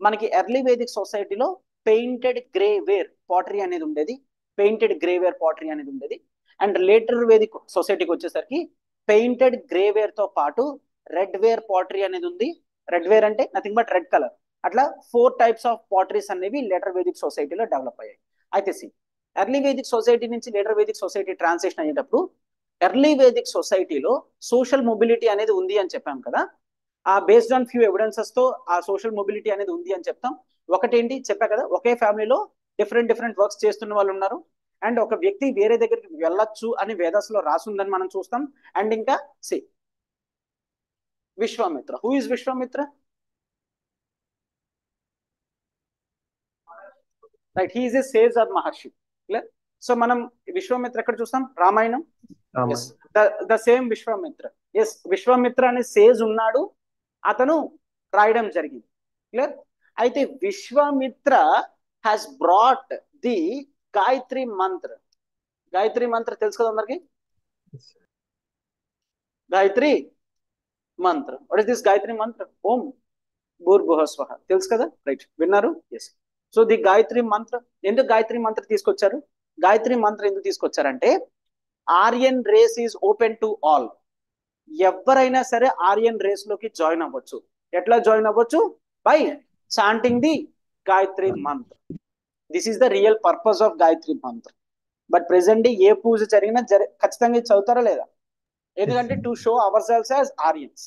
మనకి ఎర్లీ వేదిక్ సొసైటీలో పెయింటెడ్ గ్రే వేర్ పాటరీ అనేది ఉండేది. అండ్ లేటర్ వేదిక్ సొసైటీకి వచ్చేసరికి పెయింటెడ్ గ్రే వేర్ తో పాటు రెడ్ వేర్ పాటరీ అనేది ఉంది. రెడ్ వేర్ అంటే నథింగ్ బట్ రెడ్ కలర్. అట్లా 4 టైప్స్ ఆఫ్ పాటరీస్ అనేవి లేటర్ వేదిక్ సొసైటీలో డెవలప్ అయ్యాయి. అయితే ఎర్లీ వేదిక్ సొసైటీ నుంచి లేటర్ వేదిక్ సొసైటీ ట్రాన్సిషన్ అయ్యేటప్పుడు ఎర్లీ వేదిక్ సొసైటీలో సోషల్ మొబిలిటీ అనేది ఉంది అని చెప్పాం కదా. ఆ బేస్డ్ ఆన్ ఫ్యూ ఎవిడెన్సెస్ తో ఆ సోషల్ మొబిలిటీ అనేది ఉంది అని చెప్తాం. ఒకటేంటి చెప్పా కదా, ఒకే ఫ్యామిలీలో డిఫరెంట్ వర్క్స్ చేస్తున్న వాళ్ళు ఉన్నారు. అండ్ ఒక వ్యక్తి వేరే దగ్గరికి వెళ్ళొచ్చు అని వేదాస్లో రాసుందని మనం చూస్తాం. అండ్ ఇంకా Vishwamitra. Who is Vishwamitra? Right. He is a sage or maharshi. Clear. So మనం విశ్వామిత్ర ఎక్కడ చూస్తాం? రామాయణం. The same Vishwamitra. Yes, Vishwamitra అనే సేజ్ ఉన్నాడు, అతను రాయడం జరిగింది. క్లియర్. అయితే Vishwamitra has brought the Gayatri mantra. తెలుసు కదా అందరికి? గాయత్రి మంత్ర. వాట్ ఇస్ దిస్ గాయత్రి మంత్ర? ఓం భూర్భువః స్వః. తెలుసు కదా? రైట్, విన్నారు? Yes. So the Gayatri mantra. ఎందుకు గాయత్రి మంత్ర తీసుకొచ్చారు? గాయత్రి మంత్ర ఎందుకు తీసుకొచ్చారంటే Aryan race is open to all. ఎవరైనా సరే ఆర్యన్ రేస్ లోకి జాయిన్ అవ్వచ్చు. ఎట్లా జాయిన్ అవ్వచ్చు? By chanting the Gayatri mantra. This is the real purpose of Gayatri mantra. But present ఏ పూజ జరిగినా ఖచ్చితంగా ఇది చదువుతారా లేదా? ఎందుకంటే to show hour cells as Aryans.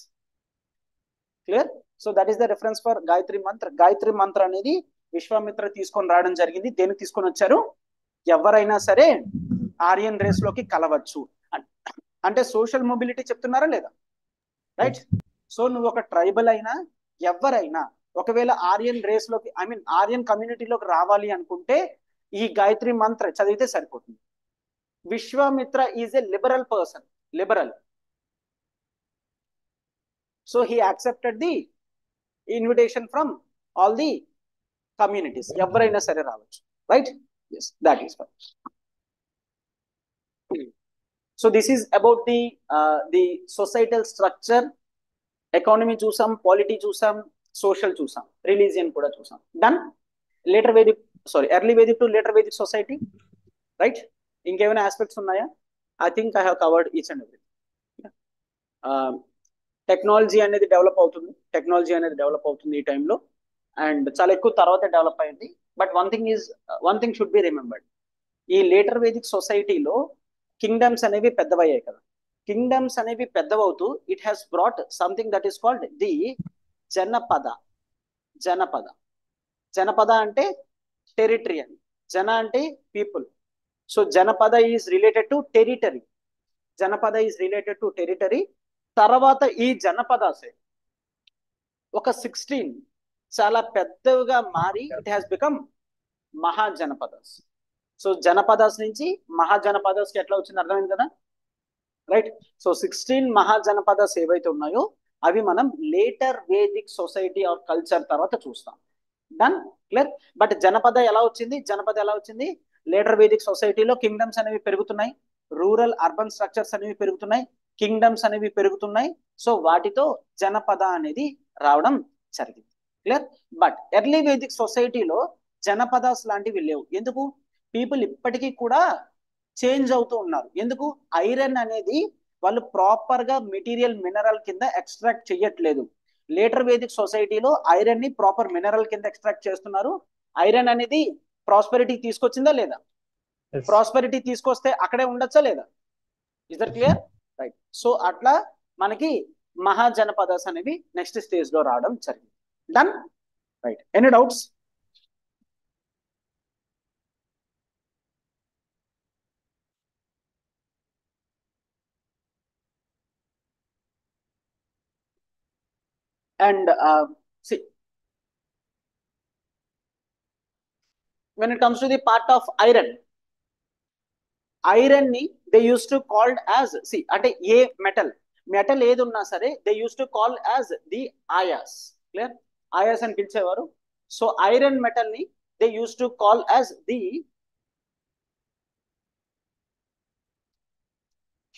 Clear? So that is the reference for Gayatri మంత్ర. గాయత్రి మంత్ర అనేది విశ్వామిత్ర తీసుకొని రావడం జరిగింది. దేనికి తీసుకొని వచ్చారు? ఎవరైనా సరే ఆర్యన్ రేస్ లోకి కలవచ్చు అంటే సోషల్ మొబిలిటీ చెప్తున్నారా లేదా? రైట్. సో నువ్వు ఒక ట్రైబల్ అయినా ఎవరైనా ఒకవేళ ఆర్యన్ రేస్ లోకి ఆర్యన్ కమ్యూనిటీలోకి రావాలి అనుకుంటే ఈ గాయత్రి మంత్ర చదివితే సరిపోతుంది. Vishwamitra is a liberal person. Liberal. So he accepted the invitation from all the communities. ఎవరైనా సరే రావచ్చు. Right? yes, that is fine. So this is about the societal structure. Economy చూసాం, పాలిటీ చూసాం, సోషల్ చూసాం, రిలీజియన్ కూడా చూసాం. Done. Later Vedic early Vedic to later Vedic society. Right? ఇంకేమైనా ఆస్పెక్ట్స్ ఉన్నాయా? I think I have covered each and everything. Technology అనేది డెవలప్ అవుతుంది ఈ టైంలో, అండ్ చాలా ఎక్కువ తర్వాత డెవలప్ అయింది. But one thing should be remembered. ఈ లేటర్ వేదిక్ సొసైటీలో కింగ్డమ్స్ అనేవి పెద్దవయ్యాయి కదా. కింగ్డమ్స్ అనేవి పెద్దవవుతూ it has brought something that is called the Janapada. Janapada అంటే టెరిటరీ అని, జన అంటే people. So Janapada is related to territory. తర్వాత ఈ జనపదాసే ఒక 16 చాలా పెద్దగా మారి it has become Mahajanapadas. So Janapadas నుంచి మహాజనపదాస్ కి ఎట్లా వచ్చింది అర్థమైంది కదా? రైట్. సో 16 మహాజనపదాస్ ఏవైతే ఉన్నాయో అవి మనం later Vedic society of culture తర్వాత చూస్తాం. డన్? క్లియర్? బట్ జనపద ఎలా వచ్చింది? లేటర్ వేదిక్ సొసైటీలో కింగ్డమ్స్ అనేవి పెరుగుతున్నాయి, రూరల్ అర్బన్ స్ట్రక్చర్స్ అనేవి పెరుగుతున్నాయి, కింగ్డమ్స్ అనేవి పెరుగుతున్నాయి. సో వాటితో జనపద అనేది రావడం జరిగింది. క్లియర్? బట్ ఎర్లీ వేదిక్ సొసైటీలో జనపదాస్ లాంటివి లేవు. ఎందుకు? పీపుల్ ఇప్పటికీ కూడా చేంజ్ అవుతూ ఉన్నారు. ఎందుకు? ఐరన్ అనేది వాళ్ళు ప్రాపర్ గా మెటీరియల్ మినరల్ కింద ఎక్స్ట్రాక్ట్ చేయట్లేదు. లేటర్ వేదిక్ సొసైటీలో ఐరన్ ని ప్రాపర్ మినరల్ కింద ఎక్స్ట్రాక్ట్ చేస్తున్నారు. ఐరన్ అనేది ప్రాస్పెరిటీ తీసుకొచ్చిందా లేదా? ప్రాస్పెరిటీ తీసుకొస్తే అక్కడే ఉండొచ్చా లేదా? Is that clear? Right. So అట్లా మనకి మహాజనపదాస్ అనేవి నెక్స్ట్ స్టేజ్ లో రావడం జరిగింది. Done? Right. Any doubts? And see, when it comes to the part of iron ni they used to called as, see, అంటే ఏ మెటల్ ఏది ఉన్నా సరే they used to call as the ayas. Clear? ayas అని పిలిచేవారు. సో ఐరన్ మెటల్ ని they used to call as the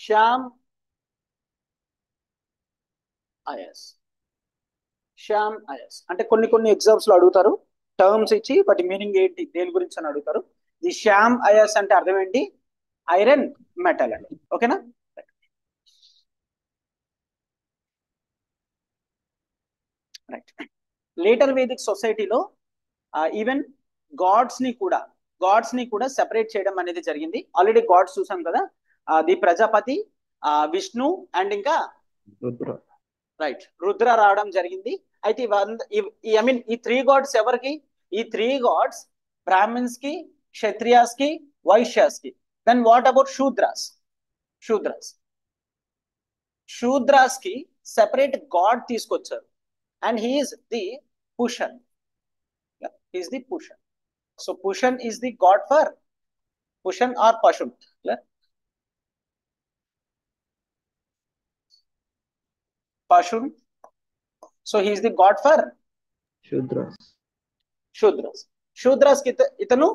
sham ayas. అంటే కొన్ని ఎగ్జామ్స్ లో అడుగుతారు టర్మ్స్ ఇచ్చి వాటి మీనింగ్ ఏంటి, దేని గురించి అని అడుగుతారు. ది శ్యామ్ అయాస్ అంటే అర్థం ఏంటి? ఐరన్ మెటల్ అండి. ఓకేనా? రైట్. లేటర్ వేదిక్ సొసైటీలో ఈవెన్ గాడ్స్ ని కూడా సెపరేట్ చేయడం అనేది జరిగింది. ఆల్రెడీ గాడ్స్ చూసాం కదా, ది ప్రజాపతి, విష్ణు అండ్ ఇంకా రైట్ రుద్ర రావడం జరిగింది. అయితే ఈ 3 గాడ్స్ ఎవరికి? ఈ 3 గాడ్స్ బ్రాహ్మిన్స్ కి, క్షత్రియాస్ కి, వైశ్యాస్ కి. దెన్ వాట్ అబౌట్ శూద్రాస్ కి సెపరేట్ గాడ్ తీసుకొచ్చారు. And he is the Pushan. So Pushan is the god for Pushan or Pashun. Pashun. So he is the god for Shudras కి ఇతను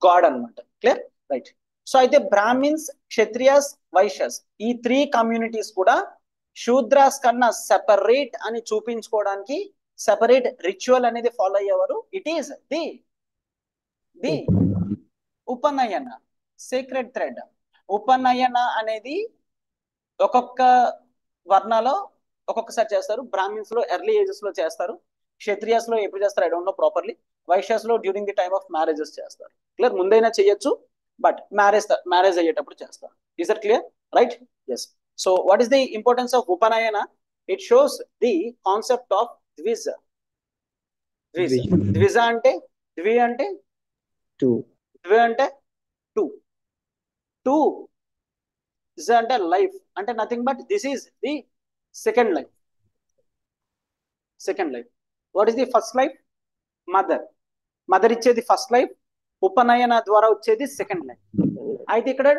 గాడ్ అన్నమాట. క్లియర్? రైట్. సో అయితే బ్రాహ్మిన్స్, క్షత్రియాస్, వైశ్యాస్ ఈ 3 కమ్యూనిటీస్ కూడా శూద్రాస్ కన్నా సెపరేట్ అని చూపించుకోవడానికి సెపరేట్ రిచువల్ అనేది ఫాలో అయ్యేవారు. It is the Upanayana, sacred thread. Upanayana అనేది ఒక్కొక్క వర్ణలో ఒక్కొక్కసారి చేస్తారు. బ్రాహ్మిన్స్ లో ఎర్లీ ఏజెస్ లో చేస్తారు. క్షత్రియాస్ లో ఎప్పుడు చేస్తారు I don't know properly. Vaishyas లో during the time of marriages చేస్తారు. క్లియర్, ముందైనా చేయొచ్చు బట్ మ్యారేజ్ అయ్యేటప్పుడు చేస్తారు. Is that clear? Right. Yes. So what is the importance of Upanayana? It shows the concept of dvija. Dvija అంటే ద్వి అంటే
టూ,
ద్వి అంటే టూ. టూ ఇజ్ అంటే లైఫ్ అంటే nothing but this is the second life. Second life. What is the first life? Mother. Mother ఇచ్చేది ఫస్ట్ లైఫ్, ఉపనయన ద్వారా వచ్చేది సెకండ్ లైఫ్. అయితే ఇక్కడ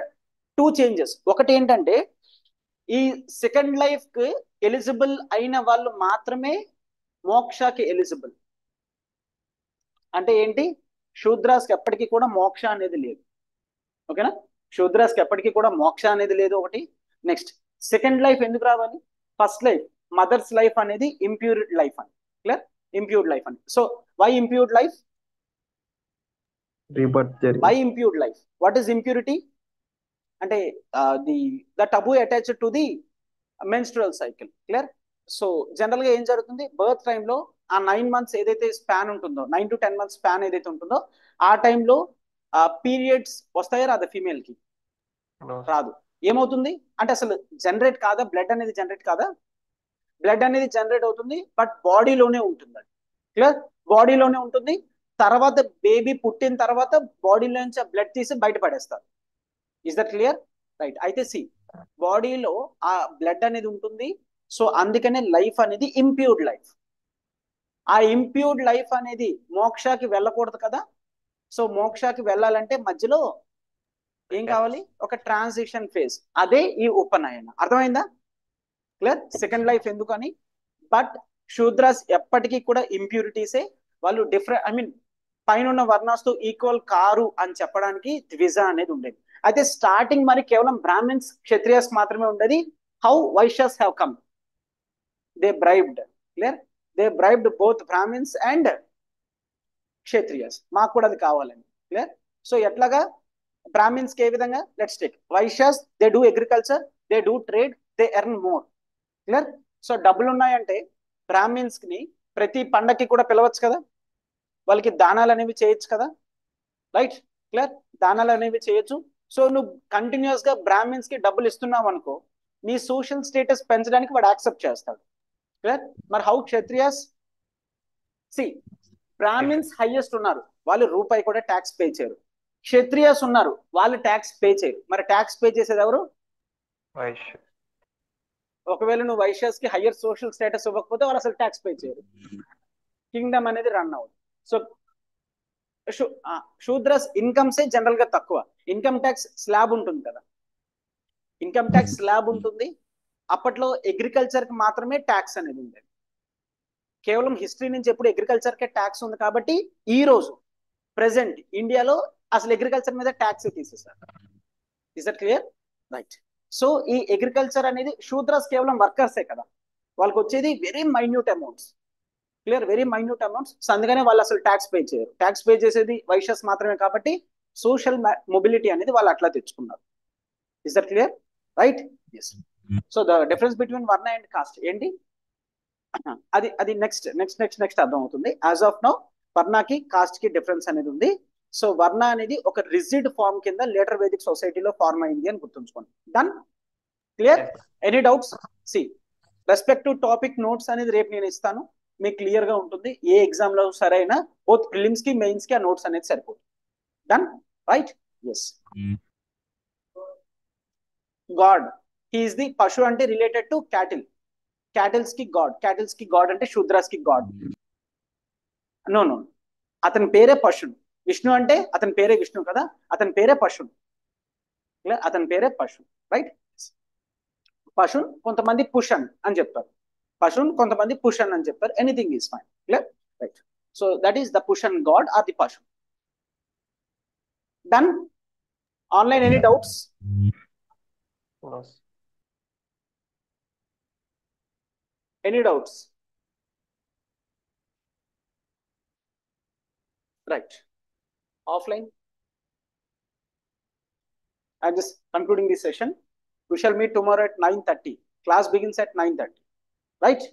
టూ చేంజెస్. ఒకటి ఏంటంటే ఈ సెకండ్ లైఫ్ కి ఎలిజిబుల్ అయిన వాళ్ళు మాత్రమే మోక్షకి ఎలిజిబుల్. అంటే ఏంటి? శూద్రాస్కి ఎప్పటికీ కూడా మోక్ష అనేది లేదు. ఓకేనా? శూద్రాస్కి ఎప్పటికీ కూడా మోక్ష అనేది లేదు. ఒకటి. నెక్స్ట్ సెకండ్ లైఫ్ ఎందుకు రావాలి? ఫస్ట్ లైఫ్ మదర్స్ లైఫ్ అనేది ఇంప్యూర్డ్ లైఫ్ అని. క్లియర్? ఇంప్యూర్డ్ లైఫ్ అని. So why impured life?
Rebirth జరిగింది.
Why impured life? What is impurity? అంటే the taboo attached to the menstrual cycle. Clear? So general గా ఏం జరుగుతుంది, బర్త్ టైంలో ఆ 9 months ఏదైతే స్పాన్ ఉంటుందో, 9 to 10 months స్పాన్ ఏదైతే ఉంటుందో ఆ టైంలో పీరియడ్స్ వస్తాయో రాదా ఫీమేల్ కి? రాదు. ఏమవుతుంది అంటే అసలు జనరేట్ కాదా? బ్లడ్ అనేది జనరేట్ కాదా? బ్లడ్ అనేది జనరేట్ అవుతుంది బట్ బాడీలోనే ఉంటుంది. క్లియర్? బాడీలోనే ఉంటుంది. తర్వాత బేబీ పుట్టిన తర్వాత బాడీలో నుంచి బ్లడ్ తీసి బయటపడేస్తారు. Is that clear? రైట్. అయితే సి, బాడీలో ఆ బ్లడ్ అనేది ఉంటుంది. సో అందుకనే లైఫ్ అనేది ఇంప్యూర్డ్ లైఫ్. ఆ ఇంప్యూర్డ్ లైఫ్ అనేది మోక్షాకి వెళ్ళకూడదు కదా. సో మోక్షాకి వెళ్ళాలంటే మధ్యలో ఏం కావాలి? ఒక ట్రాన్సిషన్ ఫేజ్. అదే ఈ ఉపనయన. అర్థమైందా? క్లియర్? సెకండ్ లైఫ్ ఎందుకని. బట్ శూద్రాస్ ఎప్పటికీ కూడా ఇంప్యూరిటీసే. వాళ్ళు డిఫరెంట్, ఐ మీన్ పైన ఉన్న వర్ణాస్తో ఈక్వల్ కారు అని చెప్పడానికి ద్విజ అనేది ఉండేది. అయితే స్టార్టింగ్ మరి కేవలం బ్రాహ్మిన్స్ క్షత్రియాస్ మాత్రమే ఉండేది. How Vaishyas have come? They bribed. Clear? They bribed both Brahmins and Kshatriyas. మాకు కూడా అది కావాలని. క్లియర్? సో ఎట్లాగా? బ్రాహ్మిన్స్ కి ఏ విధంగా? Let's take Vaishyas, they do agriculture, they do trade, they earn more. Clear? So డబ్బులు ఉన్నాయంటే బ్రాహ్మిన్స్ ని ప్రతి పండక్కి కూడా పిలవచ్చు కదా, వాళ్ళకి దానాలు అనేవి చేయొచ్చు కదా. రైట్? క్లియర్? దానాలు అనేవి చేయొచ్చు. సో నువ్వు కంటిన్యూస్ గా బ్రాహ్మిన్స్ కి డబ్బులు ఇస్తున్నావు అనుకో, నీ సోషల్ స్టేటస్ పెంచడానికి వాడు యాక్సెప్ట్ చేస్తాడు. క్లియర్? మరి how Kshatriyas? See, Brahmins highest ఉన్నారు, వాళ్ళు రూపాయి కూడా ట్యాక్స్ పే చేయరు. క్షత్రియాస్ ఉన్నారు, వాళ్ళు ట్యాక్స్ పే చేయరు. మరి ట్యాక్స్ పే చేసేది ఎవరు?
వైశ్య.
ఒకవేళ నువ్వు వైశ్యాస్ కి హయ్యర్ సోషల్ స్టేటస్ ఇవ్వకపోతే వాళ్ళు అసలు ట్యాక్స్ పే చేయరు. కింగ్డమ్ అనేది రన్ అవుతుంది. సో శూద్రస్ ఇన్కమ్సే జనరల్ గా తక్కువ. ఇన్కమ్ ట్యాక్స్ స్లాబ్ ఉంటుంది కదా, ఇన్కమ్ ట్యాక్స్ స్లాబ్ ఉంటుంది. అప్పట్లో అగ్రికల్చర్ కి మాత్రమే ట్యాక్స్ అనేది ఉండేది. కేవలం హిస్టరీ నుంచి ఎప్పుడు అగ్రికల్చర్ కే ట్యాక్స్ ఉంది కాబట్టి ఈ రోజు ప్రెసెంట్ ఇండియాలో అసలు అగ్రికల్చర్ మీద ట్యాక్స్ తీసేసారు. Is that clear? Right. So ఈ అగ్రికల్చర్ అనేది శూద్రస్ కేవలం వర్కర్సే కదా, వాళ్ళకి వచ్చేది very minute amounts. Clear? Very minute amounts. So అందుకనే వాళ్ళు అసలు ట్యాక్స్ పే చేయరు. ట్యాక్స్ పే చేసేది వైశ్యస్ మాత్రమే కాబట్టి సోషల్ మొబిలిటీ అనేది వాళ్ళు అట్లా తెచ్చుకున్నారు. Is that clear? Right. Yes. So the difference between varna and caste ఏంటి? అది అది నెక్స్ట్ నెక్స్ట్ నెక్స్ట్ నెక్స్ట్ అర్థం అవుతుంది. యాజ్ ఆఫ్ నౌ వర్ణకి కాస్ట్ కి డిఫరెన్స్ అనేది ఉంది. సో వర్ణ అనేది ఒక రిజిడ్ ఫార్మ్ కింద లేటర్ వేదిక్ సొసైటీలో ఫార్మ్ అయింది అని గుర్తుంచుకోండి. Done? Clear? Any doubts? See, respective topic notes అనేది రేపు నేను ఇస్తాను, మీకు క్లియర్ గా ఉంటుంది. ఏ ఎగ్జామ్ లో సరైన బోత్ ప్రిలిమ్స్ కి మెయిన్స్ కి ఆ నోట్స్ అనేది సరిపోతుంది. Done? Right. Yes. God, he is the pashu అంటే రిలేటెడ్ టు క్యాటిల్. క్యాటిల్స్ కి గాడ్, క్యాటిల్స్ కి గాడ్ అంటే శూద్రాస్ కి గాడ్. నో నో, అతని పేరే పశుడు. విష్ణు అంటే అతని పేరే విష్ణు కదా, అతని పేరే పశుడు. అతని పేరే పశు. రైట్? పశున్ కొంతమంది పుషన్ అని చెప్తారు, పశున్ కొంతమంది పుషన్ అని చెప్తారు. Anything is fine. Clear? Right. So that is the Pushan god or the Pashu. Done? Online any doubts? Any doubts? Right. Offline, I'm just concluding this session. We shall meet tomorrow at 9:30. Class begins at 9:30. Right.